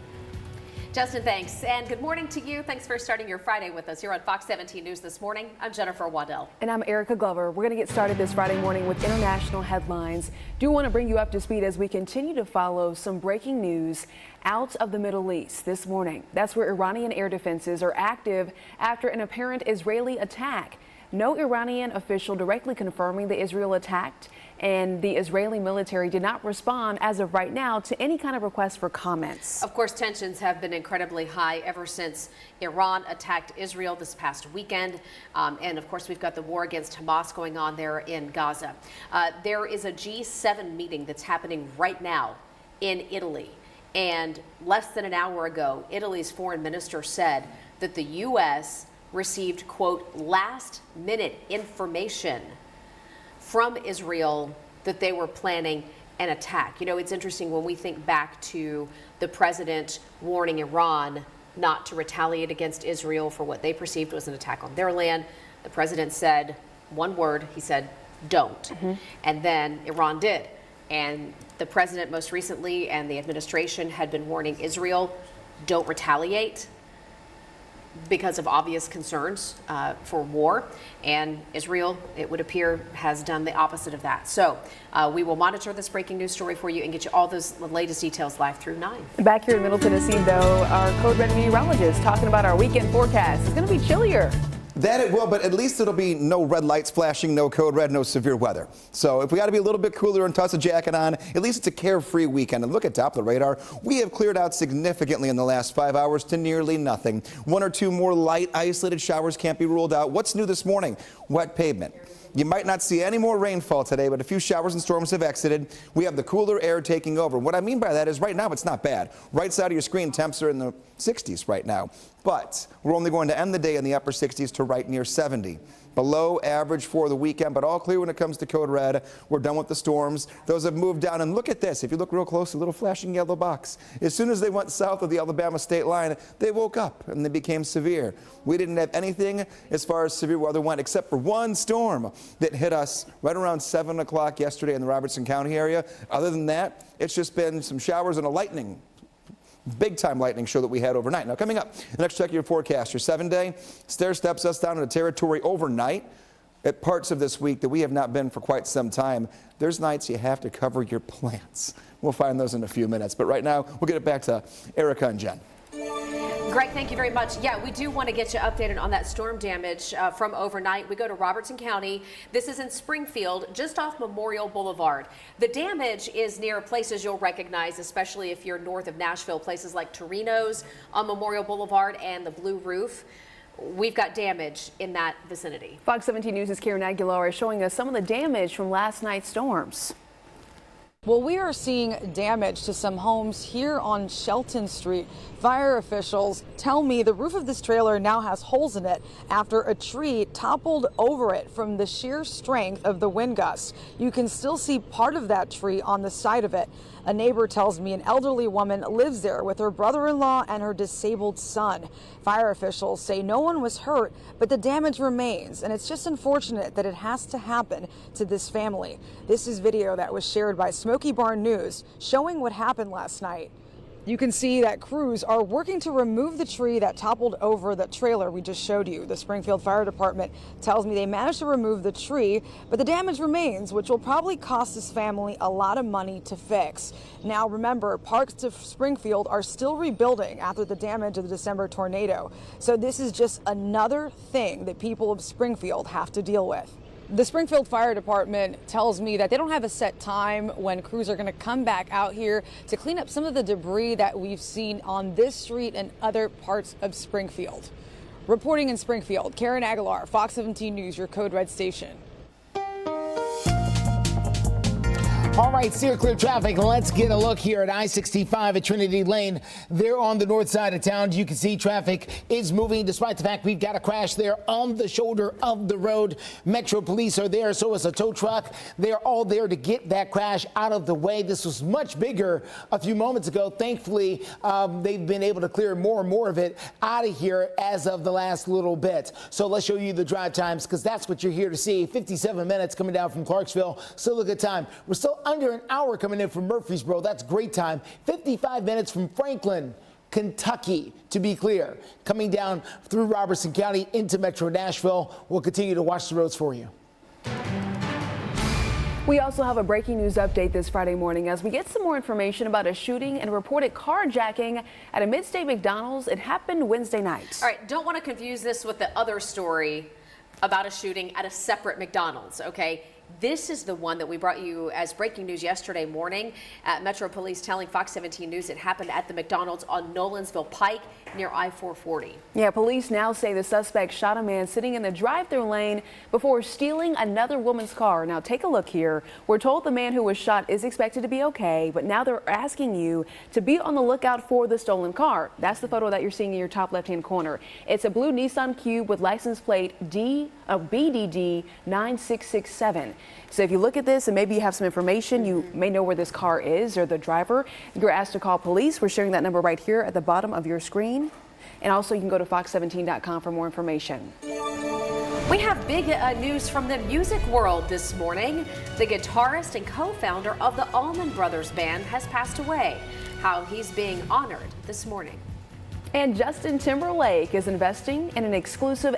Justin, thanks. And good morning to you. Thanks for starting your Friday with us here on Fox 17 News this morning. I'm Jennifer Waddell. And I'm Erica Glover. We're going to get started this Friday morning with international headlines. Do want to bring you up to speed as we continue to follow some breaking news out of the Middle East this morning. That's where Iranian air defenses are active after an apparent Israeli attack. No Iranian official directly confirming the Israel attacked, and the Israeli military did not respond as of right now to any kind of request for comments. Of course, tensions have been incredibly high ever since Iran attacked Israel this past weekend. And of course, we've got the war against Hamas going on there in Gaza. There is a G7 meeting that's happening right now in Italy. And less than an hour ago, Italy's foreign minister said that the U.S. received, quote, last-minute information from Israel that they were planning an attack. You know, it's interesting when we think back to the president warning Iran not to retaliate against Israel for what they perceived was an attack on their land. The president said one word, he said, don't. And then Iran did. And the president most recently and the administration had been warning Israel, don't retaliate, because of obvious concerns for war. And Israel, it would appear, has done the opposite of that. So we will monitor this breaking news story for you and get you all those latest details live through 9. Back here in Middle Tennessee, though, our Code Red meteorologist talking about our weekend forecast. It's going to be chillier. That it will, but at least it'll be no red lights flashing, no code red, no severe weather. So if we got to be a little bit cooler and toss a jacket on, at least it's a carefree weekend. And look at Doppler radar. We have cleared out significantly in the last 5 hours to nearly nothing. One or two more light, isolated showers can't be ruled out. What's new this morning? Wet pavement. You might not see any more rainfall today, but a few showers and storms have exited. We have the cooler air taking over. What I mean by that is right now it's not bad. Right side of your screen, temps are in the 60s right now. But we're only going to end the day in the upper 60s to right near 70. Below average for the weekend, but all clear when it comes to code red. We're done with the storms. Those have moved down. And look at this. If you look real close, a little flashing yellow box. As soon as they went south of the Alabama state line, they woke up and they became severe. We didn't have anything as far as severe weather went except for one storm that hit us right around 7 o'clock yesterday in the Robertson County area. Other than that, it's just been some showers and a lightning. Big time lightning show that we had overnight. Now coming up, the next check of your forecast, your 7-day stair steps us down into territory overnight at parts of this week that we have not been for quite some time. There's nights you have to cover your plants. We'll find those in a few minutes. But right now, we'll get it back to Erica and Jen. Greg, thank you very much. Yeah, we do want to get you updated on that storm damage from overnight. We go to Robertson County. This is in Springfield, just off Memorial Boulevard. The damage is near places you'll recognize, especially if you're north of Nashville, places like Torino's on Memorial Boulevard and the Blue Roof. We've got damage in that vicinity. Fox 17 News' Karen Aguilar is showing us some of the damage from last night's storms. Well, we are seeing damage to some homes here on Shelton Street. Fire officials tell me the roof of this trailer now has holes in it after a tree toppled over it from the sheer strength of the wind gusts. You can still see part of that tree on the side of it. A neighbor tells me an elderly woman lives there with her brother-in-law and her disabled son. Fire officials say no one was hurt, but the damage remains, and it's just unfortunate that it has to happen to this family. This is video that was shared by Smoky Barn News showing what happened last night. You can see that crews are working to remove the tree that toppled over the trailer we just showed you. The Springfield Fire Department tells me they managed to remove the tree, but the damage remains, which will probably cost this family a lot of money to fix. Now, remember, parts of Springfield are still rebuilding after the damage of the December tornado. So this is just another thing that people of Springfield have to deal with. The Springfield Fire Department tells me that they don't have a set time when crews are going to come back out here to clean up some of the debris that we've seen on this street and other parts of Springfield. Reporting in Springfield, Karen Aguilar, Fox 17 News, your Code Red station. All right, steer clear traffic. Let's get a look here at I-65 at Trinity Lane. There on the north side of town, you can see traffic is moving despite the fact we've got a crash there on the shoulder of the road. Metro Police are there, so is a tow truck. They're all there to get that crash out of the way. This was much bigger a few moments ago. Thankfully, they've been able to clear more and more of it out of here as of the last little bit. So let's show you the drive times because that's what you're here to see. 57 minutes coming down from Clarksville. Still a good time. We're still under an hour coming in from Murfreesboro. That's great time. 55 minutes from Franklin. Kentucky, to be clear, coming down through Robertson County into Metro Nashville. We'll continue to watch the roads for you. We also have a breaking news update this Friday morning as we get some more information about a shooting and reported carjacking at a mid-state McDonald's. It happened Wednesday night. All right, don't want to confuse this with the other story about a shooting at a separate McDonald's, okay? This is the one that we brought you as breaking news yesterday morning. Metro Police telling Fox 17 News it happened at the McDonald's on Nolensville Pike near I-440. Yeah, police now say the suspect shot a man sitting in the drive-thru lane before stealing another woman's car. Now take a look here. We're told the man who was shot is expected to be okay, but now they're asking you to be on the lookout for the stolen car. That's the photo that you're seeing in your top left-hand corner. It's a blue Nissan Cube with license plate BDD 9667. So if you look at this and maybe you have some information, you may know where this car is or the driver, you're asked to call police. We're sharing that number right here at the bottom of your screen. And also you can go to fox17.com for more information. We have big news from the music world this morning. The guitarist and co-founder of the Allman Brothers Band has passed away. How he's being honored this morning. And Justin Timberlake is investing in an exclusive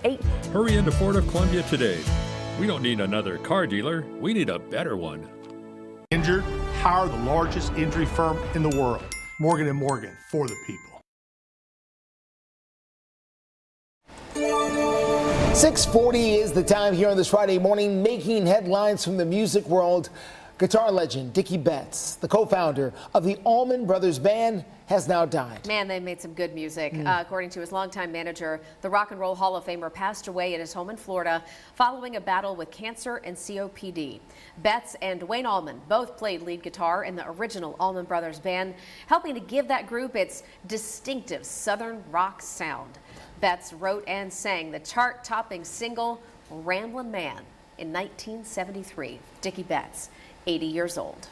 Hurry into Ford of Columbia today. We don't need another car dealer. We need a better one. Injured, hire the largest injury firm in the world. Morgan & Morgan, for the people. 6:40 is the time here on this Friday morning, making headlines from the music world. Guitar legend Dickie Betts, the co-founder of the Allman Brothers Band, has now died. Man, they made some good music. According to his longtime manager, the Rock and Roll Hall of Famer passed away at his home in Florida following a battle with cancer and COPD. Betts and Wayne Allman both played lead guitar in the original Allman Brothers Band, helping to give that group its distinctive Southern rock sound. Betts wrote and sang the chart-topping single Ramblin' Man in 1973. Dickie Betts, 80 years old.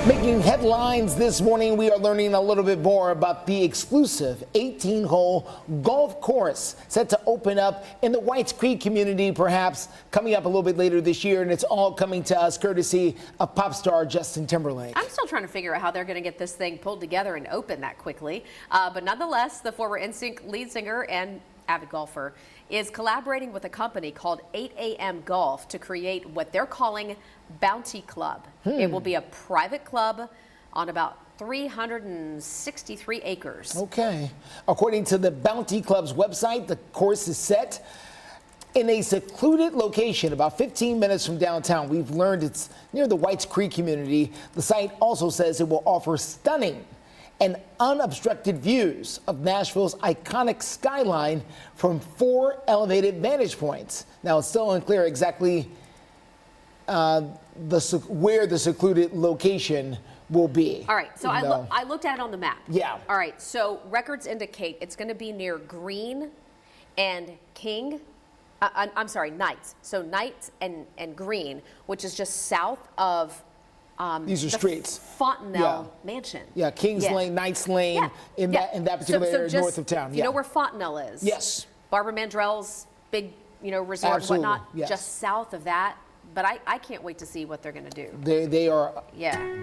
Making headlines this morning, we are learning a little bit more about the exclusive 18-hole golf course set to open up in the Whites Creek community, perhaps coming up a little bit later this year, and it's all coming to us courtesy of pop star Justin Timberlake. I'm still trying to figure out how they're going to get this thing pulled together and open that quickly, but nonetheless, the former NSYNC lead singer and avid golfer is collaborating with a company called 8 a.m. Golf to create what they're calling Bounty Club. It will be a private club on about 363 acres. Okay. According to the Bounty Club's website, the course is set in a secluded location about 15 minutes from downtown. We've learned it's near the Whites Creek community. The site also says it will offer stunning and unobstructed views of Nashville's iconic skyline from 4 elevated vantage points. Now, it's still unclear exactly where the secluded location will be. All right, so I looked at it on the map. Yeah. All right, so records indicate it's going to be near Green and King. I'm sorry, Knights. So Knights and Green, which is just south of these are streets. Fontenelle Mansion. Yeah, Kings Lane, Knights Lane, in that particular area just, north of town. You know where Fontenelle is? Yes. Barbara Mandrell's big, resort Absolutely. and whatnot, Yes. just south of that. But I can't wait to see what they're going to do. They are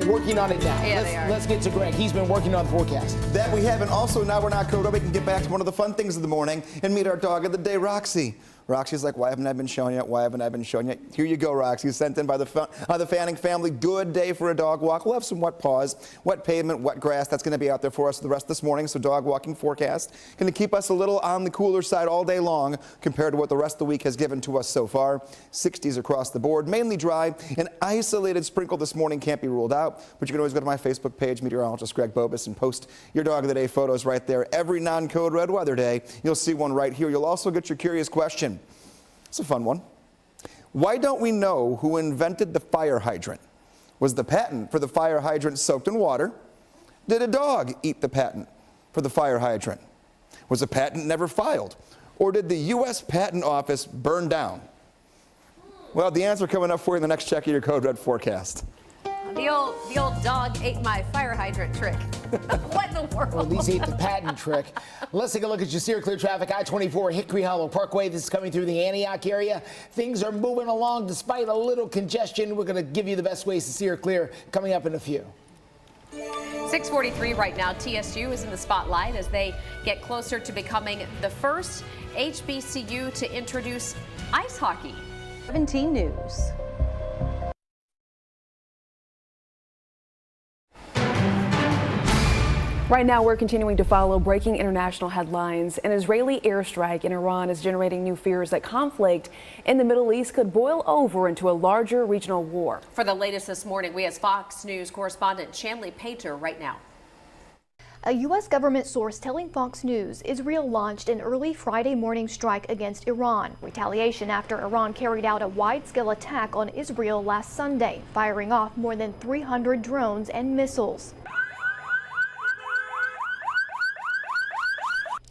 working on it now. Yeah, they are. Let's get to Greg. He's been working on the forecast. That we have, and also now we're not caught up. We can get back to one of the fun things of the morning and meet our dog of the day, Roxy. Roxy's like, why haven't I been showing yet? Why haven't I been showing yet? Here you go, Roxy. Sent in by the Fanning family. Good day for a dog walk. We'll have some wet paws, wet pavement, wet grass. That's going to be out there for us the rest of this morning. So dog walking forecast. Going to keep us a little on the cooler side all day long compared to what the rest of the week has given to us so far. 60s across the board. Mainly dry. An isolated sprinkle this morning can't be ruled out. But you can always go to my Facebook page, meteorologist Greg Bobus, and post your dog of the day photos right there. Every non-code red weather day, you'll see one right here. You'll also get your curious question. It's a fun one. Why don't we know who invented the fire hydrant? Was the patent for the fire hydrant soaked in water? Did a dog eat the patent for the fire hydrant? Was the patent never filed? Or did the U.S. Patent Office burn down? Well, the answer coming up for you in the next check of your Code Red forecast. The old dog ate my fire hydrant trick. What in the world? Well, at least he ate the patent trick. Let's take a look at your steer clear traffic. I-24 Hickory Hollow Parkway. This is coming through the Antioch area. Things are moving along despite a little congestion. We're going to give you the best ways to steer clear coming up in a few. 6:43 right now. TSU is in the spotlight as they get closer to becoming the first HBCU to introduce ice hockey. 17 News. Right now, we're continuing to follow breaking international headlines. An Israeli airstrike in Iran is generating new fears that conflict in the Middle East could boil over into a larger regional war. For the latest this morning, we have Fox News correspondent Shanley Painter right now. A U.S. government source telling Fox News Israel launched an early Friday morning strike against Iran. Retaliation after Iran carried out a wide-scale attack on Israel last Sunday, firing off more than 300 drones and missiles.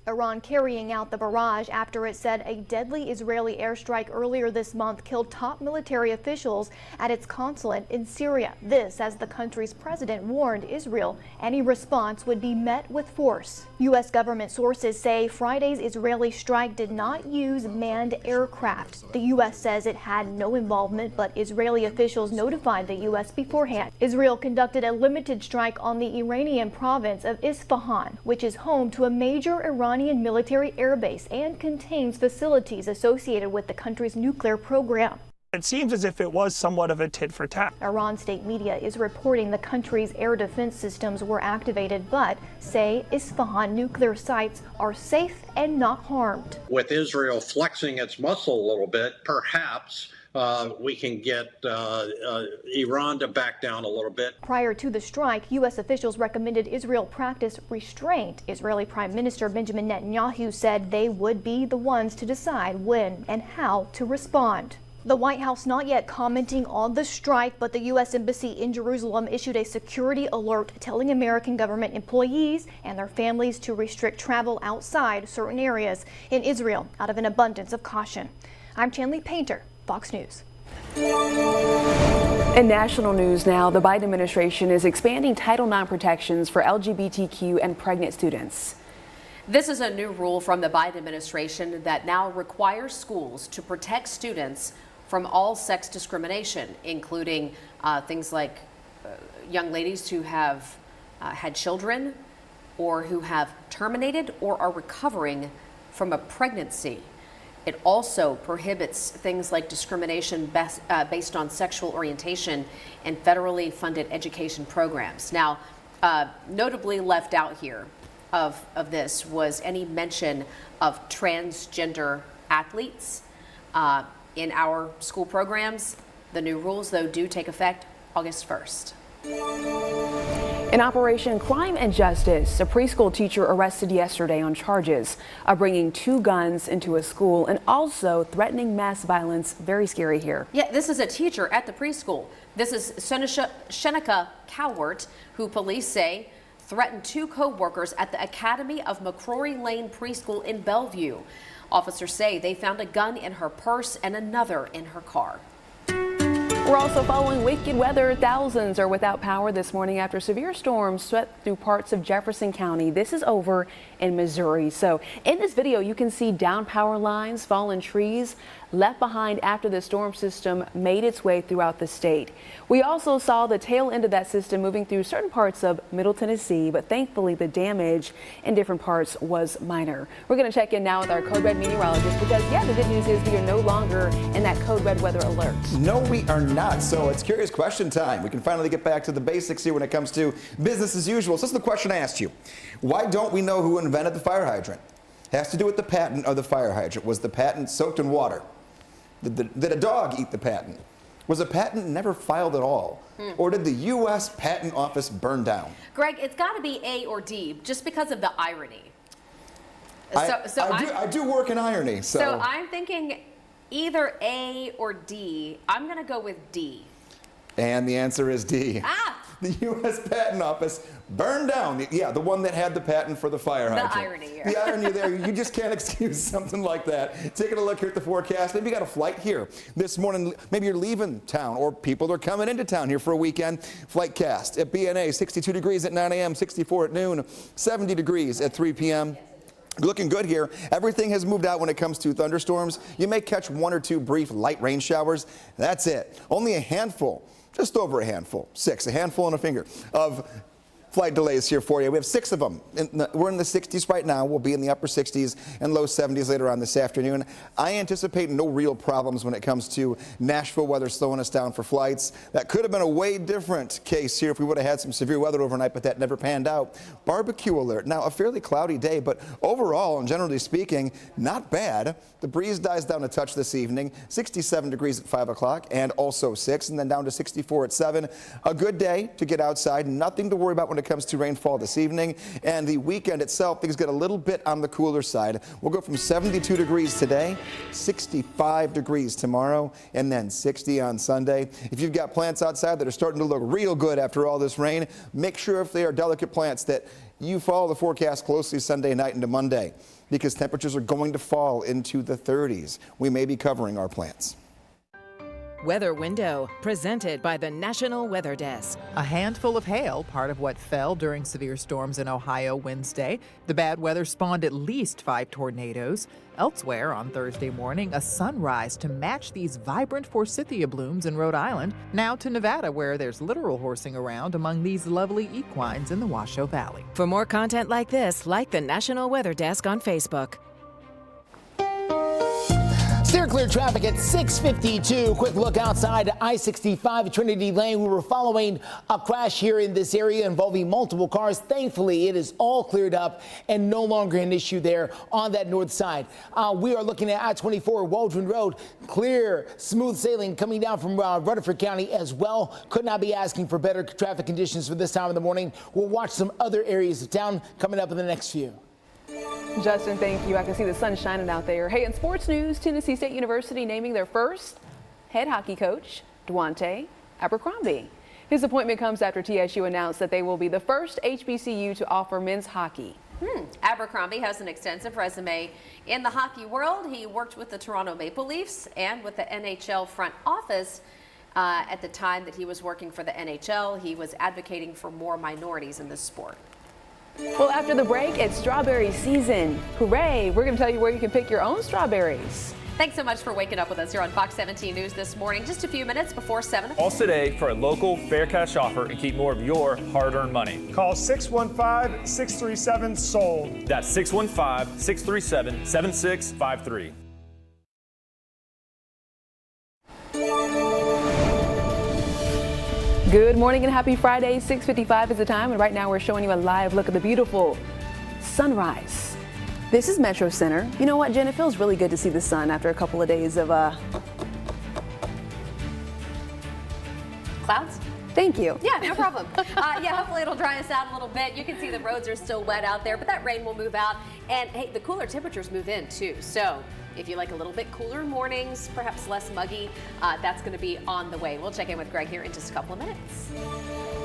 Iran carrying out the barrage after it said a deadly Israeli airstrike earlier this month killed top military officials at its consulate in Syria. This as the country's president warned Israel any response would be met with force. U.S. government sources say Friday's Israeli strike did not use manned aircraft. The U.S. says it had no involvement, but Israeli officials notified the U.S. beforehand. Israel conducted a limited strike on the Iranian province of Isfahan, which is home to a major Iranian military airbase and contains facilities associated with the country's nuclear program. It seems as if it was somewhat of a tit for tat. Iran state media is reporting the country's air defense systems were activated, but say Isfahan nuclear sites are safe and not harmed. With Israel flexing its muscle a little bit, perhaps we can get Iran to back down a little bit. Prior to the strike, U.S. officials recommended Israel practice restraint. Israeli Prime Minister Benjamin Netanyahu said they would be the ones to decide when and how to respond. The White House not yet commenting on the strike, but the U.S. Embassy in Jerusalem issued a security alert telling American government employees and their families to restrict travel outside certain areas in Israel out of an abundance of caution. I'm Shanley Painter, Fox News. In national news now, the Biden administration is expanding Title IX protections for LGBTQ and pregnant students. This is a new rule from the Biden administration that now requires schools to protect students from all sex discrimination, including things like young ladies who have had children or who have terminated or are recovering from a pregnancy. It also prohibits things like discrimination based on sexual orientation and federally funded education programs. Now, notably left out here of this was any mention of transgender athletes in our school programs. The new rules, though, do take effect August 1st. In Operation Crime and Justice, a preschool teacher arrested yesterday on charges of bringing 2 guns into a school and also threatening mass violence. Very scary here. Yeah, this is a teacher at the preschool. This is Shenika Cowart, who police say threatened 2 co-workers at the Academy of McCrory Lane Preschool in Bellevue. Officers say they found a gun in her purse and another in her car. We're also following wicked weather. Thousands are without power this morning after severe storms swept through parts of Jefferson County. This is over in Missouri. So in this video, you can see down power lines, fallen trees left behind after the storm system made its way throughout the state. We also saw the tail end of that system moving through certain parts of Middle Tennessee, but thankfully the damage in different parts was minor. We're going to check in now with our Code Red meteorologist because, yeah, the good news is we are no longer in that Code Red weather alert. No, we are not. So it's curious question time. We can finally get back to the basics here when it comes to business as usual. So this is the question I asked you. Why don't we know who invented the fire hydrant? Has to do with the patent of the fire hydrant. Was the patent soaked in water? Did a dog eat the patent? Was a patent never filed at all? Or did the U.S. Patent Office burn down? Greg, it's got to be A or D, just because of the irony. I do work in irony. So I'm thinking either A or D. I'm going to go with D. And the answer is D. The U.S. Patent Office burned down, the one that had the patent for the fire hydrant. The irony here. The irony there, you just can't excuse something like that. Taking a look here at the forecast, maybe you got a flight here this morning, maybe you're leaving town, or people are coming into town here for a weekend. Flight cast at BNA, 62 degrees at 9 a.m., 64 at noon, 70 degrees at 3 p.m. Looking good here. Everything has moved out when it comes to thunderstorms. You may catch 1 or 2 brief light rain showers. That's it. Only a handful, just over a handful, 6, a handful and a finger, of flight delays here for you. We have 6 of them. We're in the 60s right now. We'll be in the upper 60s and low 70s later on this afternoon. I anticipate no real problems when it comes to Nashville weather slowing us down for flights. That could have been a way different case here if we would have had some severe weather overnight, but that never panned out. Barbecue alert. Now, a fairly cloudy day, but overall, and generally speaking, not bad. The breeze dies down a touch this evening. 67 degrees at 5 o'clock and also 6, and then down to 64 at 7. A good day to get outside. Nothing to worry about when it comes to rainfall this evening. And the weekend itself, things get a little bit on the cooler side. We'll go from 72 degrees today, 65 degrees tomorrow, and then 60 on Sunday. If you've got plants outside that are starting to look real good after all this rain, make sure if they are delicate plants that you follow the forecast closely Sunday night into Monday, because temperatures are going to fall into the 30s. We may be covering our plants. Weather Window, presented by the National Weather Desk. A handful of hail, part of what fell during severe storms in Ohio Wednesday. The bad weather spawned at least 5 tornadoes. Elsewhere on Thursday morning, a sunrise to match these vibrant forsythia blooms in Rhode Island. Now to Nevada, where there's literal horsing around among these lovely equines in the Washoe Valley. For more content like this, like the National Weather Desk on Facebook. Steer clear traffic at 6:52. Quick look outside I-65 at Trinity Lane. We were following a crash here in this area involving multiple cars. Thankfully, it is all cleared up and no longer an issue there on that north side. We are looking at I-24 Waldron Road. Clear, smooth sailing coming down from Rutherford County as well. Could not be asking for better traffic conditions for this time of the morning. We'll watch some other areas of town coming up in the next few. Justin, thank you. I can see the sun shining out there. Hey, in sports news, Tennessee State University naming their first head hockey coach, Dwante Abercrombie. His appointment comes after TSU announced that they will be the first HBCU to offer men's hockey. Abercrombie has an extensive resume in the hockey world. He worked with the Toronto Maple Leafs and with the NHL front office. At the time that he was working for the NHL, he was advocating for more minorities in this sport. Well, after the break, it's strawberry season. Hooray! We're going to tell you where you can pick your own strawberries. Thanks so much for waking up with us here on Fox 17 News this morning, just a few minutes before 7 o'clock. Calls today for a local fair cash offer and keep more of your hard-earned money. Call 615-637-SOLD. That's 615-637-7653. Good morning and happy Friday. 6:55 is the time, and right now we're showing you a live look at the beautiful sunrise. This is Metro Center. You know what, Jen? It feels really good to see the sun after a couple of days of clouds. Thank you. Yeah, no problem. Yeah, hopefully it'll dry us out a little bit. You can see the roads are still wet out there, but that rain will move out. And hey, the cooler temperatures move in too. So if you like a little bit cooler mornings, perhaps less muggy, that's going to be on the way. We'll check in with Greg here in just a couple of minutes.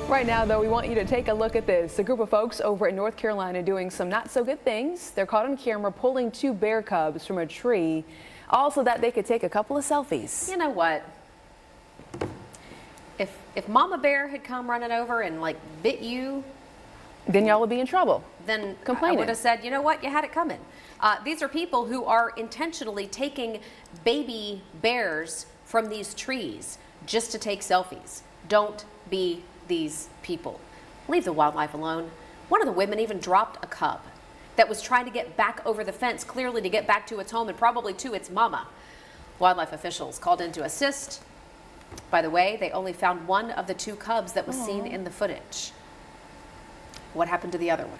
Right now, though, we want you to take a look at this. A group of folks over in North Carolina doing some not so good things. They're caught on camera pulling 2 bear cubs from a tree, all so that they could take a couple of selfies. You know what? If Mama Bear had come running over and like bit you, then y'all would be in trouble. Then complaining. I would have said, you know what, you had it coming. These are people who are intentionally taking baby bears from these trees just to take selfies. Don't be these people. Leave the wildlife alone. One of the women even dropped a cub that was trying to get back over the fence, clearly to get back to its home and probably to its mama. Wildlife officials called in to assist. By the way, they only found one of the 2 cubs that was seen in the footage. What happened to the other one?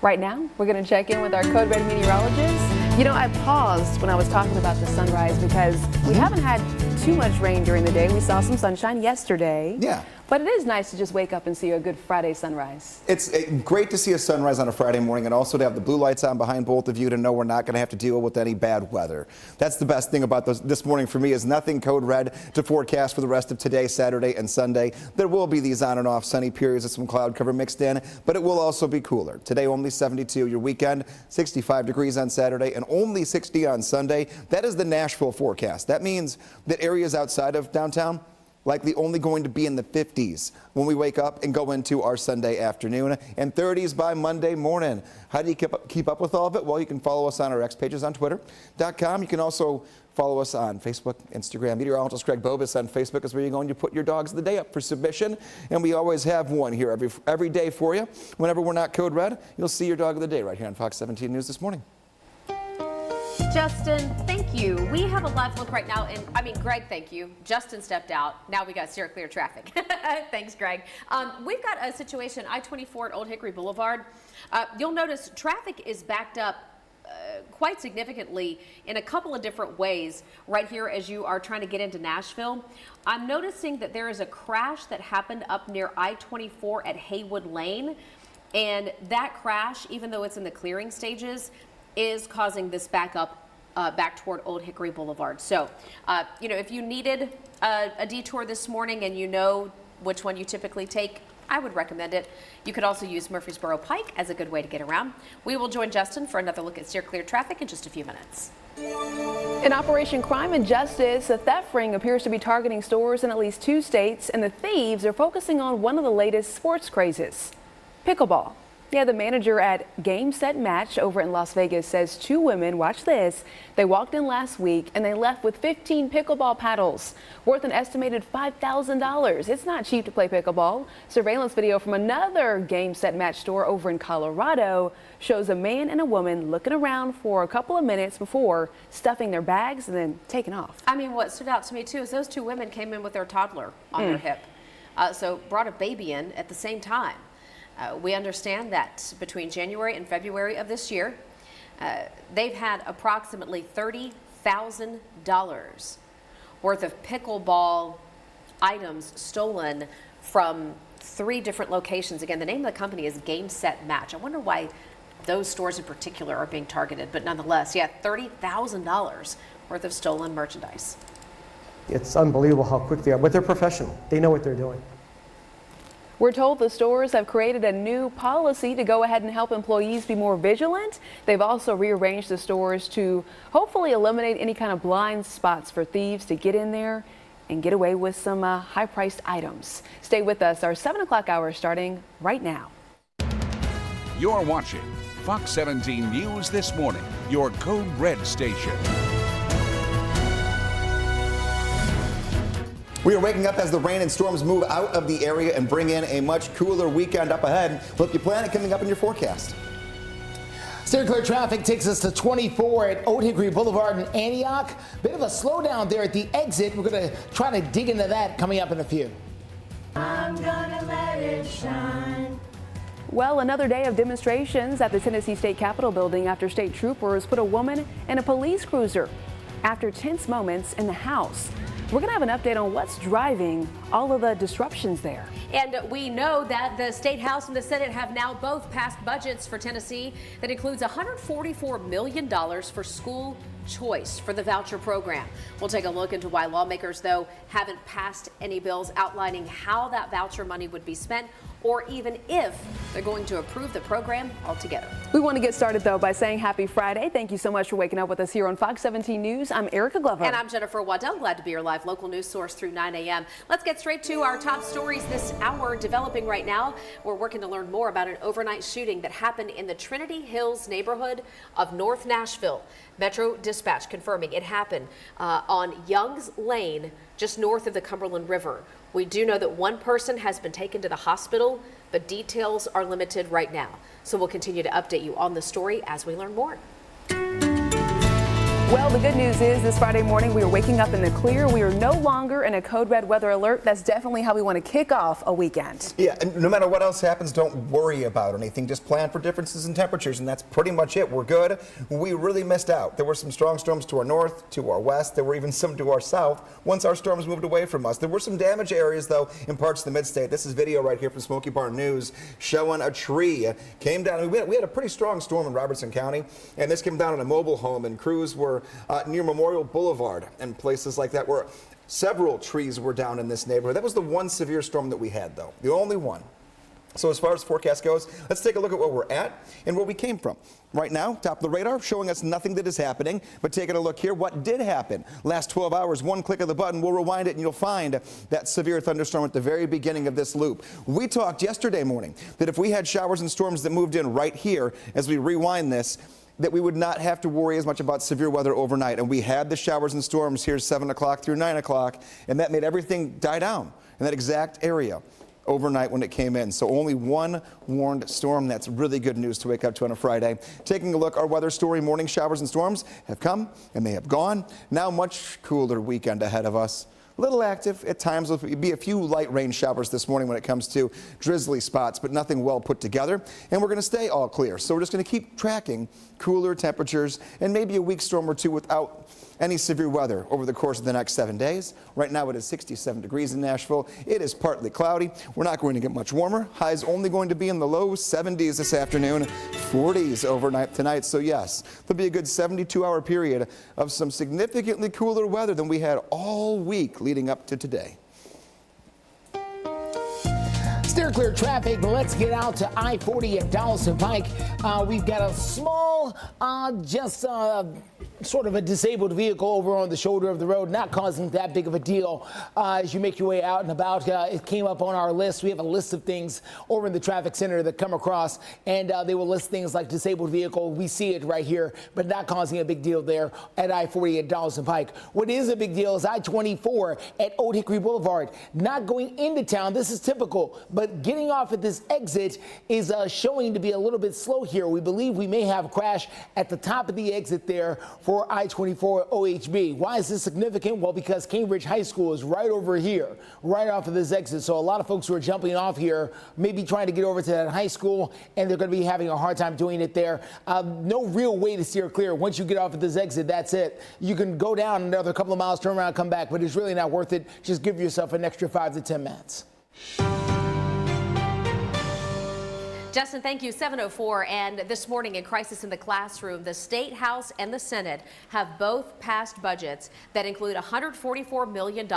Right now, we're going to check in with our Code Red meteorologist. You know, I paused when I was talking about the sunrise because we haven't had too much rain during the day. We saw some sunshine yesterday. Yeah. But it is nice to just wake up and see a good Friday sunrise. It's great to see a sunrise on a Friday morning and also to have the blue lights on behind both of you to know we're not going to have to deal with any bad weather. That's the best thing about this morning for me is nothing code red to forecast for the rest of today, Saturday and Sunday. There will be these on and off sunny periods with some cloud cover mixed in, but it will also be cooler. Today only 72. Your weekend 65 degrees on Saturday and only 60 on Sunday. That is the Nashville forecast. That means that areas outside of downtown likely only going to be in the 50s when we wake up and go into our Sunday afternoon, and 30s by Monday morning. How do you keep up with all of it? Well, you can follow us on our X pages on Twitter.com. You can also Follow us on Facebook, Instagram. Meteorologist Greg Bobus on Facebook is where you're going to put your dogs of the day up for submission. And we always have one here every day for you. Whenever we're not code red, you'll see your dog of the day right here on Fox 17 News this morning. Justin, thank you. We have a live look right now, and Greg, thank you. Justin stepped out. Now we got steer clear traffic. Thanks, Greg. We've got a situation, I-24 at Old Hickory Boulevard. You'll notice traffic is backed up quite significantly in a couple of different ways right here as you are trying to get into Nashville. I'm noticing that there is a crash that happened up near I-24 at Haywood Lane, and that crash, even though it's in the clearing stages, is causing this backup back toward Old Hickory Boulevard. So, if you needed a detour this morning and you know which one you typically take, I would recommend it. You could also use Murfreesboro Pike as a good way to get around. We will join Justin for another look at steer clear traffic in just a few minutes. In Operation Crime and Justice, a theft ring appears to be targeting stores in at least 2 states, and the thieves are focusing on one of the latest sports crazes, pickleball. Yeah, the manager at Game Set Match over in Las Vegas says 2 women, watch this, they walked in last week and they left with 15 pickleball paddles worth an estimated $5,000. It's not cheap to play pickleball. Surveillance video from another Game Set Match store over in Colorado shows a man and a woman looking around for a couple of minutes before stuffing their bags and then taking off. What stood out to me too is those 2 women came in with their toddler on their hip. So brought a baby in at the same time. We understand that between January and February of this year, they've had approximately $30,000 worth of pickleball items stolen from 3 different locations. Again, the name of the company is Game Set Match. I wonder why those stores in particular are being targeted, but nonetheless, yeah, $30,000 worth of stolen merchandise. It's unbelievable how quick they are, but they're professional. They know what they're doing. We're told the stores have created a new policy to go ahead and help employees be more vigilant. They've also rearranged the stores to hopefully eliminate any kind of blind spots for thieves to get in there and get away with some high-priced items. Stay with us. Our 7 o'clock hour is starting right now. You're watching Fox 17 News This Morning, your Code Red station. We are waking up as the rain and storms move out of the area and bring in a much cooler weekend up ahead. Look, you plan it coming up in your forecast. Steer clear traffic takes us to 24 at Old Hickory Boulevard in Antioch. Bit of a slowdown there at the exit. We're going to try to dig into that coming up in a few. I'm gonna let it shine. Well, another day of demonstrations at the Tennessee State Capitol building after state troopers put a woman in a police cruiser after tense moments in the House. We're going to have an update on what's driving all of the disruptions there. And we know that the State House and the Senate have now both passed budgets for Tennessee that includes $144 million for school choice for the voucher program. We'll take a look into why lawmakers, though, haven't passed any bills outlining how that voucher money would be spent, or even if they're going to approve the program altogether. We want to get started, though, by saying happy Friday. Thank you so much for waking up with us here on Fox 17 News. I'm Erica Glover. And I'm Jennifer Waddell. Glad to be your live local news source through 9 a.m. Let's get straight to our top stories this hour developing right now. We're working to learn more about an overnight shooting that happened in the Trinity Hills neighborhood of North Nashville. Metro Dispatch confirming it happened on Young's Lane, just north of the Cumberland River. We do know that one person has been taken to the hospital, but details are limited right now. So we'll continue to update you on the story as we learn more. Well, the good news is this Friday morning we are waking up in the clear. We are no longer in a code red weather alert. That's definitely how we want to kick off a weekend. Yeah, and no matter what else happens, don't worry about anything. Just plan for differences in temperatures, and that's pretty much it. We're good. We really missed out. There were some strong storms to our north, to our west. There were even some to our south once our storms moved away from us. There were some damaged areas, though, in parts of the mid-state. This is video right here from Smoky Barn News showing a tree came down. We had a pretty strong storm in Robertson County, and this came down on a mobile home, and crews were near Memorial Boulevard and places like that where several trees were down in this neighborhood. That was the one severe storm that we had, though, the only one. So as far as forecast goes, let's take a look at where we're at and where we came from. Right now, top of the radar, showing us nothing that is happening, but taking a look here, what did happen. Last 12 hours, one click of the button, we'll rewind it and you'll find that severe thunderstorm at the very beginning of this loop. We talked yesterday morning that if we had showers and storms that moved in right here, as we rewind this, that we would not have to worry as much about severe weather overnight. And we had the showers and storms here 7 o'clock through 9 o'clock, and that made everything die down in that exact area overnight when it came in. So only one warned storm. That's really good news to wake up to on a Friday. Taking a look, our weather story, morning showers and storms have come and they have gone. Now much cooler weekend ahead of us. A little active at times. There'll be a few light rain showers this morning when it comes to drizzly spots, but nothing well put together. And we're going to stay all clear. So we're just going to keep tracking cooler temperatures and maybe a weak storm or two without any severe weather over the course of the next 7 days. Right now it is 67 degrees in Nashville. It is partly cloudy. We're not going to get much warmer. Highs only going to be in the low 70s this afternoon, 40s overnight tonight. So yes, there'll be a good 72-hour period of some significantly cooler weather than we had all week leading up to today. Steer clear traffic. Let's get out to I-40 at Dawson Pike. We've got a small, sort of a disabled vehicle over on the shoulder of the road, not causing that big of a deal as you make your way out and about. It came up on our list. We have a list of things over in the traffic center that come across, and they will list things like disabled vehicle. We see it right here, but not causing a big deal there at I-40 at Dawson Pike. What is a big deal is I-24 at Old Hickory Boulevard. Not going into town. This is typical, but getting off at this exit is showing to be a little bit slow here. We believe we may have a crash at the top of the exit there for I-24 OHB. Why is this significant? Well, because Cambridge High School is right over here, right off of this exit. So a lot of folks who are jumping off here may be trying to get over to that high school, and they're going to be having a hard time doing it there. No real way to steer clear. Once you get off at this exit, that's it. You can go down another couple of miles, turn around, come back, but it's really not worth it. Just give yourself an extra 5 to 10 minutes. Justin, thank you. 7:04, and this morning in Crisis in the Classroom, the State House and the Senate have both passed budgets that include $144 million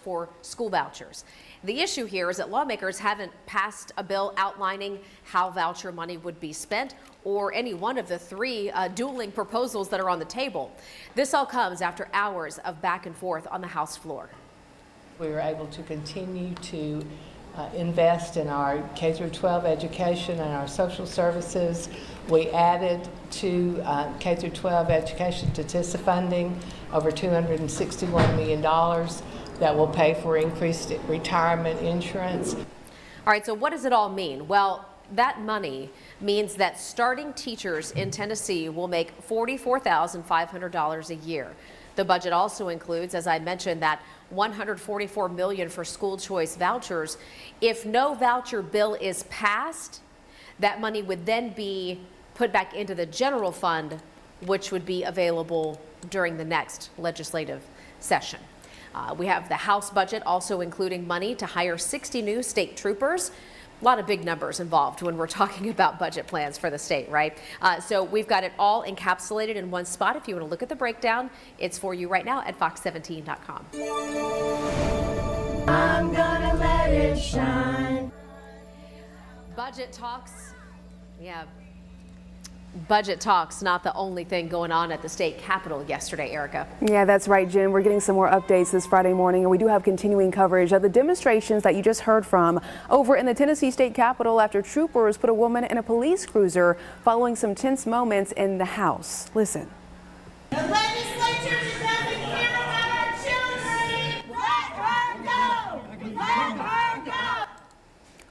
for school vouchers. The issue here is that lawmakers haven't passed a bill outlining how voucher money would be spent or any one of the three dueling proposals that are on the table. This all comes after hours of back and forth on the House floor. We were able to continue to invest in our K-12 education and our social services. We added to K-12 education to TISA funding over $261 million that will pay for increased retirement insurance. All right, so what does it all mean? Well, that money means that starting teachers in Tennessee will make $44,500 a year. The budget also includes, as I mentioned, that $144 million for school choice vouchers. If no voucher bill is passed, that money would then be put back into the general fund, which would be available during the next legislative session. We have the House budget also including money to hire 60 new state troopers. A lot of big numbers involved when we're talking about budget plans for the state, right? So we've got it all encapsulated in one spot. If you want to look at the breakdown, it's for you right now at fox17.com. I'm gonna let it shine. Budget talks, yeah. Budget talks, not the only thing going on at the state capitol yesterday, Erica. Yeah, that's right, Jen. We're getting some more updates this Friday morning, and we do have continuing coverage of the demonstrations that you just heard from over in the Tennessee State Capitol after troopers put a woman in a police cruiser following some tense moments in the House. Listen. The legislature doesn't care about our children. Let her go. Let her go.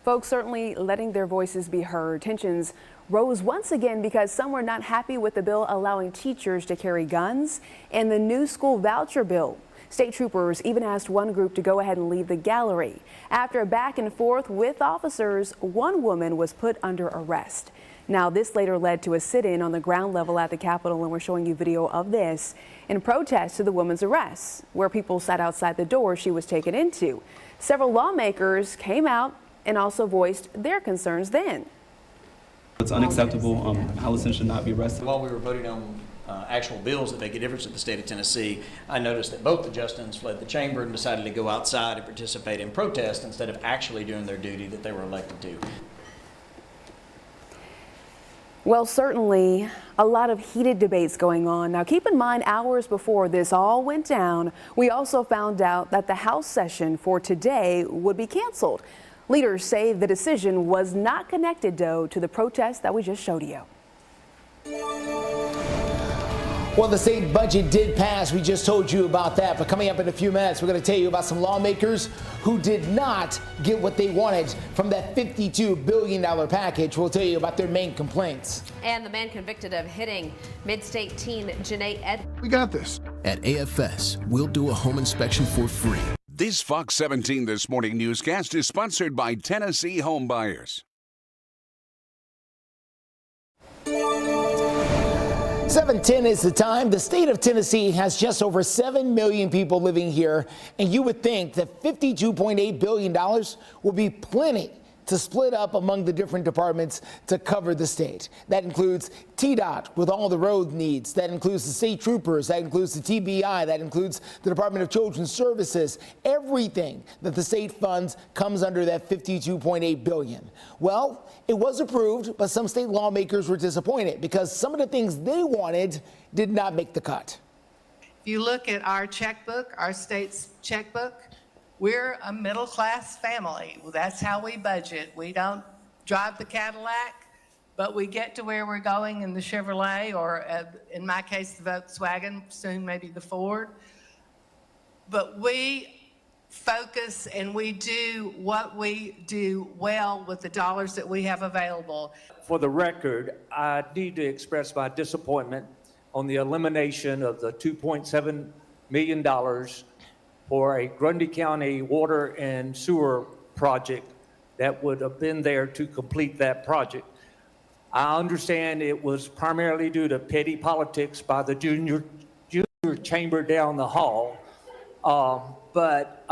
Folks certainly letting their voices be heard. Tensions rose once again because some were not happy with the bill allowing teachers to carry guns and the new school voucher bill. State troopers even asked one group to go ahead and leave the gallery. After a back and forth with officers, one woman was put under arrest. Now, this later led to a sit-in on the ground level at the Capitol, and we're showing you video of this in protest to the woman's arrest, where people sat outside the door she was taken into. Several lawmakers came out and also voiced their concerns then. It's unacceptable. Allison should not be arrested. While we were voting on actual bills that make a difference in the state of Tennessee, I noticed that both the Justins fled the chamber and decided to go outside and participate in protest instead of actually doing their duty that they were elected to. Well, certainly a lot of heated debates going on. Now, keep in mind, hours before this all went down, we also found out that the House session for today would be canceled. Leaders say the decision was not connected, though, to the protest that we just showed you. Well, the state budget did pass. We just told you about that. But coming up in a few minutes, we're going to tell you about some lawmakers who did not get what they wanted from that $52 billion package. We'll tell you about their main complaints. And the man convicted of hitting mid-state teen Janae Ed. We got this. At AFS, we'll do a home inspection for free. This Fox 17 This Morning newscast is sponsored by Tennessee Home Buyers. 7:10 is the time. The state of Tennessee has just over 7 million people living here, and you would think that $52.8 billion will be plenty to split up among the different departments to cover the state. That includes TDOT with all the road needs. That includes the state troopers. That includes the TBI. That includes the Department of Children's Services. Everything that the state funds comes under that $52.8 billion. Well, it was approved, but some state lawmakers were disappointed because some of the things they wanted did not make the cut. If you look at our checkbook, our state's checkbook, we're a middle-class family. Well, that's how we budget. We don't drive the Cadillac, but we get to where we're going in the Chevrolet, or in my case, the Volkswagen, soon maybe the Ford. But we focus and we do what we do well with the dollars that we have available. For the record, I need to express my disappointment on the elimination of the $2.7 million for a Grundy County water and sewer project that would have been there to complete that project. I understand it was primarily due to petty politics by the junior chamber down the hall, but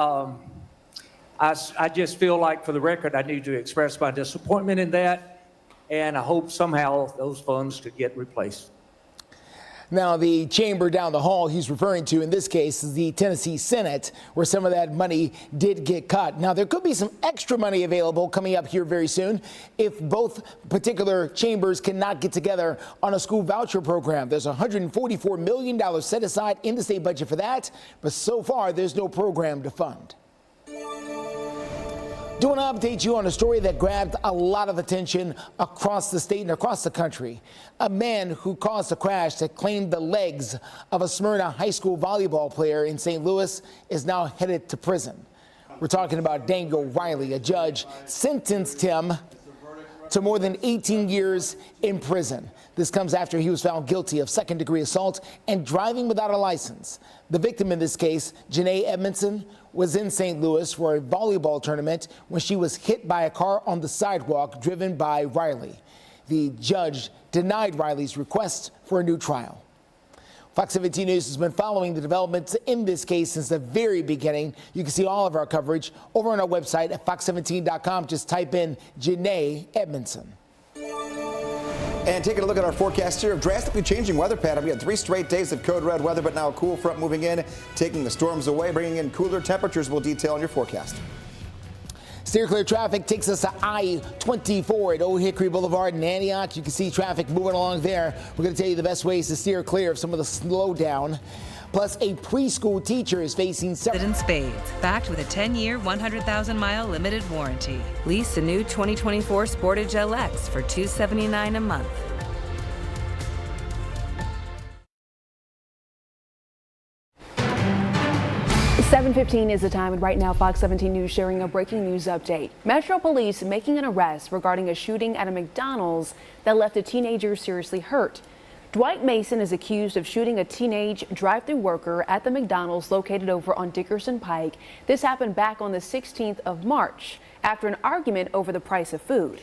I just feel like, for the record, I need to express my disappointment in that, and I hope somehow those funds could get replaced. Now, the chamber down the hall he's referring to in this case is the Tennessee Senate, where some of that money did get cut. Now, there could be some extra money available coming up here very soon if both particular chambers cannot get together on a school voucher program. There's $144 million set aside in the state budget for that, but so far there's no program to fund. Do want to update you on a story that grabbed a lot of attention across the state and across the country. A man who caused a crash that claimed the legs of a Smyrna high school volleyball player in St. Louis is now headed to prison. We're talking about Daniel Riley. A judge sentenced him to more than 18 years in prison. This comes after he was found guilty of second-degree assault and driving without a license. The victim in this case, Janae Edmondson, was in St. Louis for a volleyball tournament when she was hit by a car on the sidewalk driven by Riley. The judge denied Riley's request for a new trial. Fox 17 News has been following the developments in this case since the very beginning. You can see all of our coverage over on our website at fox17.com. Just type in Janae Edmondson. And taking a look at our forecast here of drastically changing weather pattern. We had 3 straight days of code red weather, but now a cool front moving in, taking the storms away, bringing in cooler temperatures. We'll detail on your forecast. Steer clear traffic takes us to I-24 at Old Hickory Boulevard in Antioch. You can see traffic moving along there. We're going to tell you the best ways to steer clear of some of the slowdown. Plus, a preschool teacher is facing In spades, backed with a 10-year, 100,000-mile limited warranty. Lease a new 2024 Sportage LX for $279 a month. 7:15 is the time, and right now Fox 17 News sharing a breaking news update. Metro Police making an arrest regarding a shooting at a McDonald's that left a teenager seriously hurt. Dwight Mason is accused of shooting a teenage drive-thru worker at the McDonald's located over on Dickerson Pike. This happened back on the 16th of March after an argument over the price of food.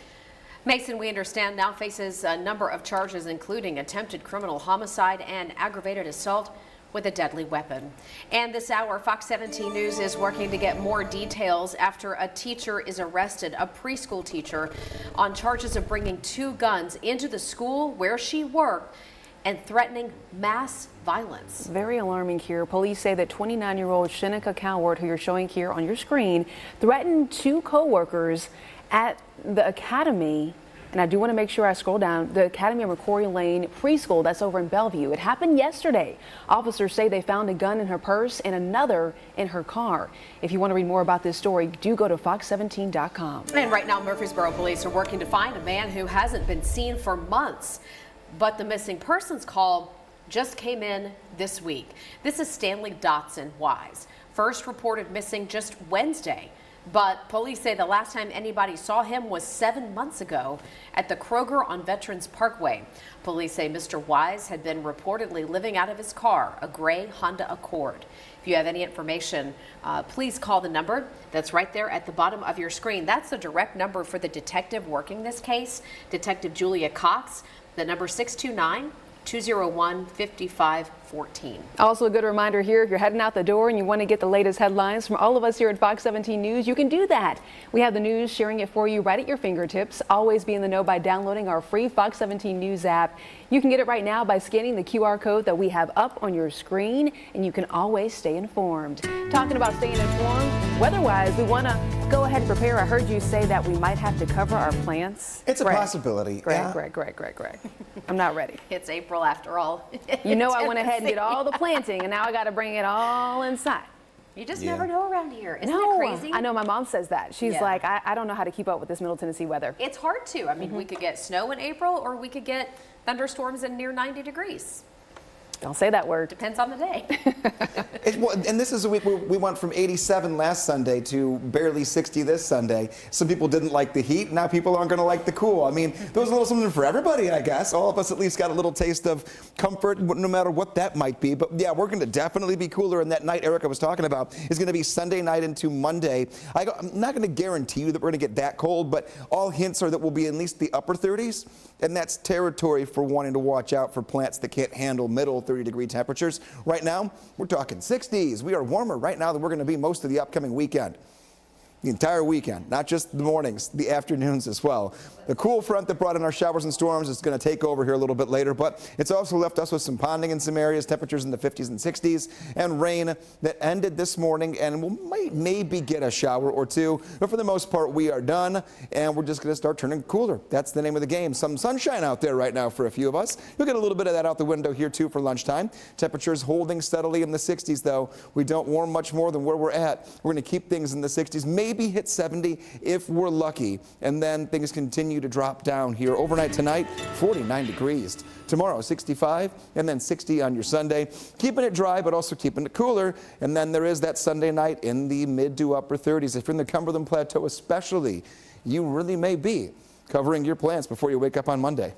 Mason, we understand, now faces a number of charges, including attempted criminal homicide and aggravated assault with a deadly weapon. And this hour, Fox 17 News is working to get more details after a teacher is arrested, a preschool teacher, on charges of bringing 2 guns into the school where she worked and threatening mass violence. Very alarming here. Police say that 29-year-old Shenika Coward, who you're showing here on your screen, threatened 2 co-workers at the academy. And I do want to make sure I scroll down. The Academy of McCrory Lane preschool that's over in Bellevue. It happened yesterday. Officers say they found a gun in her purse and another in her car. If you want to read more about this story, do go to fox17.com. And right now, Murfreesboro police are working to find a man who hasn't been seen for months. But the missing persons call just came in this week. This is Stanley Dotson Wise, first reported missing just Wednesday. But police say the last time anybody saw him was 7 months ago at the Kroger on Veterans Parkway. Police say Mr. Wise had been reportedly living out of his car, a gray Honda Accord. If you have any information, please call the number that's right there at the bottom of your screen. That's the direct number for the detective working this case, Detective Juliet Cox. The number 629-201-5514. Also, a good reminder here, if you're heading out the door and you want to get the latest headlines from all of us here at Fox 17 News, you can do that. We have the news, sharing it for you right at your fingertips. Always be in the know by downloading our free Fox 17 News app. You can get it right now by scanning the QR code that we have up on your screen, and you can always stay informed. Talking about staying informed, weather-wise, we want to go ahead and prepare. I heard you say that we might have to cover our plants. It's a possibility. Greg. I'm not ready. It's April after all. You know, I went ahead and did all the planting, and now I got to bring it all inside. You just never know around here. Isn't No, it crazy? I know my mom says that. She's Yeah. like, I don't know how to keep up with this Middle Tennessee weather. It's hard to. I mean, we could get snow in April, or we could get thunderstorms in near 90 degrees. Don't say that word. Depends on the day. And this is a week where we went from 87 last Sunday to barely 60 this Sunday. Some people didn't like the heat. Now people aren't going to like the cool. I mean, there was a little something for everybody, I guess. All of us at least got a little taste of comfort, no matter what that might be. But yeah, we're going to definitely be cooler. And that night Erica was talking about is going to be Sunday night into Monday. I'm not going to guarantee you that we're going to get that cold, but all hints are that we'll be at least the upper 30s. And that's territory for wanting to watch out for plants that can't handle middle 30-degree temperatures. Right now, we're talking 60s. We are warmer right now than we're going to be most of the upcoming weekend. The entire weekend, not just the mornings, the afternoons as well. The cool front that brought in our showers and storms is going to take over here a little bit later, but it's also left us with some ponding in some areas, temperatures in the 50s and 60s, and rain that ended this morning, and we'll maybe get a shower or two, but for the most part, we are done, and we're just going to start turning cooler. That's the name of the game. Some sunshine out there right now for a few of us. You'll get a little bit of that out the window here, too, for lunchtime. Temperatures holding steadily in the 60s, though. We don't warm much more than where we're at. We're going to keep things in the 60s, maybe hit 70 if we're lucky, and then things continue to drop down here. Overnight tonight, 49 degrees. Tomorrow, 65, and then 60 on your Sunday. Keeping it dry, but also keeping it cooler. And then there is that Sunday night in the mid to upper 30s. If you're in the Cumberland Plateau especially, you really may be covering your plants before you wake up on Monday.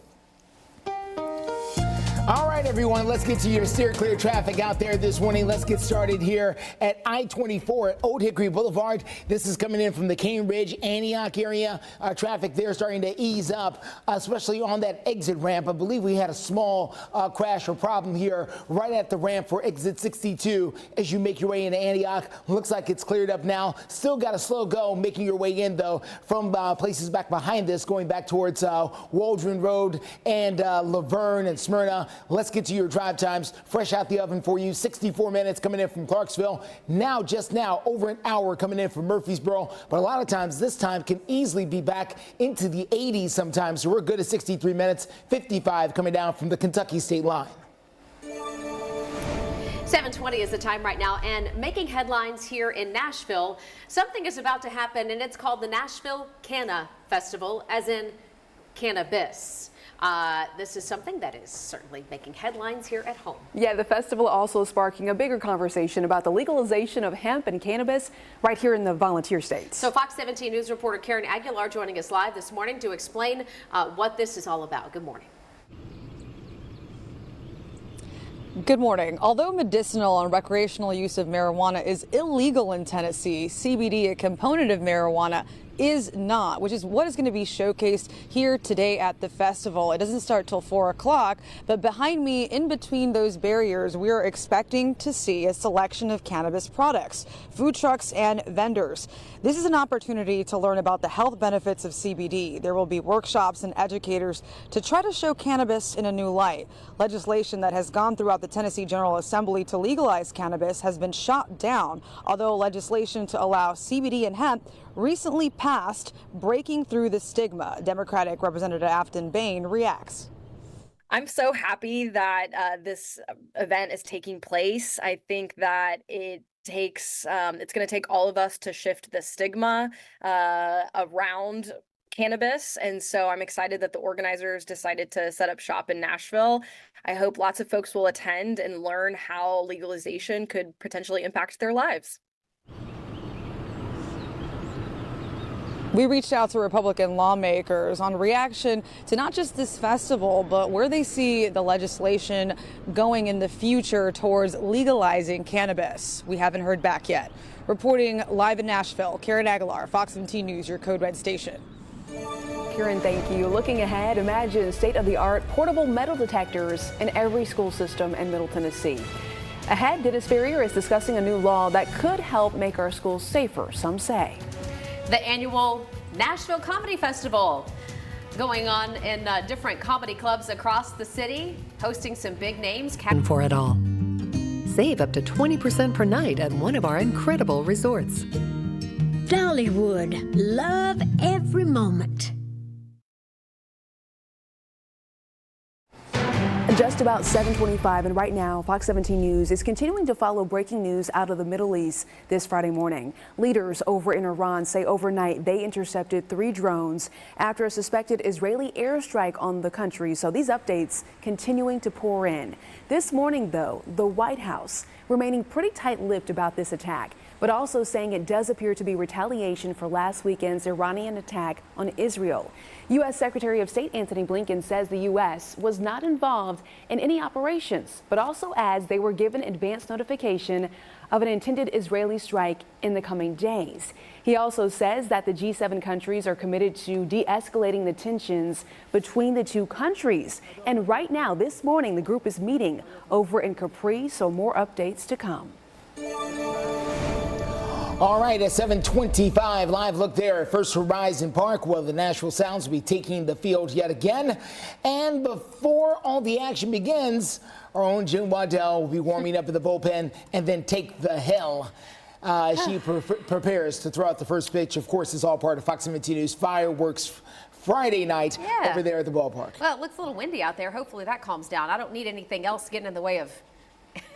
All right, everyone, let's get to your steer clear traffic out there this morning. Let's get started here at I-24 at Old Hickory Boulevard. This is coming in from the Cane Ridge, Antioch area. Traffic there starting to ease up, especially on that exit ramp. I believe we had a small crash or problem here right at the ramp for exit 62 as you make your way into Antioch. Looks like it's cleared up now. Still got a slow go making your way in, though, from places back behind this, going back towards Waldron Road and Laverne and Smyrna. Let's get to your drive times. Fresh out the oven for you. 64 minutes coming in from Clarksville. Just now, over an hour coming in from Murfreesboro. But a lot of times, this time can easily be back into the 80s sometimes. So we're good at 63 minutes. 55 coming down from the Kentucky state line. 7:20 is the time right now, and making headlines here in Nashville. Something is about to happen, and it's called the Nashville Canna Festival, as in cannabis. This is something that is certainly making headlines here at home. Yeah, the festival also sparking a bigger conversation about the legalization of hemp and cannabis right here in the volunteer states. So Fox 17 News reporter Karen Aguilar joining us live this morning to explain what this is all about. Good morning. Good morning. Although medicinal and recreational use of marijuana is illegal in Tennessee, CBD, a component of marijuana, is not, which is what is going to be showcased here today at the festival. It doesn't start till 4 o'clock, but behind me, in between those barriers, we are expecting to see a selection of cannabis products, food trucks and vendors. This is an opportunity to learn about the health benefits of CBD. There will be workshops and educators to try to show cannabis in a new light. Legislation that has gone throughout the Tennessee General Assembly to legalize cannabis has been shot down, although legislation to allow CBD and hemp recently passed, breaking through the stigma. Democratic Representative Afton Bain reacts. I'm so happy that this event is taking place. I think that it's going to take all of us to shift the stigma around cannabis. And so I'm excited that the organizers decided to set up shop in Nashville. I hope lots of folks will attend and learn how legalization could potentially impact their lives. We reached out to Republican lawmakers on reaction to not just this festival, but where they see the legislation going in the future towards legalizing cannabis. We haven't heard back yet. Reporting live in Nashville, Karen Aguilar, Fox 17 News, your Code Red station. Karen, thank you. Looking ahead, imagine state-of-the-art portable metal detectors in every school system in Middle Tennessee. Ahead, Dennis Ferrier is discussing a new law that could help make our schools safer, some say. The annual Nashville Comedy Festival going on in different comedy clubs across the city, hosting some big names. For it all. Save up to 20% per night at one of our incredible resorts. Dollywood, love every moment. Just about 7:25, and right now, Fox 17 News is continuing to follow breaking news out of the Middle East this Friday morning. Leaders over in Iran say overnight they intercepted 3 drones after a suspected Israeli airstrike on the country. So these updates continuing to pour in. This morning, though, the White House remaining pretty tight-lipped about this attack, but also saying it does appear to be retaliation for last weekend's Iranian attack on Israel. U.S. Secretary of State Antony Blinken says the U.S. was not involved in any operations, but also adds they were given advance notification of an intended Israeli strike in the coming days. He also says that the G7 countries are committed to de-escalating the tensions between the two countries. And right now, this morning, the group is meeting over in Capri, so more updates to come. All right, at 7:25, live look there at First Horizon Park, where the Nashville Sounds will be taking the field yet again. And before all the action begins, our own Jen Waddell will be warming up in the bullpen and then take the hill. She prepares to throw out the first pitch. Of course, it's all part of Fox 17 News fireworks Friday night over there at the ballpark. Well, it looks a little windy out there. Hopefully that calms down. I don't need anything else getting in the way of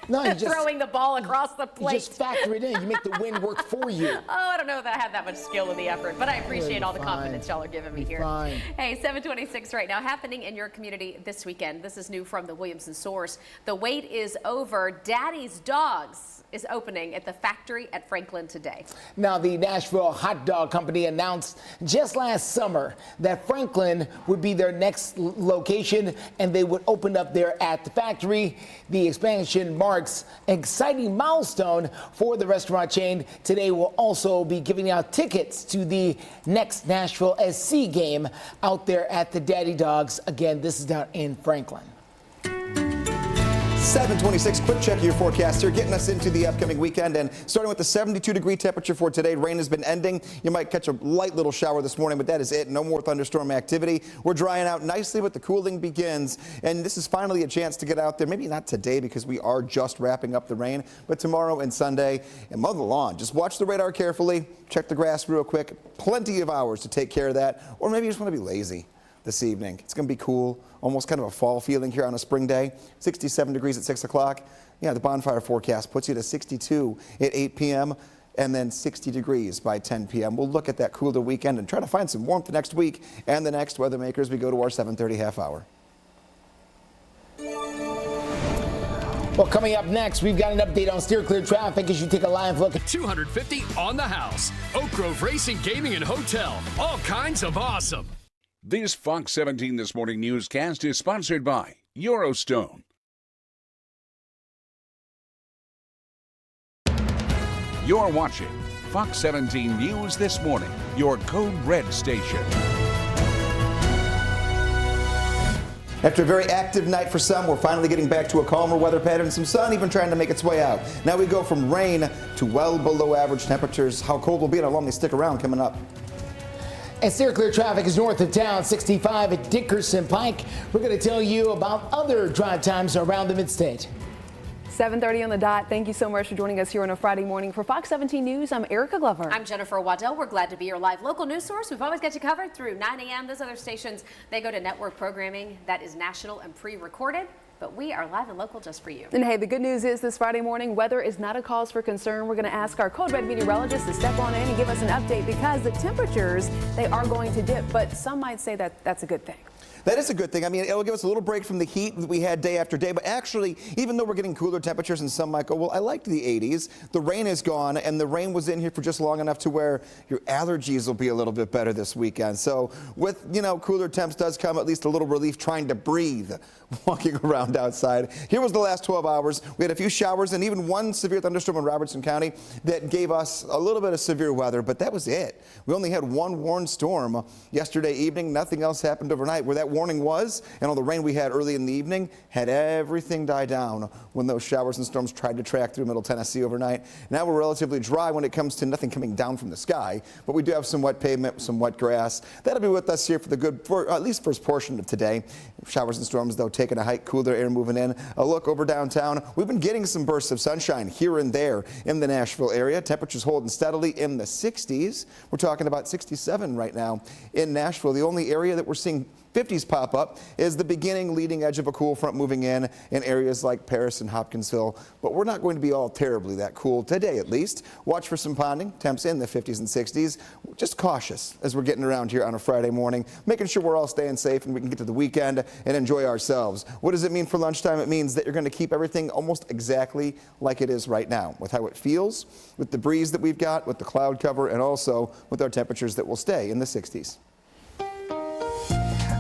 No, you just, throwing the ball across the plate. You just factor it in. You make the wind work for you. Oh, I don't know if I had that much skill in the effort, but I appreciate all the confidence y'all are giving me here. Fine. Hey, 7:26 right now, happening in your community this weekend. This is new from the Williamson source. The wait is over. Daddy's Dogs is opening at the factory at Franklin today. Now, the Nashville Hot Dog Company announced just last summer that Franklin would be their next location, and they would open up there at the factory. The expansion marks an exciting milestone for the restaurant chain. Today, we'll also be giving out tickets to the next Nashville SC game out there at the Daddy Dogs. Again, this is down in Franklin. 7:26, quick check of your forecast here, getting us into the upcoming weekend, and starting with the 72-degree temperature for today. Rain has been ending. You might catch a light little shower this morning, but that is it. No more thunderstorm activity. We're drying out nicely, but the cooling begins, and this is finally a chance to get out there. Maybe not today because we are just wrapping up the rain, but tomorrow and Sunday, and mow the lawn. Just watch the radar carefully, check the grass real quick. Plenty of hours to take care of that, or maybe you just want to be lazy this evening. It's going to be cool, almost kind of a fall feeling here on a spring day. 67 degrees at 6 o'clock. Yeah, the bonfire forecast puts you to 62 at 8 p.m. and then 60 degrees by 10 p.m. We'll look at that cooler weekend and try to find some warmth next week and the next weather makers. We go to our 7:30 half hour. Well, coming up next, we've got an update on steer clear traffic as you take a live look at 250 on the house. Oak Grove Racing, Gaming, and Hotel. All kinds of awesome. This Fox 17 This Morning newscast is sponsored by Eurostone. You're watching Fox 17 News This Morning, your Code Red station. After a very active night for some, we're finally getting back to a calmer weather pattern. Some sun even trying to make its way out. Now we go from rain to well below average temperatures. How cold will be and how long they stick around coming up. And steer clear traffic is north of town, 65 at Dickerson Pike. We're going to tell you about other drive times around the mid-state. 7:30 on the dot. Thank you so much for joining us here on a Friday morning. For Fox 17 News, I'm Erica Glover. I'm Jennifer Waddell. We're glad to be your live local news source. We've always got you covered through 9 a.m. Those other stations, they go to network programming that is national and pre-recorded. but we are live and local just for you. And hey, the good news is this Friday morning, weather is not a cause for concern. We're going to ask our Code Red meteorologist to step on in and give us an update because the temperatures, they are going to dip, but some might say that that's a good thing. That is a good thing. I mean, it'll give us a little break from the heat that we had day after day. But actually, even though we're getting cooler temperatures and some might go, well, I liked the 80s. The rain is gone, and the rain was in here for just long enough to where your allergies will be a little bit better this weekend. So with, cooler temps does come at least a little relief trying to breathe walking around outside. Here was the last 12 hours. We had a few showers and even one severe thunderstorm in Robertson County that gave us a little bit of severe weather, but that was it. We only had one warned storm yesterday evening. Nothing else happened overnight. Where that warning was and all the rain we had early in the evening had everything die down when those showers and storms tried to track through Middle Tennessee overnight. Now we're relatively dry when it comes to nothing coming down from the sky, but we do have some wet pavement, some wet grass. That'll be with us here for at least first portion of today. Showers and storms, though, taking a hike, cooler air moving in. A look over downtown. We've been getting some bursts of sunshine here and there in the Nashville area. Temperatures holding steadily in the 60s. We're talking about 67 right now in Nashville. The only area that we're seeing 50s pop up is the beginning leading edge of a cool front moving in areas like Paris and Hopkinsville, but we're not going to be all terribly that cool today at least. Watch for some ponding, temps in the 50s and 60s. Just cautious as we're getting around here on a Friday morning, making sure we're all staying safe and we can get to the weekend and enjoy ourselves. What does it mean for lunchtime? It means that you're going to keep everything almost exactly like it is right now, with how it feels, with the breeze that we've got, with the cloud cover, and also with our temperatures that will stay in the 60s.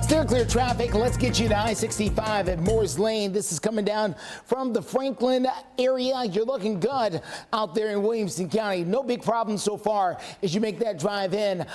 Steer clear traffic. Let's get you to I-65 at Moore's Lane. This is coming down from the Franklin area. You're looking good out there in Williamson County. No big problems so far as you make that drive in.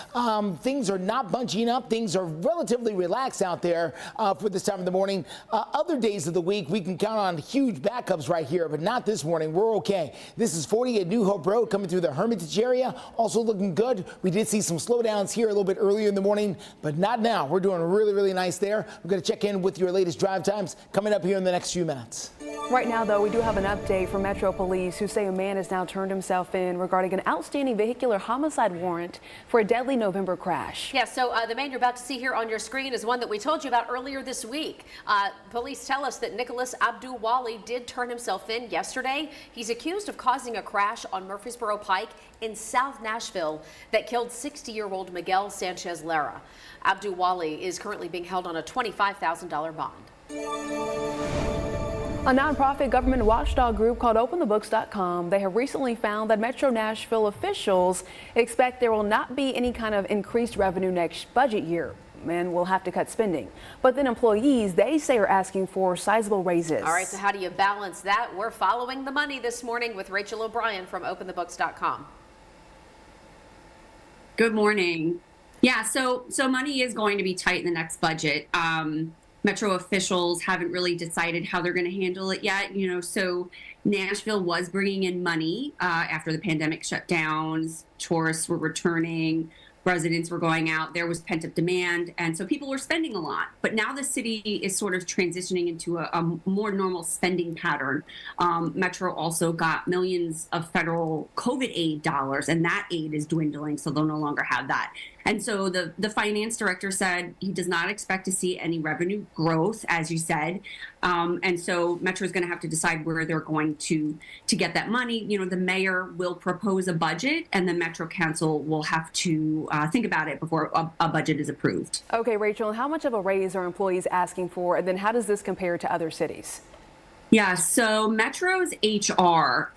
Things are not bunching up. Things are relatively relaxed out there for this time of the morning. Other days of the week, we can count on huge backups right here, but not this morning. We're okay. This is 40 at New Hope Road coming through the Hermitage area. Also looking good. We did see some slowdowns here a little bit earlier in the morning, but not now. We're doing really nice there. We're going to check in with your latest drive times coming up here in the next few minutes. Right now, though, we do have an update from Metro Police who say a man has now turned himself in regarding an outstanding vehicular homicide warrant for a deadly November crash. Yeah, so the man you're about to see here on your screen is one that we told you about earlier this week. Police tell us that Nicholas Abdul-Wali did turn himself in yesterday. He's accused of causing a crash on Murfreesboro Pike in South Nashville that killed 60-year-old Miguel Sanchez Lara. Abdul-Wali is currently being held on a $25,000 bond. A nonprofit government watchdog group called OpenTheBooks.com, they have recently found that Metro Nashville officials expect there will not be any kind of increased revenue next budget year, and will have to cut spending. But then employees, they say, are asking for sizable raises. All right, so how do you balance that? We're following the money this morning with Rachel O'Brien from OpenTheBooks.com. Good morning. Yeah, so money is going to be tight in the next budget. Metro officials haven't really decided how they're going to handle it yet. So Nashville was bringing in money after the pandemic shutdowns. Tourists were returning. Residents were going out. There was pent-up demand, and so people were spending a lot. But now the city is sort of transitioning into a more normal spending pattern. Metro also got millions of federal COVID aid dollars, and that aid is dwindling, so they'll no longer have that. And so the finance director said he does not expect to see any revenue growth, as you said. And so Metro is going to have to decide where they're going to get that money. The mayor will propose a budget, and the Metro Council will have to think about it before a budget is approved. Okay, Rachel, how much of a raise are employees asking for? And then how does this compare to other cities? Yeah, so Metro's HR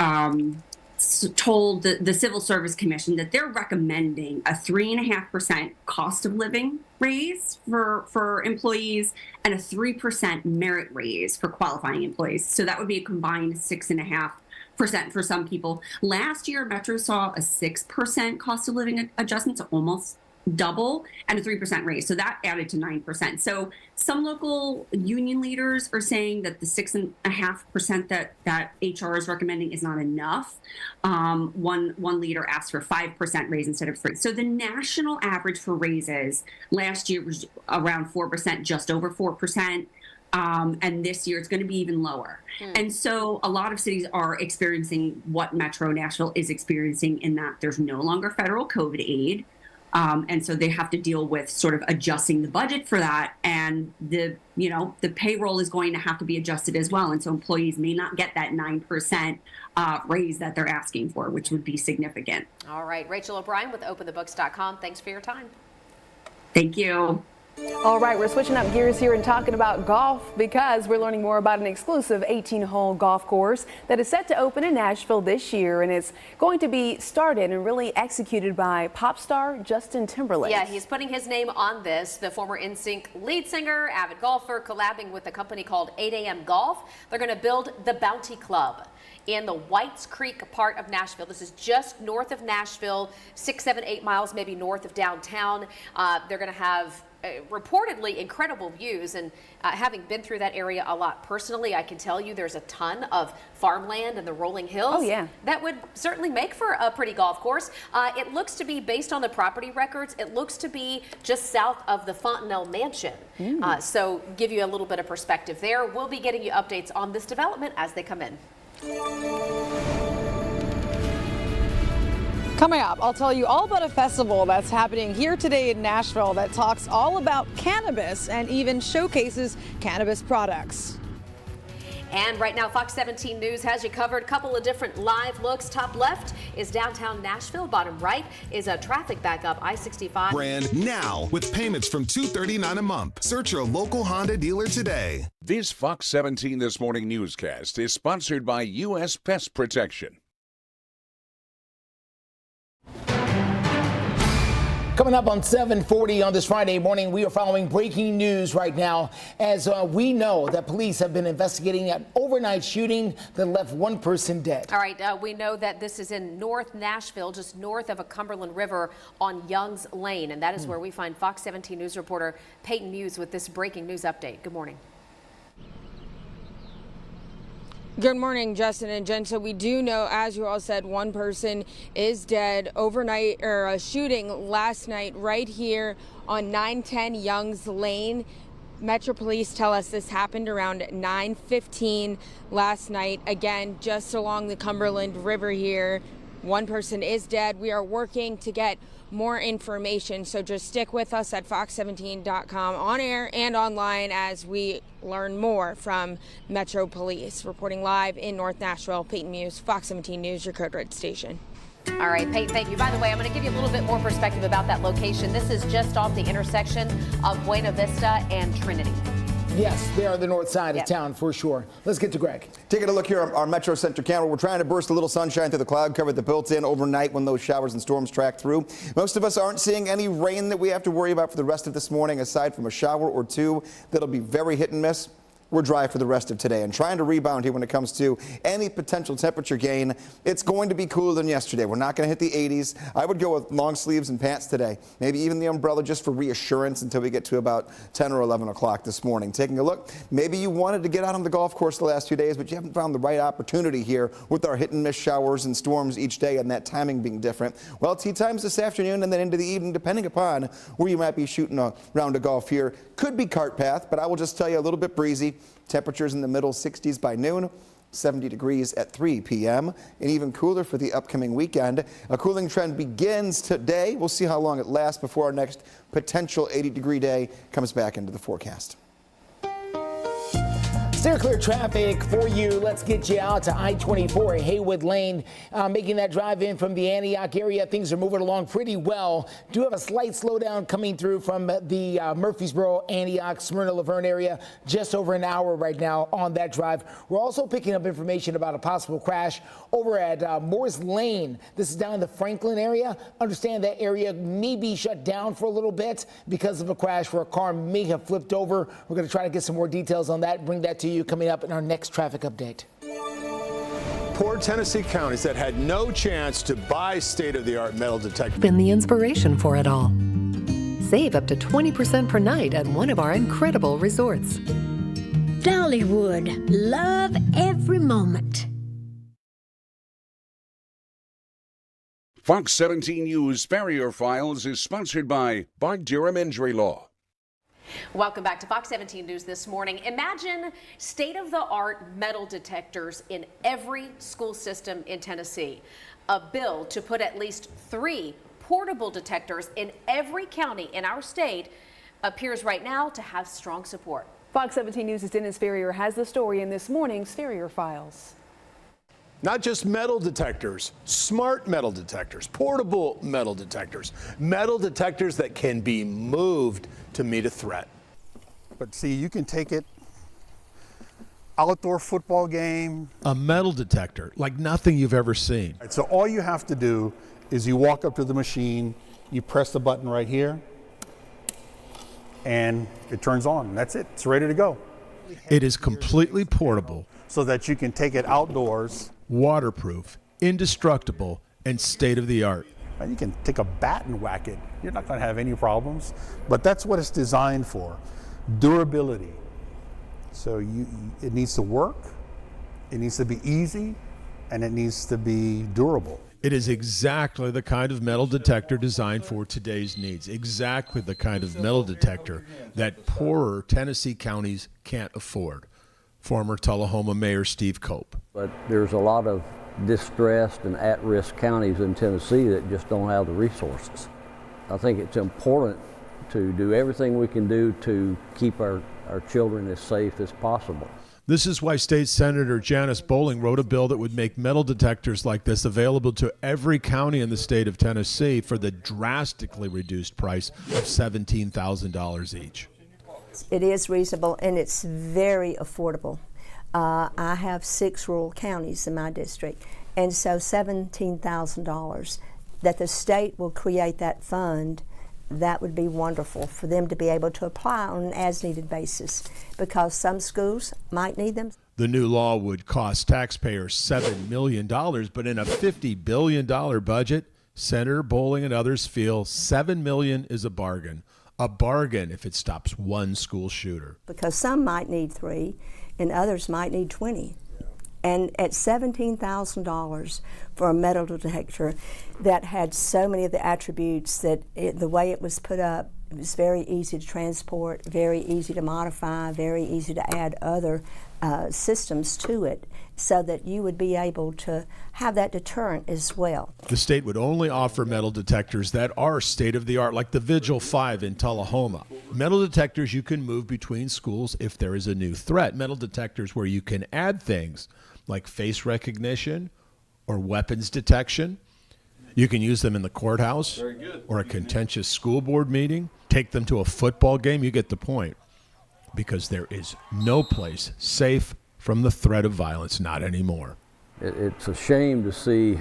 told the Civil Service Commission that they're recommending a 3.5% cost of living raise for employees and a 3% merit raise for qualifying employees. So that would be a combined 6.5% for some people. Last year, Metro saw a 6% cost of living adjustment, so almost double, and a 3% raise. So that added to 9%. So some local union leaders are saying that the 6.5% that HR is recommending is not enough. One leader asked for 5% raise instead of 3%. So the national average for raises last year was around 4%, just over 4%. And this year it's going to be even lower. And so a lot of cities are experiencing what Metro Nashville is experiencing, in that there's no longer federal COVID aid. And so they have to deal with sort of adjusting the budget for that. And the payroll is going to have to be adjusted as well. And so employees may not get that 9% raise that they're asking for, which would be significant. All right. Rachel O'Brien with openthebooks.com. Thanks for your time. Thank you. All right, we're switching up gears here and talking about golf because we're learning more about an exclusive 18-hole golf course that is set to open in Nashville this year, and it's going to be started and really executed by pop star Justin Timberlake. Yeah, he's putting his name on this. The former NSYNC lead singer, avid golfer, collabing with a company called 8 a.m. Golf. They're going to build the Bounty Club in the Whites Creek part of Nashville. This is just north of Nashville, 6, 7, 8 miles maybe north of downtown. They're going to have reportedly incredible views, and having been through that area a lot personally, I can tell you there's a ton of farmland and the rolling hills. Oh, yeah. That would certainly make for a pretty golf course. It looks to be, based on the property records, it looks to be just south of the Fontenelle Mansion. So give you a little bit of perspective there. We'll be getting you updates on this development as they come in. Coming up, I'll tell you all about a festival that's happening here today in Nashville that talks all about cannabis and even showcases cannabis products. And right now, Fox 17 News has you covered. A couple of different live looks. Top left is downtown Nashville. Bottom right is a traffic backup, I-65. Brand now with payments from $239 a month. Search your local Honda dealer today. This Fox 17 This Morning newscast is sponsored by U.S. Pest Protection. Coming up on 7:40 on this Friday morning, we are following breaking news right now as we know that police have been investigating an overnight shooting that left one person dead. All right, we know that this is in North Nashville, just north of a Cumberland River on Young's Lane, and that is where we find Fox 17 News reporter Peyton Muse with this breaking news update. Good morning. Good morning, Justin and Jen. So we do know, as you all said, one person is dead overnight, or a shooting last night right here on 910 Young's Lane. Metro Police tell us this happened around 9:15 last night. Again, just along the Cumberland River here. One person is dead. We are working to get more information, so just stick with us at fox17.com on air and online as we learn more from Metro Police. Reporting live in North Nashville, Peyton Muse, Fox 17 News, your Code Red station. All right, Peyton, thank you. By the way, I'm going to give you a little bit more perspective about that location. This is just off the intersection of Buena Vista and Trinity. Yes, they are the north side of town for sure. Let's get to Greg. Taking a look here on our Metro Center camera, we're trying to burst a little sunshine through the cloud cover that built in overnight when those showers and storms track through. Most of us aren't seeing any rain that we have to worry about for the rest of this morning, aside from a shower or two that'll be very hit and miss. We're dry for the rest of today and trying to rebound here when it comes to any potential temperature gain. It's going to be cooler than yesterday. We're not going to hit the 80s. I would go with long sleeves and pants today, maybe even the umbrella just for reassurance until we get to about 10 or 11 o'clock this morning. Taking a look, maybe you wanted to get out on the golf course the last 2 days, but you haven't found the right opportunity here with our hit and miss showers and storms each day and that timing being different. Well, tee times this afternoon and then into the evening, depending upon where you might be shooting a round of golf here. Could be cart path, but I will just tell you a little bit breezy. Temperatures in the middle 60s by noon, 70 degrees at 3 p.m., and even cooler for the upcoming weekend. A cooling trend begins today. We'll see how long it lasts before our next potential 80-degree day comes back into the forecast. Steer clear traffic for you. Let's get you out to I-24 Haywood Lane. Making that drive in from the Antioch area. Things are moving along pretty well. Do have a slight slowdown coming through from the Murfreesboro, Antioch, Smyrna, Laverne area. Just over an hour right now on that drive. We're also picking up information about a possible crash over at Moore's Lane. This is down in the Franklin area. Understand that area may be shut down for a little bit because of a crash where a car may have flipped over. We're going to try to get some more details on that, bring that to you coming up in our next traffic update. Poor Tennessee counties that had no chance to buy state-of-the-art metal detectors. Been the inspiration for it all. Save up to 20% per night at one of our incredible resorts. Dollywood, love every moment. Fox 17 News Farrier Files is sponsored by Bart Durham Injury Law. Welcome back to Fox 17 News this morning. Imagine state-of-the-art metal detectors in every school system in Tennessee. A bill to put at least 3 portable detectors in every county in our state appears right now to have strong support. Fox 17 News' Dennis Ferrier has the story in this morning's Ferrier Files. Not just metal detectors, smart metal detectors, portable metal detectors that can be moved to meet a threat. But see, you can take it outdoor football game. A metal detector like nothing you've ever seen. So all you have to do is you walk up to the machine, you press the button right here, and it turns on. That's it. It's ready to go. It is completely portable, so that you can take it outdoors. Waterproof, indestructible, and state-of-the-art. And you can take a bat and whack it. You're not going to have any problems. But that's what it's designed for. Durability. So it needs to work, it needs to be easy, and it needs to be durable. It is exactly the kind of metal detector designed for today's needs. Exactly the kind of metal detector that poorer Tennessee counties can't afford. Former Tullahoma Mayor Steve Cope. But there's a lot of distressed and at-risk counties in Tennessee that just don't have the resources. I think it's important to do everything we can do to keep our children as safe as possible. This is why State Senator Janice Bowling wrote a bill that would make metal detectors like this available to every county in the state of Tennessee for the drastically reduced price of $17,000 each. It is reasonable and it's very affordable. I have 6 rural counties in my district, and so $17,000 that the state will create that fund, that would be wonderful for them to be able to apply on an as-needed basis, because some schools might need them. The new law would cost taxpayers $7 million, but in a $50 billion budget, Senator Bowling and others feel $7 million is a bargain. A bargain if it stops one school shooter. Because some might need 3 and others might need 20. And at $17,000 for a metal detector that had so many of the attributes that the way it was put up, it was very easy to transport, very easy to modify, very easy to add other systems to it, so that you would be able to have that deterrent as well. The state would only offer metal detectors that are state-of-the-art, like the Vigil 5 in Tullahoma. Metal detectors you can move between schools if there is a new threat. Metal detectors where you can add things like face recognition or weapons detection. You can use them in the courthouse or a contentious school board meeting. Take them to a football game. You get the point. Because there is no place safe from the threat of violence, not anymore. It's a shame to see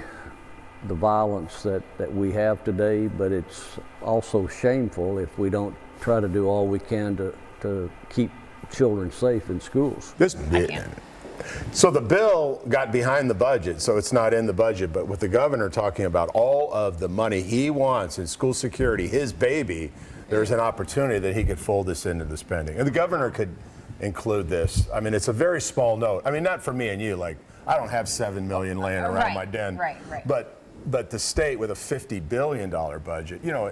the violence that we have today, but it's also shameful if we don't try to do all we can to keep children safe in schools. So the bill got behind the budget, so it's not in the budget, but with the governor talking about all of the money he wants in school security, his baby, there's an opportunity that he could fold this into the spending. And the governor could include this. I mean, it's a very small note. I mean, not for me and you, like, I don't have $7 million laying around my den. Right. But the state with a $50 billion budget, you know,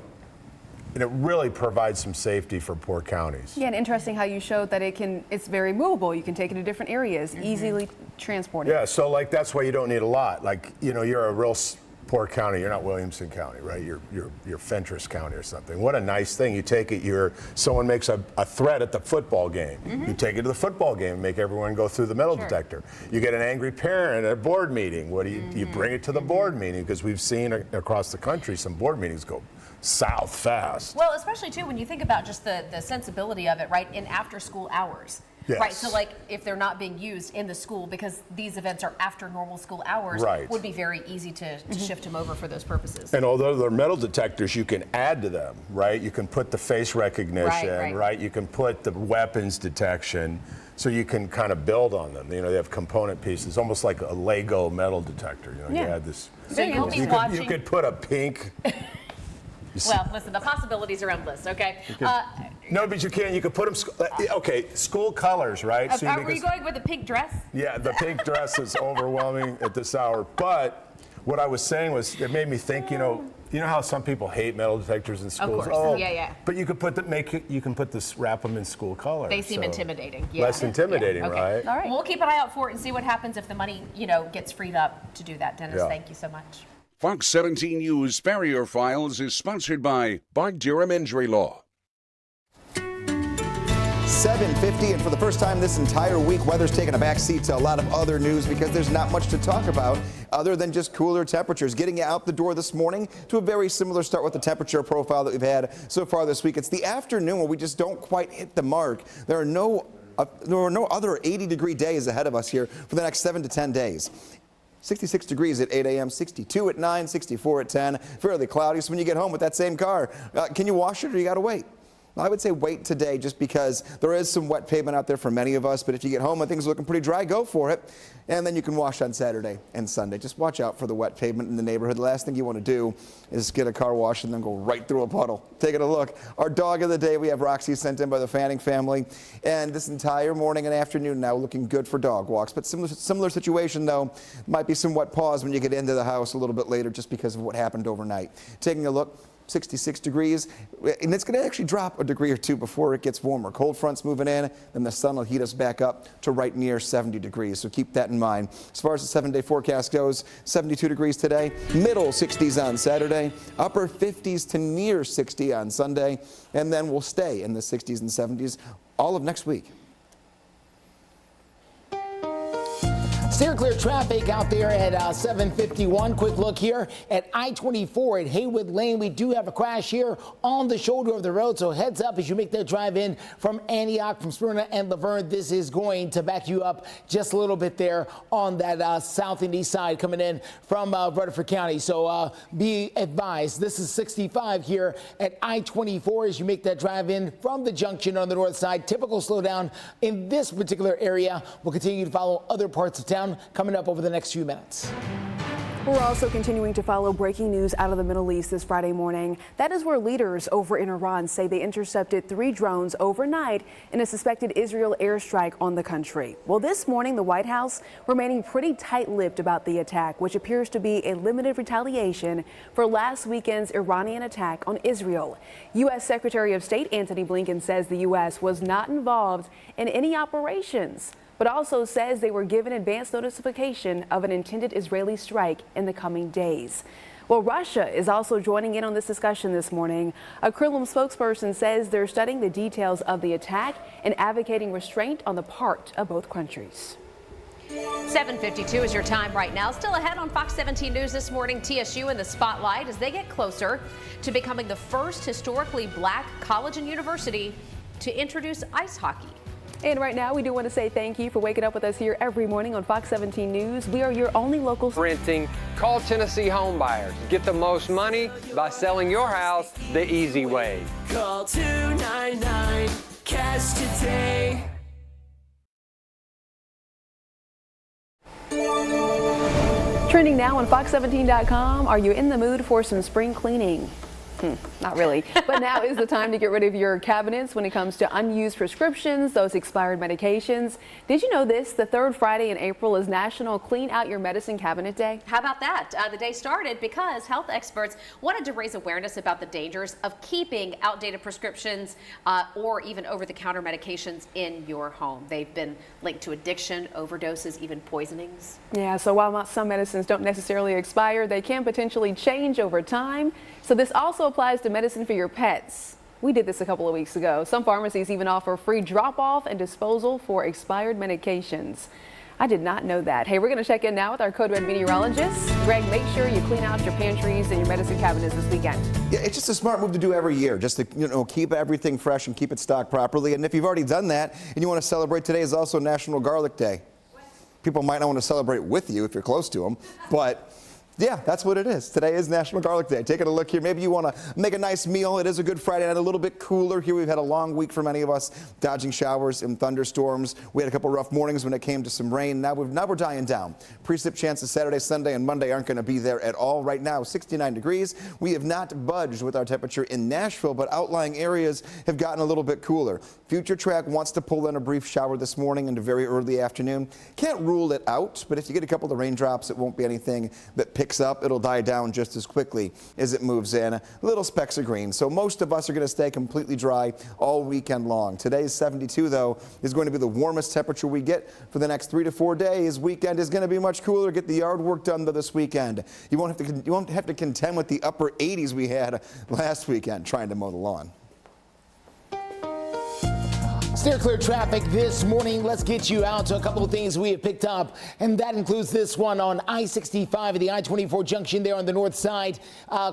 and it really provides some safety for poor counties. Yeah, and interesting how you showed that it's very movable. You can take it to different areas, easily transported. Yeah, so like that's why you don't need a lot. Like, you know, you're a real poor county. You're not Williamson County, right? You're Fentress County or something. What a nice thing. You take it, someone makes a threat at the football game. You take it to the football game and make everyone go through the metal detector. You get an angry parent at a board meeting. What do you bring it to the board meeting? Because we've seen across the country some board meetings go south fast. Well, especially too when you think about just the sensibility of it, right, in after school hours. Yes. Right, so like if they're not being used in the school because these events are after normal school hours, would be very easy to shift them over for those purposes. And although they're metal detectors, you can add to them, right? You can put the face recognition, right? You can put the weapons detection, so you can kind of build on them. You know, they have component pieces, almost like a Lego metal detector. You know, you add this. So you'll be watching. You could put a pink. Well, listen, the possibilities are endless, okay? No, but you can. You could put them, okay, school colors, right? So were you going with a pink dress? Yeah, the pink dress is overwhelming at this hour. But what I was saying was, it made me think, you know how some people hate metal detectors in schools? Of course, yeah. But you could wrap them in school colors. They seem intimidating. Less intimidating, right? All right. We'll keep an eye out for it and see what happens if the money, gets freed up to do that. Dennis, thank you so much. Fox 17 News Farrier Files is sponsored by Durham Injury Law. 7:50, and for the first time this entire week, weather's taken a back seat to a lot of other news because there's not much to talk about other than just cooler temperatures. Getting you out the door this morning to a very similar start with the temperature profile that we've had so far this week. It's the afternoon where we just don't quite hit the mark. There are no other 80-degree days ahead of us here for the next 7 to 10 days. 66 degrees at 8 a.m., 62 at 9, 64 at 10. Fairly cloudy, so when you get home with that same car, can you wash it or you got to wait? I would say wait today just because there is some wet pavement out there for many of us, but if you get home and things are looking pretty dry, go for it. And then you can wash on Saturday and Sunday. Just watch out for the wet pavement in the neighborhood. The last thing you want to do is get a car wash and then go right through a puddle. Taking a look. Our dog of the day, we have Roxy, sent in by the Fanning family. And this entire morning and afternoon now looking good for dog walks. But similar situation, though, might be some wet paws when you get into the house a little bit later just because of what happened overnight. Taking a look. 66 degrees, and it's going to actually drop a degree or two before it gets warmer. Cold fronts moving in, then the sun will heat us back up to right near 70 degrees, so keep that in mind. As far as the 7-day forecast goes, 72 degrees today, middle 60s on Saturday, upper 50s to near 60 on Sunday, and then we'll stay in the 60s and 70s all of next week. Steer clear traffic out there at 7:51. Quick look here at I-24 at Haywood Lane. We do have a crash here on the shoulder of the road, so heads up as you make that drive in from Antioch, from Smyrna and Laverne. This is going to back you up just a little bit there on that south and east side coming in from Rutherford County. So be advised, this is 65 here at I-24 as you make that drive in from the junction on the north side. Typical slowdown in this particular area. We'll continue to follow other parts of town coming up over the next few minutes. We're also continuing to follow breaking news out of the Middle East this Friday morning. That is where leaders over in Iran say they intercepted 3 drones overnight in a suspected Israel airstrike on the country. Well, this morning, the White House remaining pretty tight-lipped about the attack, which appears to be a limited retaliation for last weekend's Iranian attack on Israel. U.S. Secretary of State Antony Blinken says the U.S. was not involved in any operations, but also says they were given advance notification of an intended Israeli strike in the coming days. Well, Russia is also joining in on this discussion this morning. A Kremlin spokesperson says they're studying the details of the attack and advocating restraint on the part of both countries. 7:52 is your time right now. Still ahead on Fox 17 News this morning, TSU in the spotlight as they get closer to becoming the first historically black college and university to introduce ice hockey. And right now, we do want to say thank you for waking up with us here every morning on Fox 17 News. We are your only local renting. Call Tennessee home buyers. Get the most money by selling your house the easy way. Call 299 cash today. Trending now on Fox17.com. Are you in the mood for some spring cleaning? Not really. But now is the time to get rid of your cabinets when it comes to unused prescriptions, those expired medications. Did you know this? The third Friday in April is National Clean Out Your Medicine Cabinet Day. How about that? The day started because health experts wanted to raise awareness about the dangers of keeping outdated prescriptions or even over-the-counter medications in your home. They've been linked to addiction, overdoses, even poisonings. Yeah, so while some medicines don't necessarily expire, they can potentially change over time. So this also applies to medicine for your pets. We did this a couple of weeks ago. Some pharmacies even offer free drop-off and disposal for expired medications. I did not know that. Hey, we're going to check in now with our Code Red meteorologist. Greg, make sure you clean out your pantries and your medicine cabinets this weekend. Yeah, it's just a smart move to do every year, just to keep everything fresh and keep it stocked properly. And if you've already done that and you want to celebrate, today is also National Garlic Day. People might not want to celebrate with you if you're close to them, but yeah, that's what it is. Today is National Garlic Day. Taking a look here. Maybe you want to make a nice meal. It is a good Friday night, a little bit cooler here. We've had a long week for many of us, dodging showers and thunderstorms. We had a couple rough mornings when it came to some rain. Now we're dying down. Precip chances Saturday, Sunday, and Monday aren't going to be there at all. Right now, 69 degrees. We have not budged with our temperature in Nashville, but outlying areas have gotten a little bit cooler. Future Track wants to pull in a brief shower this morning into very early afternoon. Can't rule it out, but if you get a couple of raindrops, it won't be anything that picks up, it'll die down just as quickly as it moves in. Little specks of green. So most of us are going to stay completely dry all weekend long. Today's 72, though, is going to be the warmest temperature we get for the next 3 to 4 days. Weekend is going to be much cooler. Get the yard work done, though, this weekend. You won't have to contend with the upper 80s we had last weekend trying to mow the lawn. Steer clear traffic this morning. Let's get you out to a couple of things we have picked up, and that includes this one on I-65 at the I-24 junction there on the north side.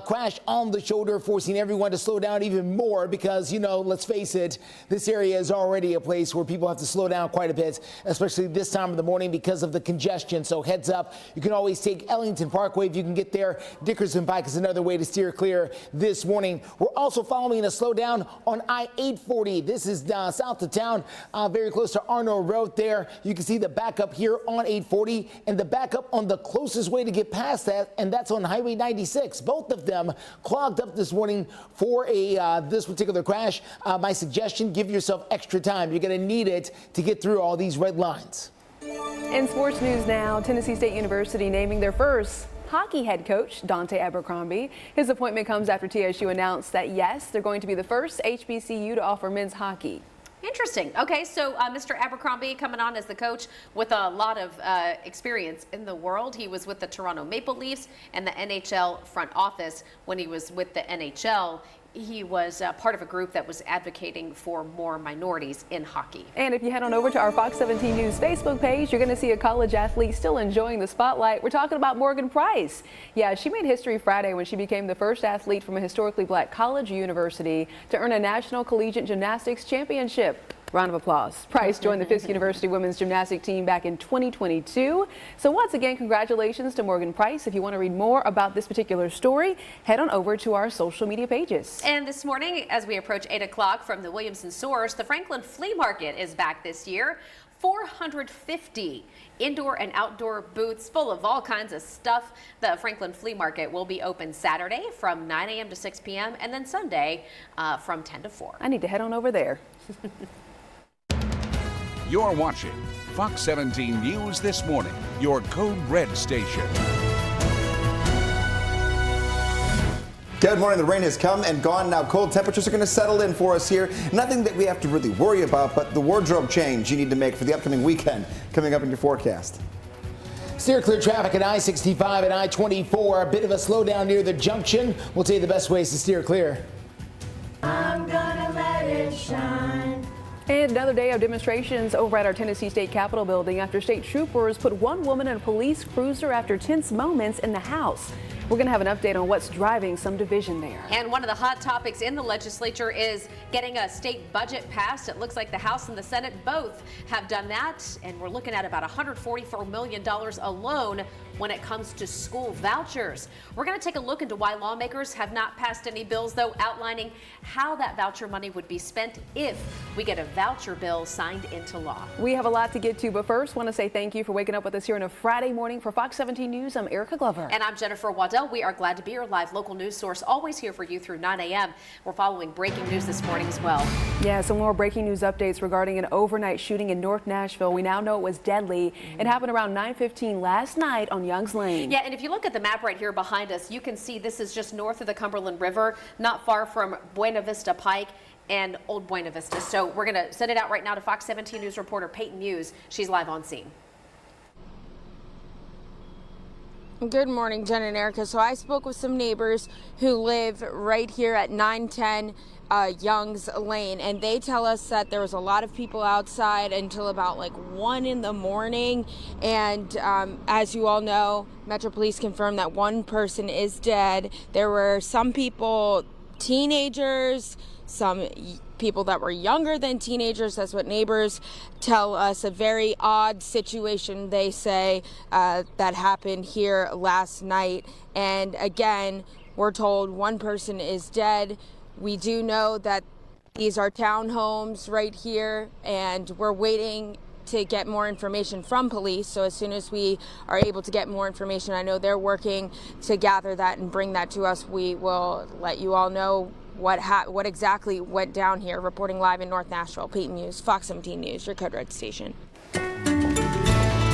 Crash on the shoulder, forcing everyone to slow down even more because, you know, let's face it, this area is already a place where people have to slow down quite a bit, especially this time of the morning because of the congestion. So heads up, you can always take Ellington Parkway if you can get there. Dickerson Pike is another way to steer clear this morning. We're also following a slowdown on I-840. This is south of town, very close to Arnold Road there. You can see the backup here on 840 and the backup on the closest way to get past that, and that's on Highway 96. Both of them clogged up this morning for this particular crash. My suggestion, give yourself extra time. You're going to need it to get through all these red lines. In sports news now, Tennessee State University naming their first hockey head coach, Dante Abercrombie. His appointment comes after TSU announced that, yes, they're going to be the first HBCU to offer men's hockey. Interesting. Okay, so Mr. Abercrombie coming on as the coach with a lot of experience in the world. He was with the Toronto Maple Leafs and the NHL front office. When he was with the NHL, he was part of a group that was advocating for more minorities in hockey. And if you head on over to our Fox 17 News Facebook page, you're going to see a college athlete still enjoying the spotlight. We're talking about Morgan Price. Yeah, she made history Friday when she became the first athlete from a historically black college or university to earn a National Collegiate Gymnastics Championship. Round of applause. Price joined the Fisk University women's gymnastic team back in 2022. So once again, congratulations to Morgan Price. If you want to read more about this particular story, head on over to our social media pages. And this morning, as we approach 8 o'clock from the Williamson Source, the Franklin Flea Market is back this year. 450 indoor and outdoor booths full of all kinds of stuff. The Franklin Flea Market will be open Saturday from 9 a.m. to 6 p.m. and then Sunday from 10 to 4. I need to head on over there. You're watching Fox 17 News This Morning, your Code Red station. Good morning. The rain has come and gone now. Cold temperatures are going to settle in for us here. Nothing that we have to really worry about, but the wardrobe change you need to make for the upcoming weekend coming up in your forecast. Steer clear traffic at I-65 and I-24. A bit of a slowdown near the junction. We'll tell you the best ways to steer clear. I'm gonna let it shine. And another day of demonstrations over at our Tennessee State Capitol building after state troopers put one woman in a police cruiser after tense moments in the House. We're going to have an update on what's driving some division there. And one of the hot topics in the legislature is getting a state budget passed. It looks like the House and the Senate both have done that. And we're looking at about $144 million alone when it comes to school vouchers. We're going to take a look into why lawmakers have not passed any bills, though, outlining how that voucher money would be spent if we get a voucher bill signed into law. We have a lot to get to, but first, want to say thank you for waking up with us here on a Friday morning. For Fox 17 News, I'm Erica Glover. And I'm Jennifer Waddell. We are glad to be your live local news source, always here for you through 9 a.m. We're following breaking news this morning as well. Yeah, some more breaking news updates regarding an overnight shooting in North Nashville. We now know it was deadly. It happened around 9:15 last night on Youngs Lane. Yeah, and if you look at the map right here behind us, you can see this is just north of the Cumberland River, not far from Buena Vista Pike and Old Buena Vista. So we're going to send it out right now to Fox 17 News reporter Peyton Muse. She's live on scene. Good morning, Jen and Erica. So I spoke with some neighbors who live right here at 910 Youngs Lane, and they tell us that there was a lot of people outside until about like 1 in the morning. And as you all know, Metro Police confirmed that one person is dead. There were some people, teenagers, some people that were younger than teenagers. That's what neighbors tell us. A very odd situation, they say, that happened here last night. And again, we're told one person is dead. We do know that these are townhomes right here, and we're waiting to get more information from police. So as soon as we are able to get more information, I know they're working to gather that and bring that to us. We will let you all know what exactly went down here. Reporting live in North Nashville, Peyton Muse, Fox 17 News, your Code Red station.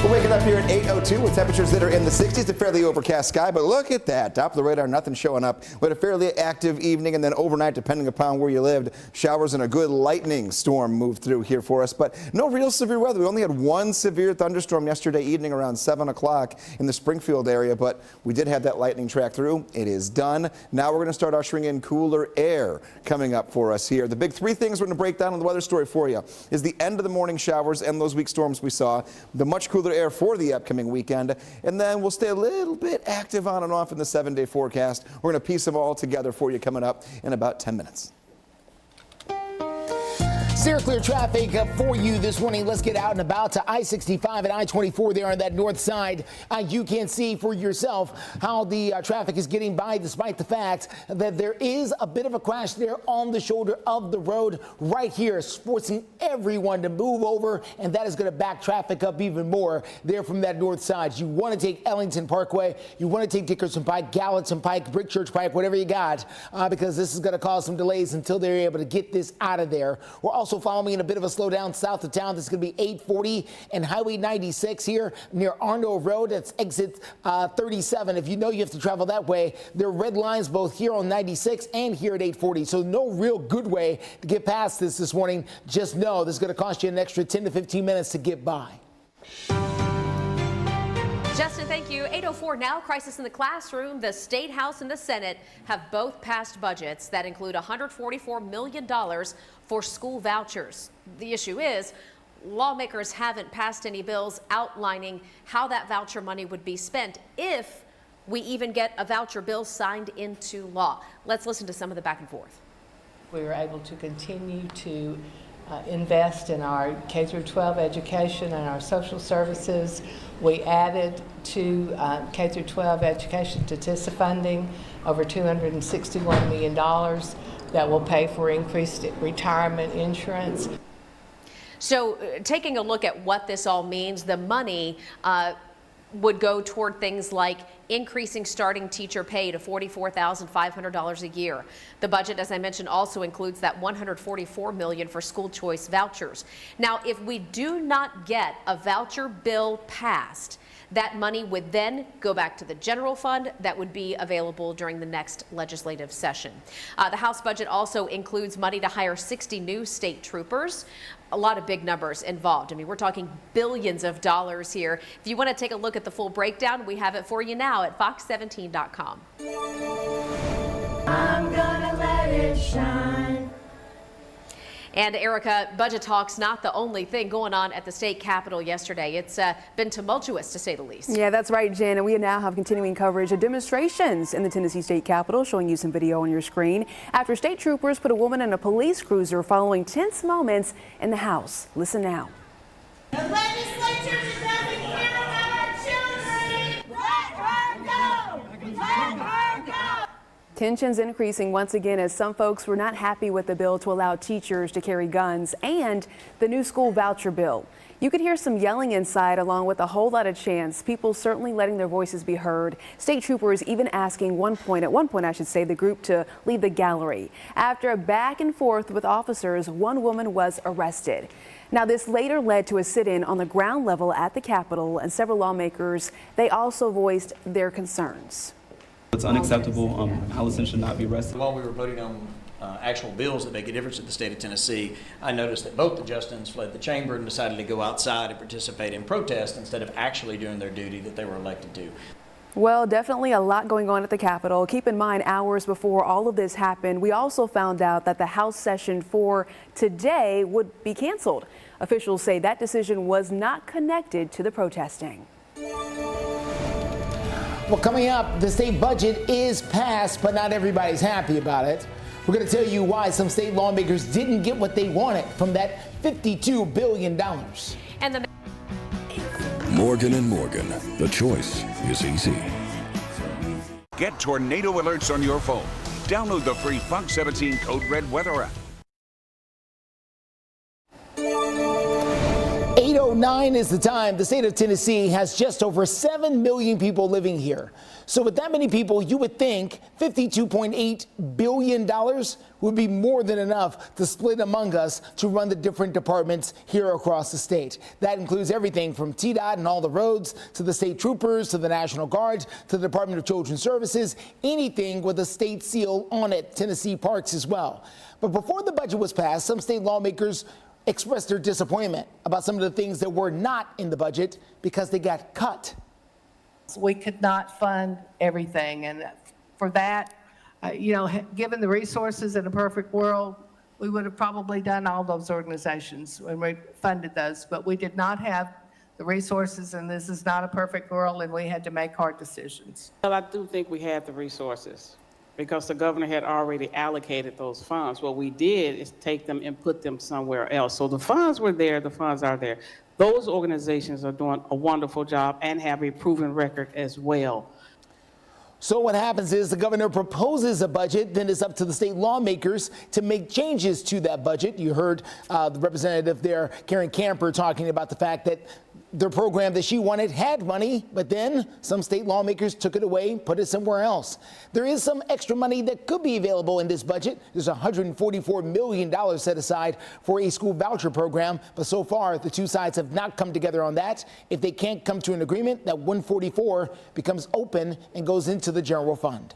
We're waking up here at 8:02 with temperatures that are in the 60s, a fairly overcast sky, but look at that. Top of the radar, nothing showing up. We had a fairly active evening, and then overnight, depending upon where you lived, showers and a good lightning storm moved through here for us, but no real severe weather. We only had one severe thunderstorm yesterday evening around 7 o'clock in the Springfield area, but we did have that lightning track through. It is done. Now we're going to start ushering in cooler air coming up for us here. The big three things we're going to break down on the weather story for you is the end of the morning showers and those weak storms we saw, the much cooler air for the upcoming weekend, and then we'll stay a little bit active on and off in the 7-day forecast. We're going to piece them all together for you coming up in about 10 minutes. Steer clear traffic for you this morning. Let's get out and about to I-65 and I-24 there on that north side. You can see for yourself how the traffic is getting by, despite the fact that there is a bit of a crash there on the shoulder of the road right here, forcing everyone to move over, and that is going to back traffic up even more there from that north side. You want to take Ellington Parkway, you want to take Dickerson Pike, Gallatin Pike, Brickchurch Pike, whatever you got, because this is going to cause some delays until they're able to get this out of there. We're also following in a bit of a slowdown south of town. This is going to be 840 and Highway 96 here near Arno Road. That's exit 37. If you know you have to travel that way, there are red lines both here on 96 and here at 840. So no real good way to get past this morning. Just know this is going to cost you an extra 10 to 15 minutes to get by. Justin, thank you. 8:04 now, crisis in the classroom. The State House and the Senate have both passed budgets that include $144 million for school vouchers. The issue is lawmakers haven't passed any bills outlining how that voucher money would be spent if we even get a voucher bill signed into law. Let's listen to some of the back and forth. We were able to continue to invest in our K-12 education and our social services. We added to K-12 education to TISA funding over $261 million that will pay for increased retirement insurance. So taking a look at what this all means, the money would go toward things like increasing starting teacher pay to $44,500 a year. The budget, as I mentioned, also includes that $144 million for school choice vouchers. Now, if we do not get a voucher bill passed, that money would then go back to the general fund that would be available during the next legislative session. The House budget also includes money to hire 60 new state troopers. A lot of big numbers involved. I mean, we're talking billions of dollars here. If you want to take a look at the full breakdown, we have it for you now at fox17.com. I'm gonna let it shine. And Erica, budget talks not the only thing going on at the state capitol yesterday. It's been tumultuous, to say the least. Yeah, that's right, Jen. And we now have continuing coverage of demonstrations in the Tennessee State Capitol, showing you some video on your screen after state troopers put a woman in a police cruiser following tense moments in the House. Listen now. The legislature doesn't care about our children. Let her go. Let her go. Tensions increasing once again as some folks were not happy with the bill to allow teachers to carry guns and the new school voucher bill. You could hear some yelling inside along with a whole lot of chants, people certainly letting their voices be heard. State troopers even asking at one point, the group to leave the gallery. After a back and forth with officers, one woman was arrested. Now, this later led to a sit-in on the ground level at the Capitol, and several lawmakers, they also voiced their concerns. It's unacceptable. Allison should not be arrested. While we were voting on actual bills that make a difference in the state of Tennessee, I noticed that both the Justins fled the chamber and decided to go outside and participate in protest instead of actually doing their duty that they were elected to. Well, definitely a lot going on at the Capitol. Keep in mind, hours before all of this happened, we also found out that the House session for today would be canceled. Officials say that decision was not connected to the protesting. Well, coming up, the state budget is passed, but not everybody's happy about it. We're going to tell you why some state lawmakers didn't get what they wanted from that $52 billion. And the Morgan & Morgan, the choice is easy. Get tornado alerts on your phone. Download the free Fox 17 Code Red weather app. 8:09 is the time. The state of Tennessee has just over 7 million people living here. So with that many people, you would think $52.8 billion would be more than enough to split among us to run the different departments here across the state. That includes everything from TDOT and all the roads to the state troopers to the National Guard to the Department of Children's Services, anything with a state seal on it, Tennessee parks as well. But before the budget was passed, some state lawmakers expressed their disappointment about some of the things that were not in the budget because they got cut. We could not fund everything, and for that, given the resources in a perfect world, we would have probably done all those organizations when we funded those, but we did not have the resources, and this is not a perfect world, and we had to make hard decisions. Well, I do think we had the resources because the governor had already allocated those funds. What we did is take them and put them somewhere else. So the funds were there, the funds are there. Those organizations are doing a wonderful job and have a proven record as well. So what happens is the governor proposes a budget, then it's up to the state lawmakers to make changes to that budget. You heard the representative there, Karen Camper, talking about the fact that the program that she wanted had money, but then some state lawmakers took it away, put it somewhere else. There is some extra money that could be available in this budget. There's $144 million set aside for a school voucher program, but so far the two sides have not come together on that. If they can't come to an agreement, that 144 becomes open and goes into the general fund.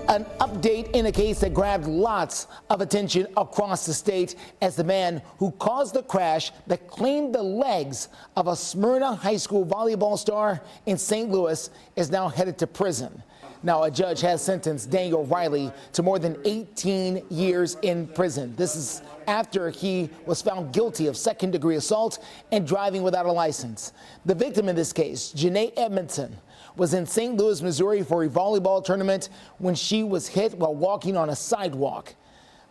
An update in a case that grabbed lots of attention across the state as the man who caused the crash that claimed the legs of a Smyrna high school volleyball star in St. Louis is now headed to prison. Now, a judge has sentenced Daniel Riley to more than 18 years in prison. This is after he was found guilty of second-degree assault and driving without a license. The victim in this case, Janae Edmondson, was in St. Louis, Missouri for a volleyball tournament when she was hit while walking on a sidewalk.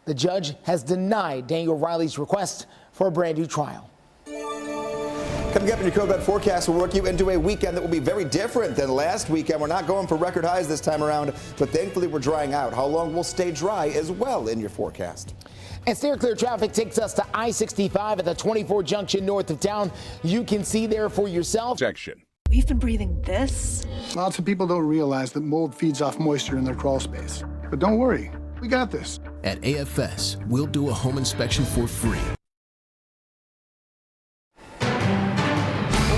The judge has denied Daniel Riley's request for a brand new trial. Coming up in your Code Red forecast, we'll work you into a weekend that will be very different than last weekend. We're not going for record highs this time around, but thankfully we're drying out. How long will stay dry as well in your forecast? And steer clear traffic takes us to I-65 at the 24 junction north of town. You can see there for yourself. Section. We've been breathing this. Lots of people don't realize that mold feeds off moisture in their crawl space. But don't worry, we got this. At AFS, we'll do a home inspection for free.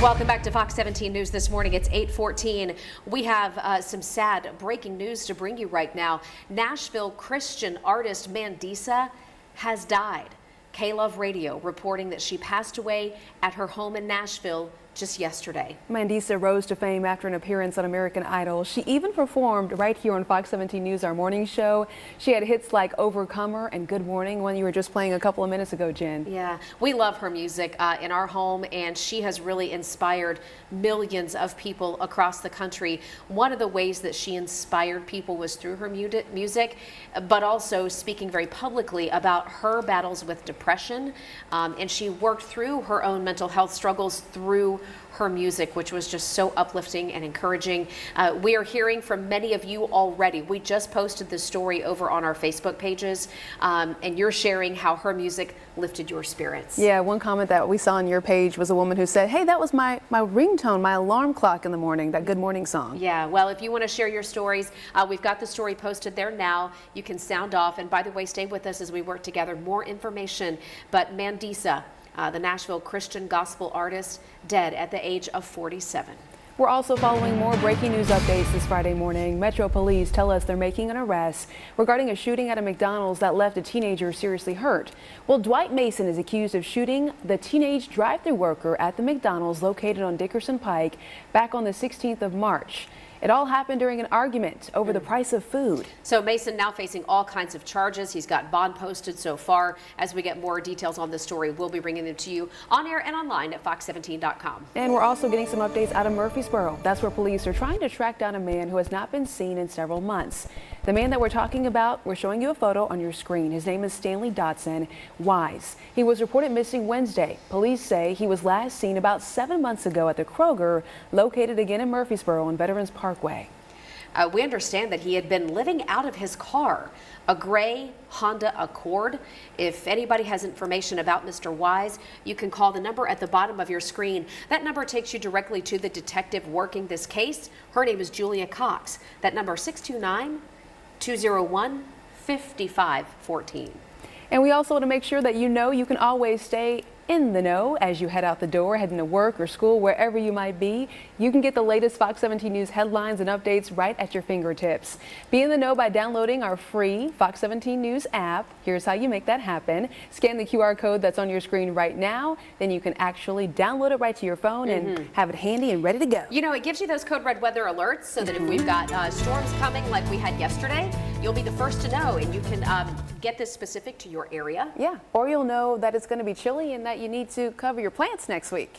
Welcome back to Fox 17 News this morning. It's 8:14. We have some sad breaking news to bring you right now. Nashville Christian artist Mandisa has died. K-Love Radio reporting that she passed away at her home in Nashville just yesterday. Mandisa rose to fame after an appearance on American Idol. She even performed right here on Fox 17 News, our morning show. She had hits like Overcomer and Good Morning, one you were just playing a couple of minutes ago, Jen. Yeah, we love her music in our home, and she has really inspired millions of people across the country. One of the ways that she inspired people was through her music, but also speaking very publicly about her battles with depression, and she worked through her own mental health struggles through her music, which was just so uplifting and encouraging. We are hearing from many of you already. We just posted this story over on our Facebook pages, and you're sharing how her music lifted your spirits. Yeah, one comment that we saw on your page was a woman who said, hey, that was my ringtone, my alarm clock in the morning, that Good Morning song. Yeah, well, if you want to share your stories, we've got the story posted there now. You can sound off, and by the way, stay with us as we work together. More information, but Mandisa, the Nashville Christian gospel artist, dead at the age of 47. We're also following more breaking news updates this Friday morning. Metro Police tell us they're making an arrest regarding a shooting at a McDonald's that left a teenager seriously hurt. Well, Dwight Mason is accused of shooting the teenage drive-thru worker at the McDonald's located on Dickerson Pike back on the 16th of March. It all happened during an argument over the price of food. So Mason now facing all kinds of charges. He's got bond posted so far. As we get more details on this story, we'll be bringing them to you on air and online at fox17.com. And we're also getting some updates out of Murfreesboro. That's where police are trying to track down a man who has not been seen in several months. The man that we're talking about, we're showing you a photo on your screen. His name is Stanley Dotson Wise. He was reported missing Wednesday. Police say he was last seen about 7 months ago at the Kroger, located again in Murfreesboro on Veterans Parkway. We understand that he had been living out of his car, a gray Honda Accord. If anybody has information about Mr. Wise, you can call the number at the bottom of your screen. That number takes you directly to the detective working this case. Her name is Juliet Cox. That number 629-201-5514. And we also want to make sure that you know you can always stay in the know as you head out the door, heading to work or school, wherever you might be. You can get the latest Fox 17 News headlines and updates right at your fingertips. Be in the know by downloading our free Fox 17 News app. Here's how you make that happen. Scan the QR code that's on your screen right now. Then you can actually download it right to your phone and have it handy and ready to go. You know, it gives you those code red weather alerts so that if we've got storms coming like we had yesterday, you'll be the first to know, and you can get this specific to your area. Yeah, or you'll know that it's going to be chilly and that you need to cover your plants next week.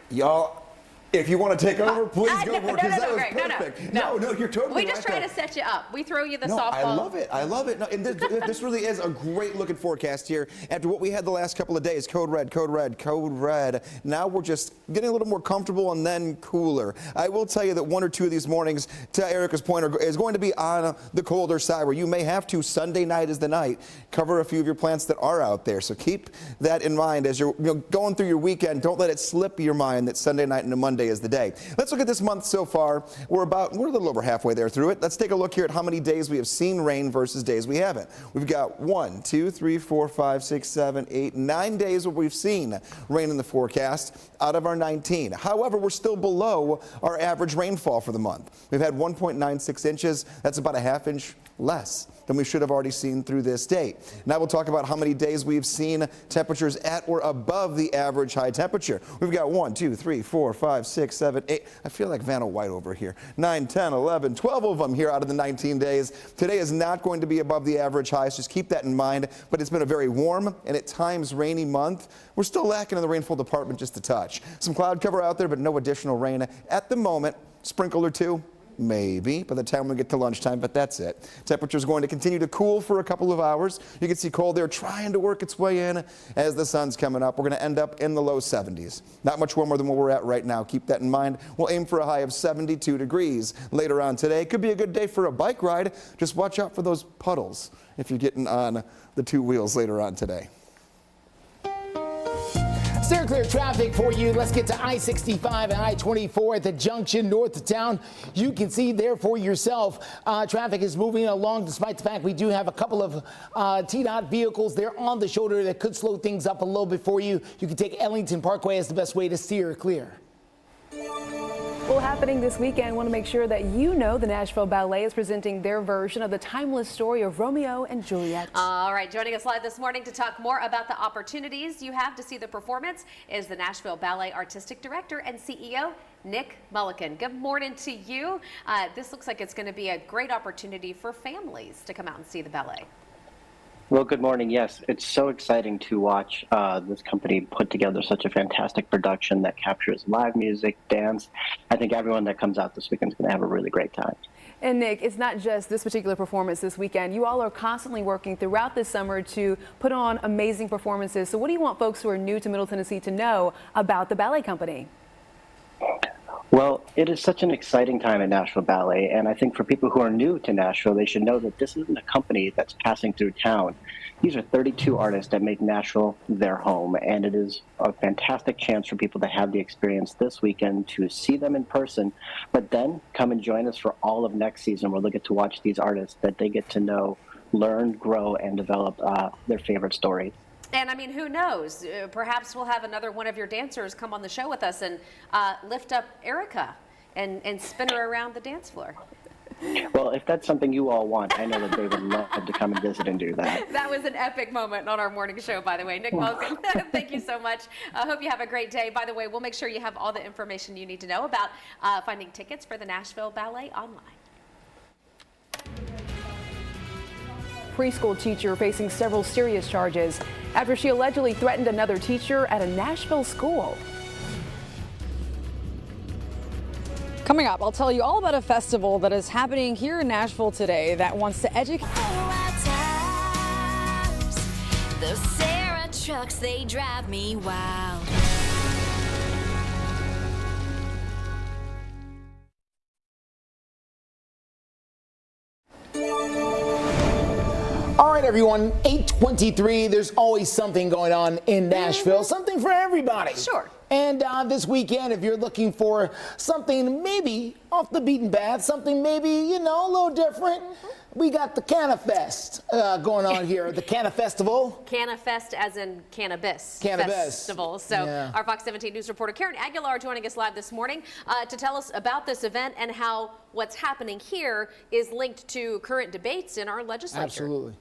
Y'all, if you want to take over, please go for it, because that was Greg, perfect. No, you're totally We just right, try though. to set you up. We throw you the No, softball. I love it. I love it. No, and this really is a great looking forecast here after what we had the last couple of days. Code red, code red, code red. Now we're just getting a little more comfortable and then cooler. I will tell you that one or two of these mornings, to Erica's point, is going to be on the colder side, where you may have to, Sunday night is the night, cover a few of your plants that are out there. So keep that in mind as you're going through your weekend. Don't let it slip your mind that Sunday night into Monday is the day. Let's look at this month so far. We're a little over halfway there through it. Let's take a look here at how many days we have seen rain versus days we haven't. We've got 1, 2, 3, 4, 5, 6, 7, 8, 9 days where we've seen rain in the forecast out of our 19. However, we're still below our average rainfall for the month. We've had 1.96 inches. That's about a ½ inch less than we should have already seen through this date. Now we'll talk about how many days we've seen temperatures at or above the average high temperature. We've got 1, 2, 3, 4, 5, 6, 7, 8. I feel like Vanna White over here. 9, 10, 11, 12 of them here out of the 19 days. Today is not going to be above the average highs. Just keep that in mind. But it's been a very warm and at times rainy month. We're still lacking in the rainfall department just a touch. Some cloud cover out there, but no additional rain at the moment. Sprinkle or two. Maybe by the time we get to lunchtime, but that's it. Temperature's going to continue to cool for a couple of hours. You can see cold air trying to work its way in as the sun's coming up. We're going to end up in the low 70s. Not much warmer than where we're at right now. Keep that in mind. We'll aim for a high of 72 degrees later on today. Could be a good day for a bike ride. Just watch out for those puddles if you're getting on the two wheels later on today. Steer clear traffic for you. Let's get to I-65 and I-24 at the junction north of town. You can see there for yourself. Traffic is moving along despite the fact we do have a couple of TDOT vehicles there on the shoulder that could slow things up a little bit for you. You can take Ellington Parkway as the best way to steer clear. Well, happening this weekend, want to make sure that you know the Nashville Ballet is presenting their version of the timeless story of Romeo and Juliet. All right, joining us live this morning to talk more about the opportunities you have to see the performance is the Nashville Ballet Artistic Director and CEO, Nick Mulliken. Good morning to you. This looks like it's going to be a great opportunity for families to come out and see the ballet. Well, good morning. Yes, it's so exciting to watch this company put together such a fantastic production that captures live music, dance. I think everyone that comes out this weekend is going to have a really great time. And Nick, it's not just this particular performance this weekend. You all are constantly working throughout this summer to put on amazing performances. So what do you want folks who are new to Middle Tennessee to know about the ballet company? Well, it is such an exciting time at Nashville Ballet, and I think for people who are new to Nashville, they should know that this isn't a company that's passing through town. These are 32 artists that make Nashville their home, and it is a fantastic chance for people to have the experience this weekend to see them in person, but then come and join us for all of next season where they'll get to watch these artists that they get to know, learn, grow, and develop their favorite stories. And I mean, who knows? Perhaps we'll have another one of your dancers come on the show with us and lift up Erica and spin her around the dance floor. Well, if that's something you all want, I know that they would love to come and visit and do that. That was an epic moment on our morning show, by the way. Nick Mulliken, thank you so much. I hope you have a great day. By the way, we'll make sure you have all the information you need to know about finding tickets for the Nashville Ballet online. Preschool teacher facing several serious charges after she allegedly threatened another teacher at a Nashville school. Coming up, I'll tell you all about a festival that is happening here in Nashville today that wants to educate. Those Sarah trucks, they drive me wild. everyone, 8:23. There's always something going on in Nashville, something for everybody. Sure. And this weekend, if you're looking for something maybe off the beaten path, something maybe, you know, a little different, we got the Canna-Fest going on here, the Canna Festival. Canna-Fest as in cannabis. Cannabis. Festival. So Yeah. our Fox 17 News reporter Karen Aguilar joining us live this morning to tell us about this event and how what's happening here is linked to current debates in our legislature. Absolutely.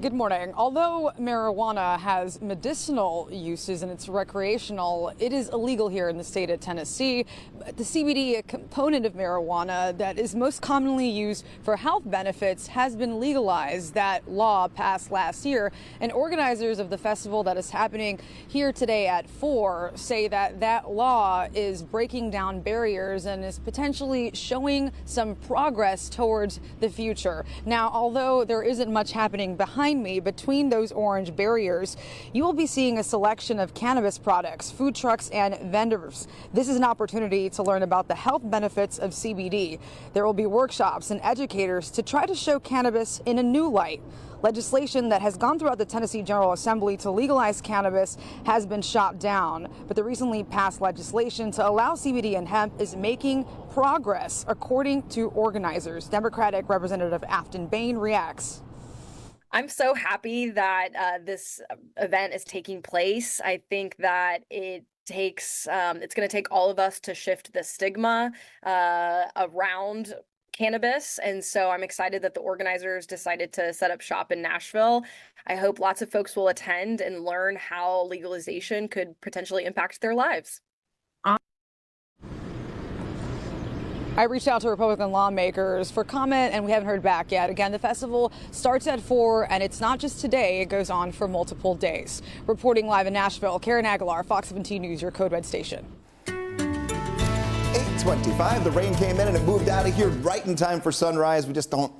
Good morning. Although marijuana has medicinal uses and it's recreational, it is illegal here in the state of Tennessee. But the CBD, a component of marijuana that is most commonly used for health benefits, has been legalized. That law passed last year, and organizers of the festival that is happening here today at 4 say that that law is breaking down barriers and is potentially showing some progress towards the future. Now, although there isn't much happening behind me, between those orange barriers, you will be seeing a selection of cannabis products, food trucks, and vendors. This is an opportunity to learn about the health benefits of CBD. There will be workshops and educators to try to show cannabis in a new light. Legislation that has gone throughout the Tennessee General Assembly to legalize cannabis has been shot down, but the recently passed legislation to allow CBD and hemp is making progress, according to organizers. Democratic Representative Afton Bain reacts. I'm so happy that this event is taking place. I think that it's going to take all of us to shift the stigma around cannabis. And so I'm excited that the organizers decided to set up shop in Nashville. I hope lots of folks will attend and learn how legalization could potentially impact their lives. I reached out to Republican lawmakers for comment, and we haven't heard back yet. Again, the festival starts at 4, and it's not just today. It goes on for multiple days. Reporting live in Nashville, Karen Aguilar, Fox 17 News, your Code Red station. 8:25. The rain came in and it moved out of here right in time for sunrise. We just don't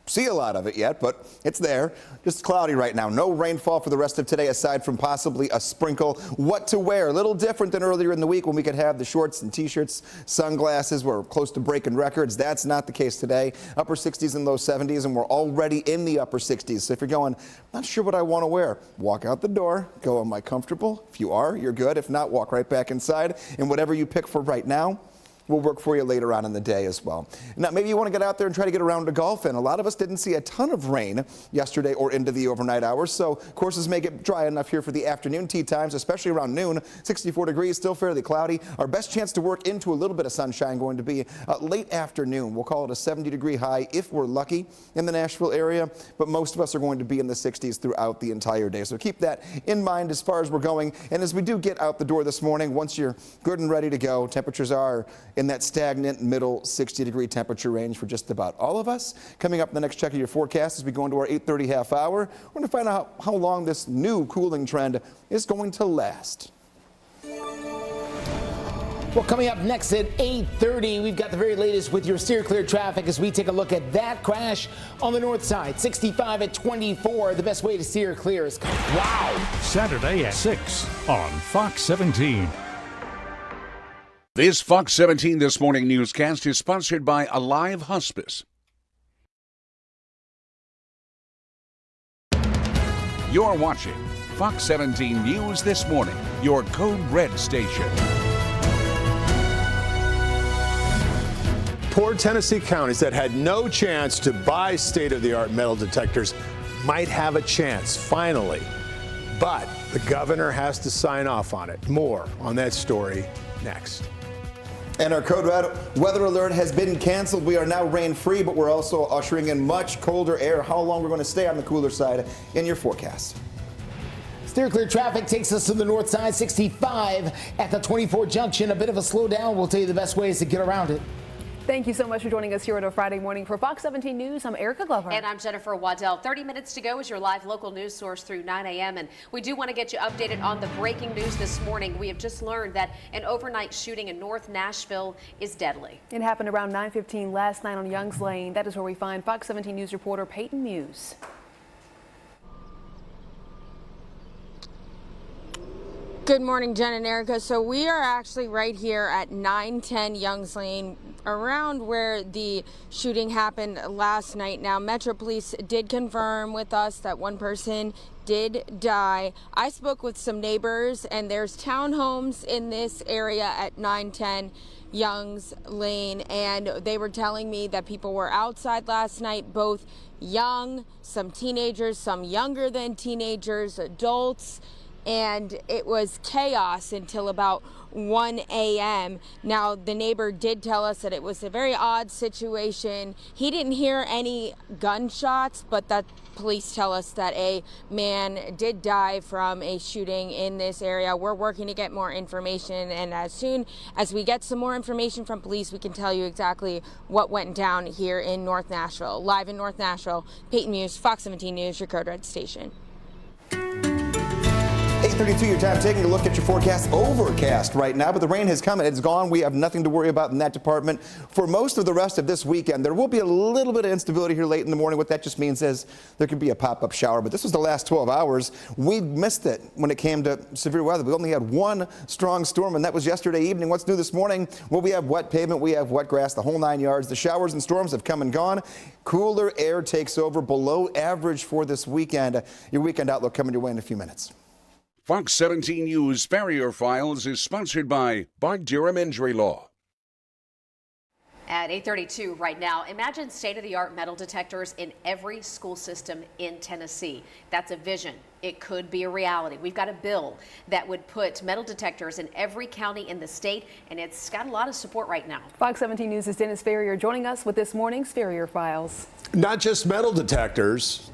see a lot of it yet, but it's there. Just cloudy right now. No rainfall for the rest of today aside from possibly a sprinkle. What to wear? A little different than earlier in the week when we could have the shorts and t-shirts, sunglasses. We're close to breaking records. That's not the case today. Upper 60s and low 70s, and we're already in the upper 60s. So if you're going, not sure what I want to wear, walk out the door. Go, am I comfortable? If you are, you're good. If not, walk right back inside. And whatever you pick for right now will work for you later on in the day as well. Now, maybe you want to get out there and try to get around to golf, and a lot of us didn't see a ton of rain yesterday or into the overnight hours, so courses may get dry enough here for the afternoon tee times, especially around noon. 64 degrees, still fairly cloudy. Our best chance to work into a little bit of sunshine going to be late afternoon. We'll call it a 70-degree high if we're lucky in the Nashville area, but most of us are going to be in the 60s throughout the entire day. So keep that in mind as far as we're going. And as we do get out the door this morning, once you're good and ready to go, temperatures are in that stagnant middle 60-degree temperature range for just about all of us. Coming up in the next check of your forecast as we go into our 8:30 half hour, we're going to find out how long this new cooling trend is going to last. Well, coming up next at 8:30, we've got the very latest with your steer clear traffic as we take a look at that crash on the north side. 65 at 24. The best way to steer clear is coming. Wow! Saturday at 6 on Fox 17. This Fox 17 This Morning newscast is sponsored by Alive Hospice. You're watching Fox 17 News This Morning, your Code Red station. Poor Tennessee counties that had no chance to buy state-of-the-art metal detectors might have a chance, finally. But the governor has to sign off on it. More on that story next. And our Code Red weather alert has been canceled. We are now rain-free, but we're also ushering in much colder air. How long we're going to stay on the cooler side in your forecast. Steer clear traffic takes us to the north side, 65 at the 24 junction. A bit of a slowdown. We'll tell you the best ways to get around it. Thank you so much for joining us here on a Friday morning. For Fox 17 News, I'm Erica Glover. And I'm Jennifer Waddell. 30 minutes to go is your live local news source through 9 a.m. And we do want to get you updated on the breaking news this morning. We have just learned that an overnight shooting in North Nashville is deadly. It happened around 9:15 last night on Youngs Lane. That is where we find Fox 17 News reporter Peyton Muse. Good morning, Jen and Erica. So we are actually right here at 910 Youngs Lane, around where the shooting happened last night. Now, Metro Police did confirm with us that one person did die. I spoke with some neighbors, and there's townhomes in this area at 910 Youngs Lane, and they were telling me that people were outside last night, both young, some teenagers, some younger than teenagers, adults, and it was chaos until about 1 a.m. Now, the neighbor did tell us that it was a very odd situation. He didn't hear any gunshots, but that police tell us that a man did die from a shooting in this area. We're working to get more information, and as soon as we get some more information from police, we can tell you exactly what went down here in North Nashville. Live in North Nashville, Peyton Muse, Fox 17 News, your Code Red station. 8:32 your time, taking a look at your forecast. Overcast right now, but the rain has come and it's gone. We have nothing to worry about in that department. For most of the rest of this weekend, there will be a little bit of instability here late in the morning. What that just means is there could be a pop-up shower, but this was the last 12 hours. We missed it when it came to severe weather. We only had one strong storm, and that was yesterday evening. What's new this morning? Well, we have wet pavement, we have wet grass, the whole 9 yards. The showers and storms have come and gone. Cooler air takes over, below average for this weekend. Your weekend outlook coming your way in a few minutes. Fox 17 News Farrier Files is sponsored by Bart Durham Injury Law. At 8:32 right now, imagine state-of-the-art metal detectors in every school system in Tennessee. That's a vision. It could be a reality. We've got a bill that would put metal detectors in every county in the state, and it's got a lot of support right now. Fox 17 News' Dennis Farrier joining us with this morning's Farrier Files. Not just metal detectors.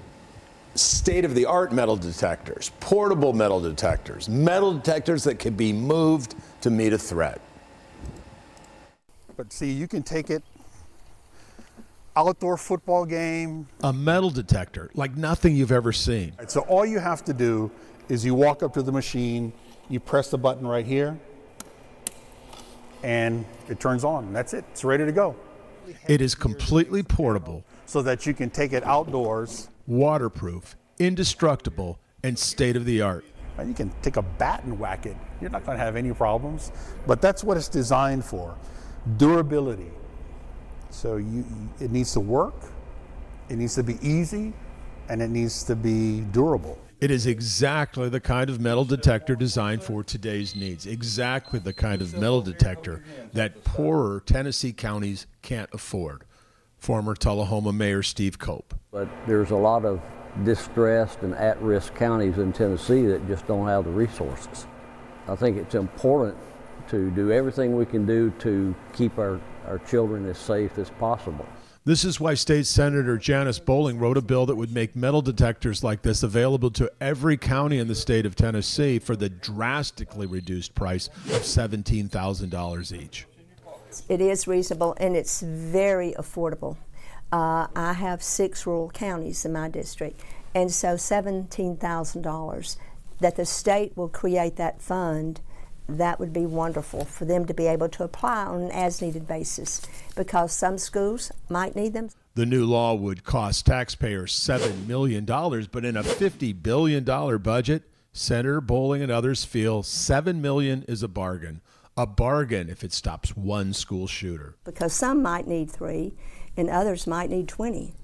State-of-the-art metal detectors, portable metal detectors that can be moved to meet a threat. But see, you can take it outdoor football game. A metal detector like nothing you've ever seen. So all you have to do is you walk up to the machine, you press the button right here, and it turns on. That's it. It's ready to go. It is completely portable, so that you can take it outdoors. Waterproof, indestructible, and state-of-the-art. And you can take a bat and whack it. You're not going to have any problems. But that's what it's designed for. Durability. So it needs to work, it needs to be easy, and it needs to be durable. It is exactly the kind of metal detector designed for today's needs. Exactly the kind of metal detector that poorer Tennessee counties can't afford. Former Tullahoma Mayor Steve Cope. But there's a lot of distressed and at-risk counties in Tennessee that just don't have the resources. I think it's important to do everything we can do to keep our children as safe as possible. This is why State Senator Janice Bowling wrote a bill that would make metal detectors like this available to every county in the state of Tennessee for the drastically reduced price of $17,000 each. It is reasonable and it's very affordable. I have 6 rural counties in my district, and so $17,000 that the state will create that fund, that would be wonderful for them to be able to apply on an as-needed basis, because some schools might need them. The new law would cost taxpayers $7 million, but in a $50 billion budget, Senator Bowling and others feel $7 million is a bargain. A bargain if it stops one school shooter. Because some might need 3 and others might need 20.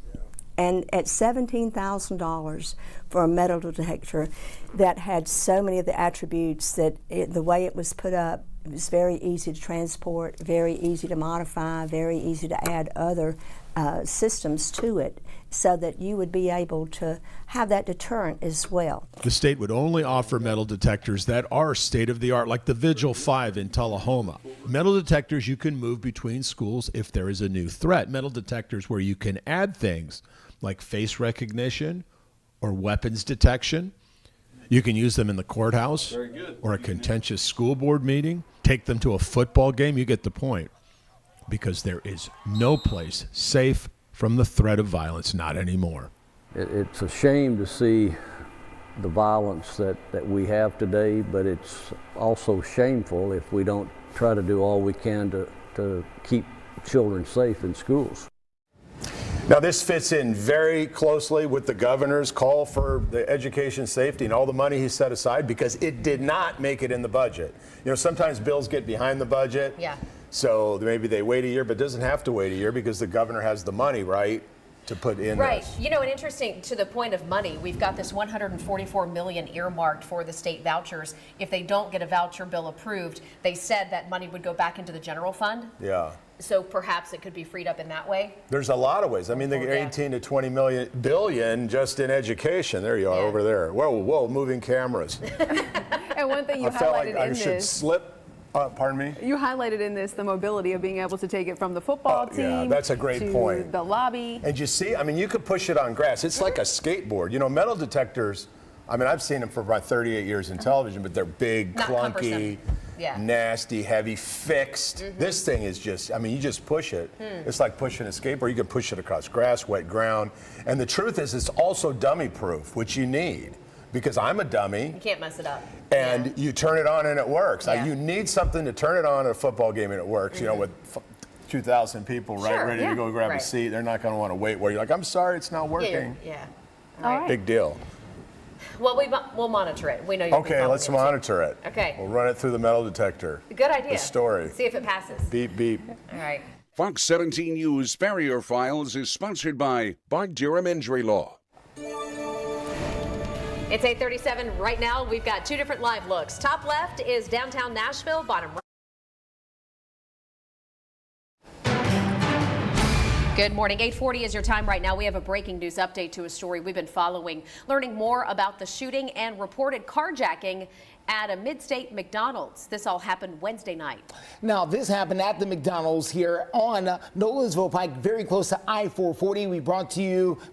And at $17,000 for a metal detector that had so many of the attributes that the way it was put up, it was very easy to transport, very easy to modify, very easy to add other systems to it, so that you would be able to have that deterrent as well. The state would only offer metal detectors that are state-of-the-art, like the Vigil 5 in Tullahoma. Metal detectors you can move between schools if there is a new threat. Metal detectors where you can add things like face recognition or weapons detection. You can use them in the courthouse or a contentious school board meeting. Take them to a football game. You get the point. Because there is no place safe from the threat of violence, not anymore. It's a shame to see the violence that we have today, but it's also shameful if we don't try to do all we can to keep children safe in schools. Now, this fits in very closely with the governor's call for the education safety and all the money he set aside, because it did not make it in the budget. You know, sometimes bills get behind the budget. Yeah. So maybe they wait a year, but it doesn't have to wait a year because the governor has the money, right, to put in. Right. This. You know, and interesting, to the point of money, we've got this $144 million earmarked for the state vouchers. If they don't get a voucher bill approved, they said that money would go back into the general fund. Yeah. So perhaps it could be freed up in that way. There's a lot of ways. I mean, they're 18 to 20 billion just in education. There you are, over there. Whoa, moving cameras. And one thing you I felt highlighted like I in should this. slip. Pardon me? You highlighted in this the mobility of being able to take it from the football team Yeah, that's a great to point. the lobby. And you see, I mean, you could push it on grass. It's like a skateboard. You know, metal detectors, I mean, I've seen them for about 38 years in television, but they're big, Not clunky, yeah. nasty, heavy, fixed. This thing is just, I mean, you just push it. It's like pushing a skateboard. You can push it across grass, wet ground. And the truth is, it's also dummy-proof, which you need. Because I'm a dummy. You can't mess it up. And you turn it on and it works. Yeah. You need something to turn it on at a football game and it works. You know, with 2,000 people ready to go grab a seat, they're not going to want to wait where you're like, I'm sorry, it's not working. Yeah. All right. Big deal. Well, we'll monitor it. We know you'll be Okay, following let's it, monitor it. Okay. We'll run it through the metal detector. Good idea. The story. See if it passes. Beep, beep. All right. Fox 17 News Farrier Files is sponsored by Bart Durham Injury Law. It's 8:37 right now. We've got two different live looks. Top left is downtown Nashville. Bottom right. Good morning. 8:40 is your time right now. We have a breaking news update to a story we've been following, learning more about the shooting and reported carjacking at a mid-state McDonald's. This all happened Wednesday night. Now, this happened at the McDonald's here on Nolensville Pike, very close to I-440. We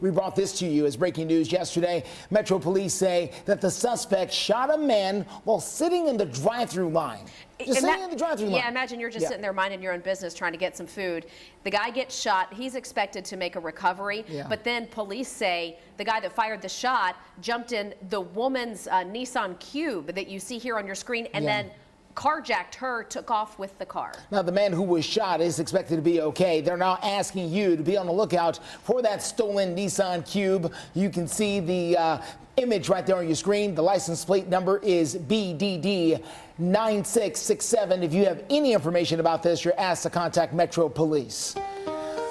brought this to you as breaking news yesterday. Metro Police say that the suspect shot a man while sitting in the drive-through line. Just sitting in the drive-through line. Yeah, imagine you're just sitting there minding your own business, trying to get some food. The guy gets shot. He's expected to make a recovery, but then police say the guy that fired the shot jumped in the woman's Nissan Cube that you see here on your screen, and then carjacked her, took off with the car. Now, the man who was shot is expected to be okay. They're now asking you to be on the lookout for that stolen Nissan Cube. You can see the image right there on your screen. The license plate number is BDD 9667. If you have any information about this, you're asked to contact Metro Police.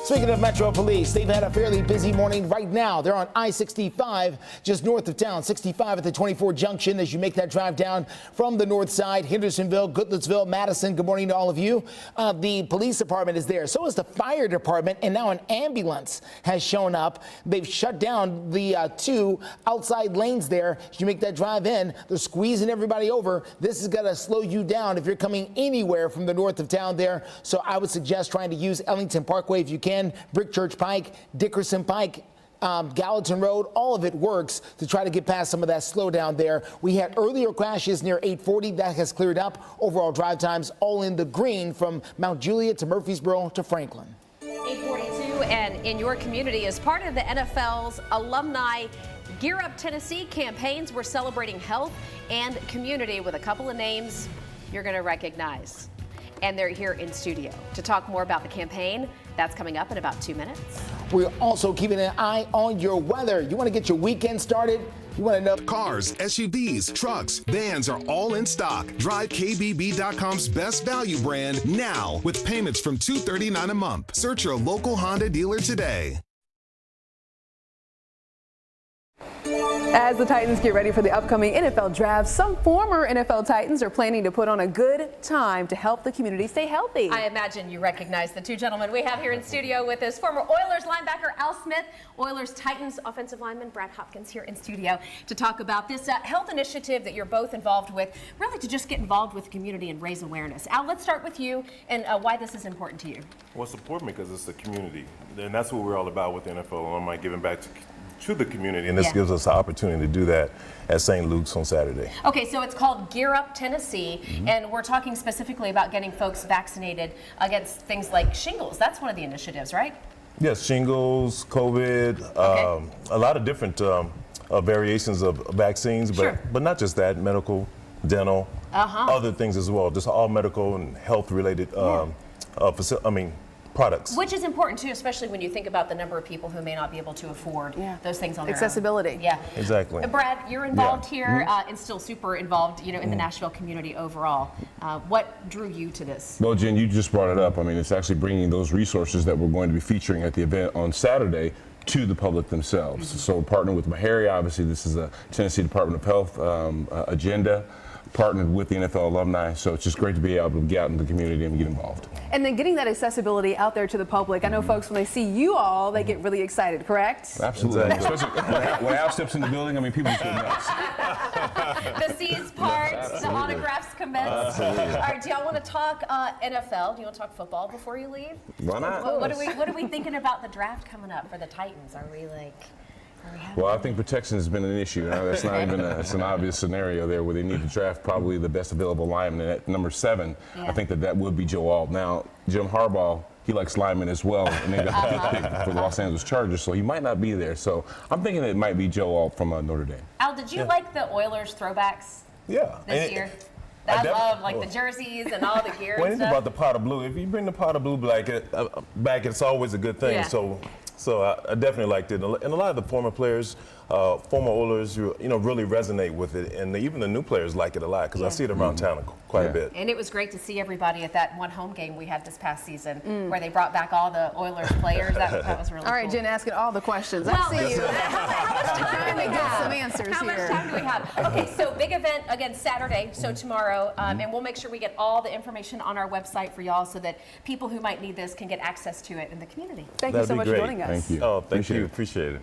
Speaking of Metro Police, they've had a fairly busy morning right now. They're on I-65 just north of town, 65 at the 24 junction as you make that drive down from the north side, Hendersonville, Goodlettsville, Madison. Good morning to all of you. The police department is there. So is the fire department, and now an ambulance has shown up. They've shut down the two outside lanes there. As you make that drive in, they're squeezing everybody over. This is going to slow you down if you're coming anywhere from the north of town there. So I would suggest trying to use Ellington Parkway if you can. Brick Church Pike, Dickerson Pike, Gallatin Road, all of it works to try to get past some of that slowdown there. We had earlier crashes near 840. That has cleared up. Overall drive times all in the green from Mount Juliet to Murfreesboro to Franklin. 842, and in your community, as part of the NFL's alumni Gear Up Tennessee campaigns, we're celebrating health and community with a couple of names you're going to recognize. And they're here in studio to talk more about the campaign. That's coming up in about 2 minutes. We're also keeping an eye on your weather. You want to get your weekend started? You want to know? Cars, SUVs, trucks, vans are all in stock. Drive KBB.com's best value brand now with payments from $239 a month. Search your local Honda dealer today. As the Titans get ready for the upcoming NFL draft, some former NFL Titans are planning to put on a good time to help the community stay healthy. I imagine you recognize the two gentlemen we have here in studio with us. Former Oilers linebacker Al Smith, Oilers Titans offensive lineman Brad Hopkins here in studio to talk about this health initiative that you're both involved with, really to just get involved with the community and raise awareness. Al, let's start with you and why this is important to you. Well, it's important because it's the community, and that's what we're all about with the NFL Alumni, giving back to the community, and this gives us the opportunity to do that at St. Luke's on Saturday. Okay, so it's called Gear Up Tennessee, and we're talking specifically about getting folks vaccinated against things like shingles. That's one of the initiatives, right? Yes, shingles, COVID, a lot of different variations of vaccines, but not just that, medical, dental, other things as well, just all medical and health related products. Which is important too, especially when you think about the number of people who may not be able to afford those things on their accessibility. own. Yeah, exactly. Brad, you're involved here and still super involved, in the Nashville community overall. What drew you to this? Well, Jen, you just brought it up. I mean, it's actually bringing those resources that we're going to be featuring at the event on Saturday to the public themselves. So partnering with Meharry, obviously this is a Tennessee Department of Health agenda, partnered with the NFL alumni, so it's just great to be able to get out in the community and get involved. And then getting that accessibility out there to the public. I know folks, when they see you all, they get really excited, correct? Absolutely. Exactly. Especially when Al steps in the building, I mean, people just go nuts. The C's part, the autographs commence. All right, do y'all want to talk NFL? Do you want to talk football before you leave? Why not? What are we thinking about the draft coming up for the Titans? Are we like... Well, I think protection has been an issue. That's not even it's an obvious scenario there where they need to draft probably the best available lineman. At number 7, I think that would be Joe Alt. Now, Jim Harbaugh, he likes linemen as well, and they got the 5th pick for the Los Angeles Chargers, so he might not be there. So I'm thinking it might be Joe Alt from Notre Dame. Al, did you like the Oilers throwbacks this year? I love the jerseys and all the gear Well, and it's stuff. about the pot of blue. If you bring the pot of blue back, it's always a good thing. Yeah. So I definitely liked it. And a lot of the former players, former Oilers, really resonate with it. And even the new players like it a lot because I see it around town quite a bit. And it was great to see everybody at that one home game we had this past season where they brought back all the Oilers players. That was really cool. All right, Jen, asking all the questions. Well, I see you. How much time Trying to get some answers How here. much time do we have? Okay, so big event again Saturday, so tomorrow, and we'll make sure we get all the information on our website for y'all so that people who might need this can get access to it in the community. Thank you so much for joining us. Thank you. Oh, thank you. Appreciate it.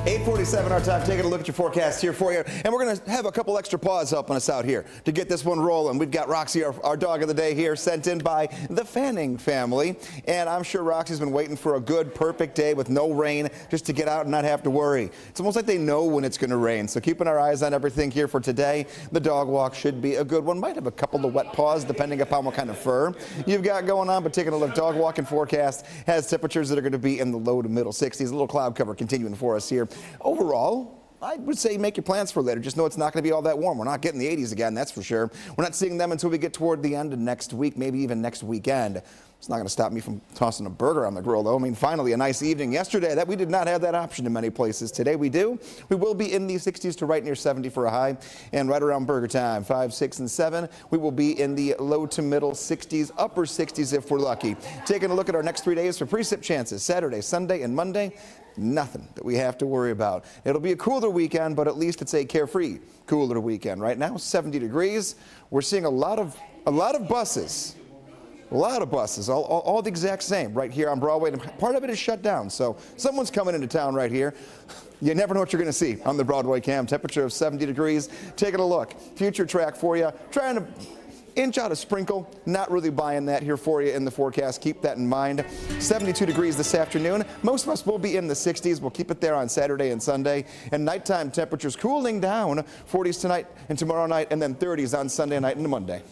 8:47 our time, taking a look at your forecast here for you. And we're going to have a couple extra paws helping us out here to get this one rolling. We've got Roxy, our dog of the day here, sent in by the Fanning family. And I'm sure Roxy's been waiting for a good, perfect day with no rain just to get out and not have to worry. It's almost like they know when it's going to rain. So keeping our eyes on everything here for today. The dog walk should be a good one. Might have a couple of wet paws depending upon what kind of fur you've got going on. But taking a look, dog walking forecast has temperatures that are going to be in the low to middle 60s. A little cloud cover continuing for us here. Overall, I would say make your plans for later. Just know it's not going to be all that warm. We're not getting the 80s again, that's for sure. We're not seeing them until we get toward the end of next week, maybe even next weekend. It's not going to stop me from tossing a burger on the grill, though. I mean, finally, a nice evening yesterday. We did not have that option in many places. Today we do. We will be in the 60s to right near 70 for a high. And right around burger time, 5, 6, and 7, we will be in the low to middle 60s, upper 60s if we're lucky. Taking a look at our next 3 days for precip chances, Saturday, Sunday, and Monday. Nothing that we have to worry about. It'll be a cooler weekend, but at least it's a carefree cooler weekend. Right now, 70 degrees. We're seeing a lot of buses. A lot of buses, all the exact same right here on Broadway. And part of it is shut down, so someone's coming into town right here. You never know what you're going to see on the Broadway cam. Temperature of 70 degrees. Taking a look. Future track for you. Trying to inch out a sprinkle. Not really buying that here for you in the forecast. Keep that in mind. 72 degrees this afternoon. Most of us will be in the 60s. We'll keep it there on Saturday and Sunday. And nighttime temperatures cooling down. 40s tonight and tomorrow night, and then 30s on Sunday night and Monday.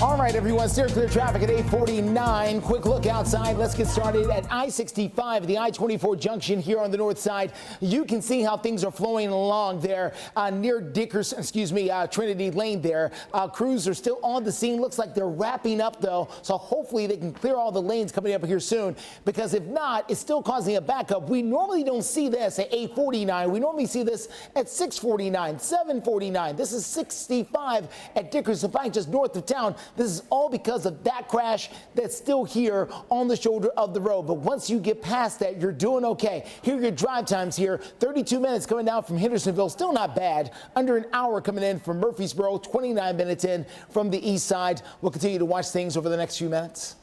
All right, everyone, steer clear traffic at 8:49. Quick look outside. Let's get started at I-65, the I-24 junction here on the north side. You can see how things are flowing along there near Trinity Lane there. Crews are still on the scene. Looks like they're wrapping up, though, so hopefully they can clear all the lanes coming up here soon, because if not, it's still causing a backup. We normally don't see this at 8:49. We normally see this at 6:49, 7:49. This is 65 at Dickerson Pike, just north of town. This is all because of that crash that's still here on the shoulder of the road. But once you get past that, you're doing okay. Here are your drive times here. 32 minutes coming down from Hendersonville. Still not bad. Under an hour coming in from Murfreesboro. 29 minutes in from the east side. We'll continue to watch things over the next few minutes.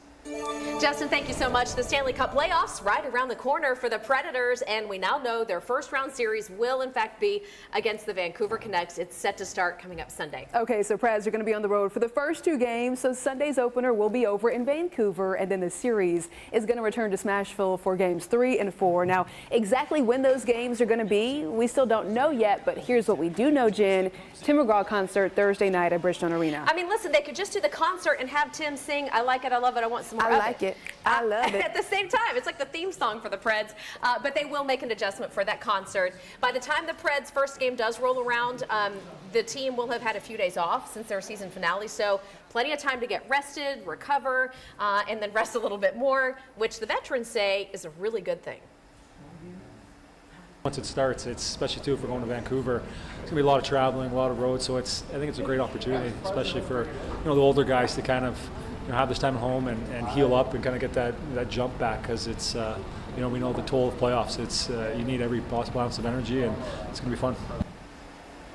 Justin, thank you so much. The Stanley Cup playoffs right around the corner for the Predators, and we now know their first round series will in fact be against the Vancouver Canucks. It's set to start coming up Sunday. Okay, so Preds are going to be on the road for the first 2 games. So Sunday's opener will be over in Vancouver, and then the series is going to return to Smashville for games 3 and 4. Now, exactly when those games are going to be, we still don't know yet, but here's what we do know, Jen. Tim McGraw concert Thursday night at Bridgestone Arena. I mean, listen, they could just do the concert and have Tim sing, "I like it, I love it, I want some some more I of like it. I love it. At the same time, it's like the theme song for the Preds, but they will make an adjustment for that concert. By the time the Preds' first game does roll around, the team will have had a few days off since their season finale, so plenty of time to get rested, recover, and then rest a little bit more, which the veterans say is a really good thing. Once it starts, it's especially too if we're going to Vancouver, it's gonna be a lot of traveling, a lot of roads. So I think it's a great opportunity, especially for the older guys to kind of have this time at home and heal up and kind of get that jump back, because it's we know the toll of playoffs. It's you need every possible ounce of energy, and it's gonna be fun.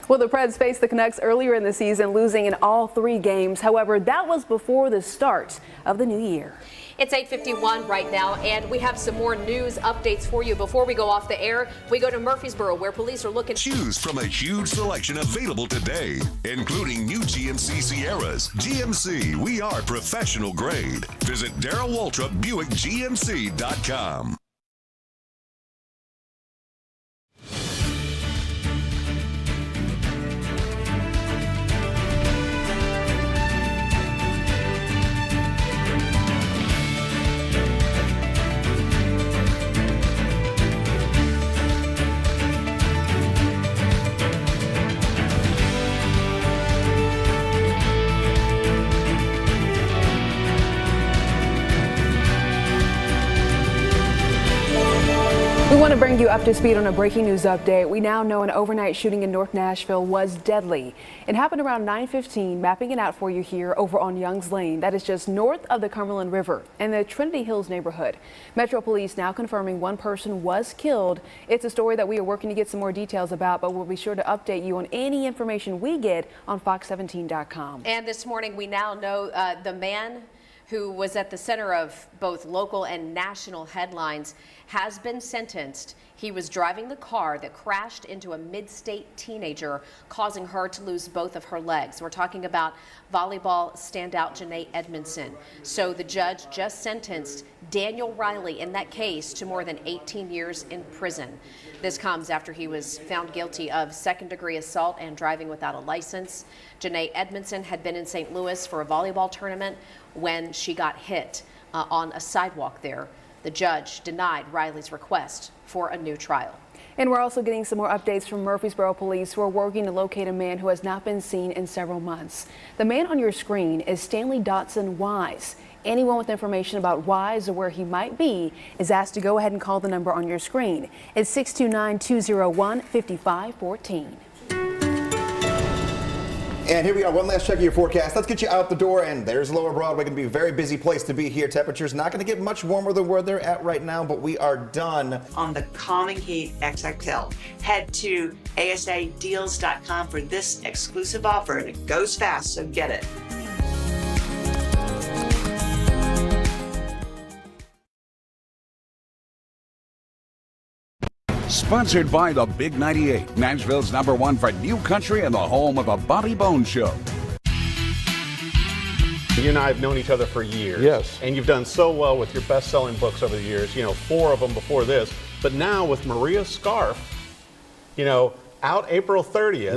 Well, the Preds faced the Canucks earlier in the season, losing in all 3 games. However, that was before the start of the new year. It's 8:51 right now, and we have some more news updates for you. Before we go off the air, we go to Murfreesboro, where police are looking. Choose from a huge selection available today, including new GMC Sierras. GMC, we are professional grade. Visit Darrell Waltrip BuickGMC.com. We want to bring you up to speed on a breaking news update. We now know an overnight shooting in North Nashville was deadly. It happened around 9:15, mapping it out for you here over on Youngs Lane. That is just north of the Cumberland River in the Trinity Hills neighborhood. Metro Police now confirming one person was killed. It's a story that we are working to get some more details about, but we'll be sure to update you on any information we get on fox17.com. And this morning, we now know the man who was at the center of both local and national headlines has been sentenced. He was driving the car that crashed into a mid-state teenager, causing her to lose both of her legs. We're talking about volleyball standout Janae Edmondson. So the judge just sentenced Daniel Riley in that case to more than 18 years in prison. This comes after he was found guilty of second-degree assault and driving without a license. Janae Edmondson had been in St. Louis for a volleyball tournament when she got hit on a sidewalk there. The judge denied Riley's request for a new trial. And we're also getting some more updates from Murfreesboro police, who are working to locate a man who has not been seen in several months. The man on your screen is Stanley Dotson Wise. Anyone with information about Wise or where he might be is asked to go ahead and call the number on your screen. It's 629-201-5514. And here we are, one last check of your forecast. Let's get you out the door, and there's Lower Broadway. Going to be a very busy place to be here. Temperatures not going to get much warmer than where they're at right now, but we are done. On the Calming Heat XXL. Head to asadeals.com for this exclusive offer, and it goes fast, so get it. Sponsored by the Big 98, Nashville's #1 for new country and the home of the Bobby Bones Show. You and I have known each other for years. Yes. And you've done so well with your best-selling books over the years, 4 of them before this. But now with Maria's Scarf, out April 30th.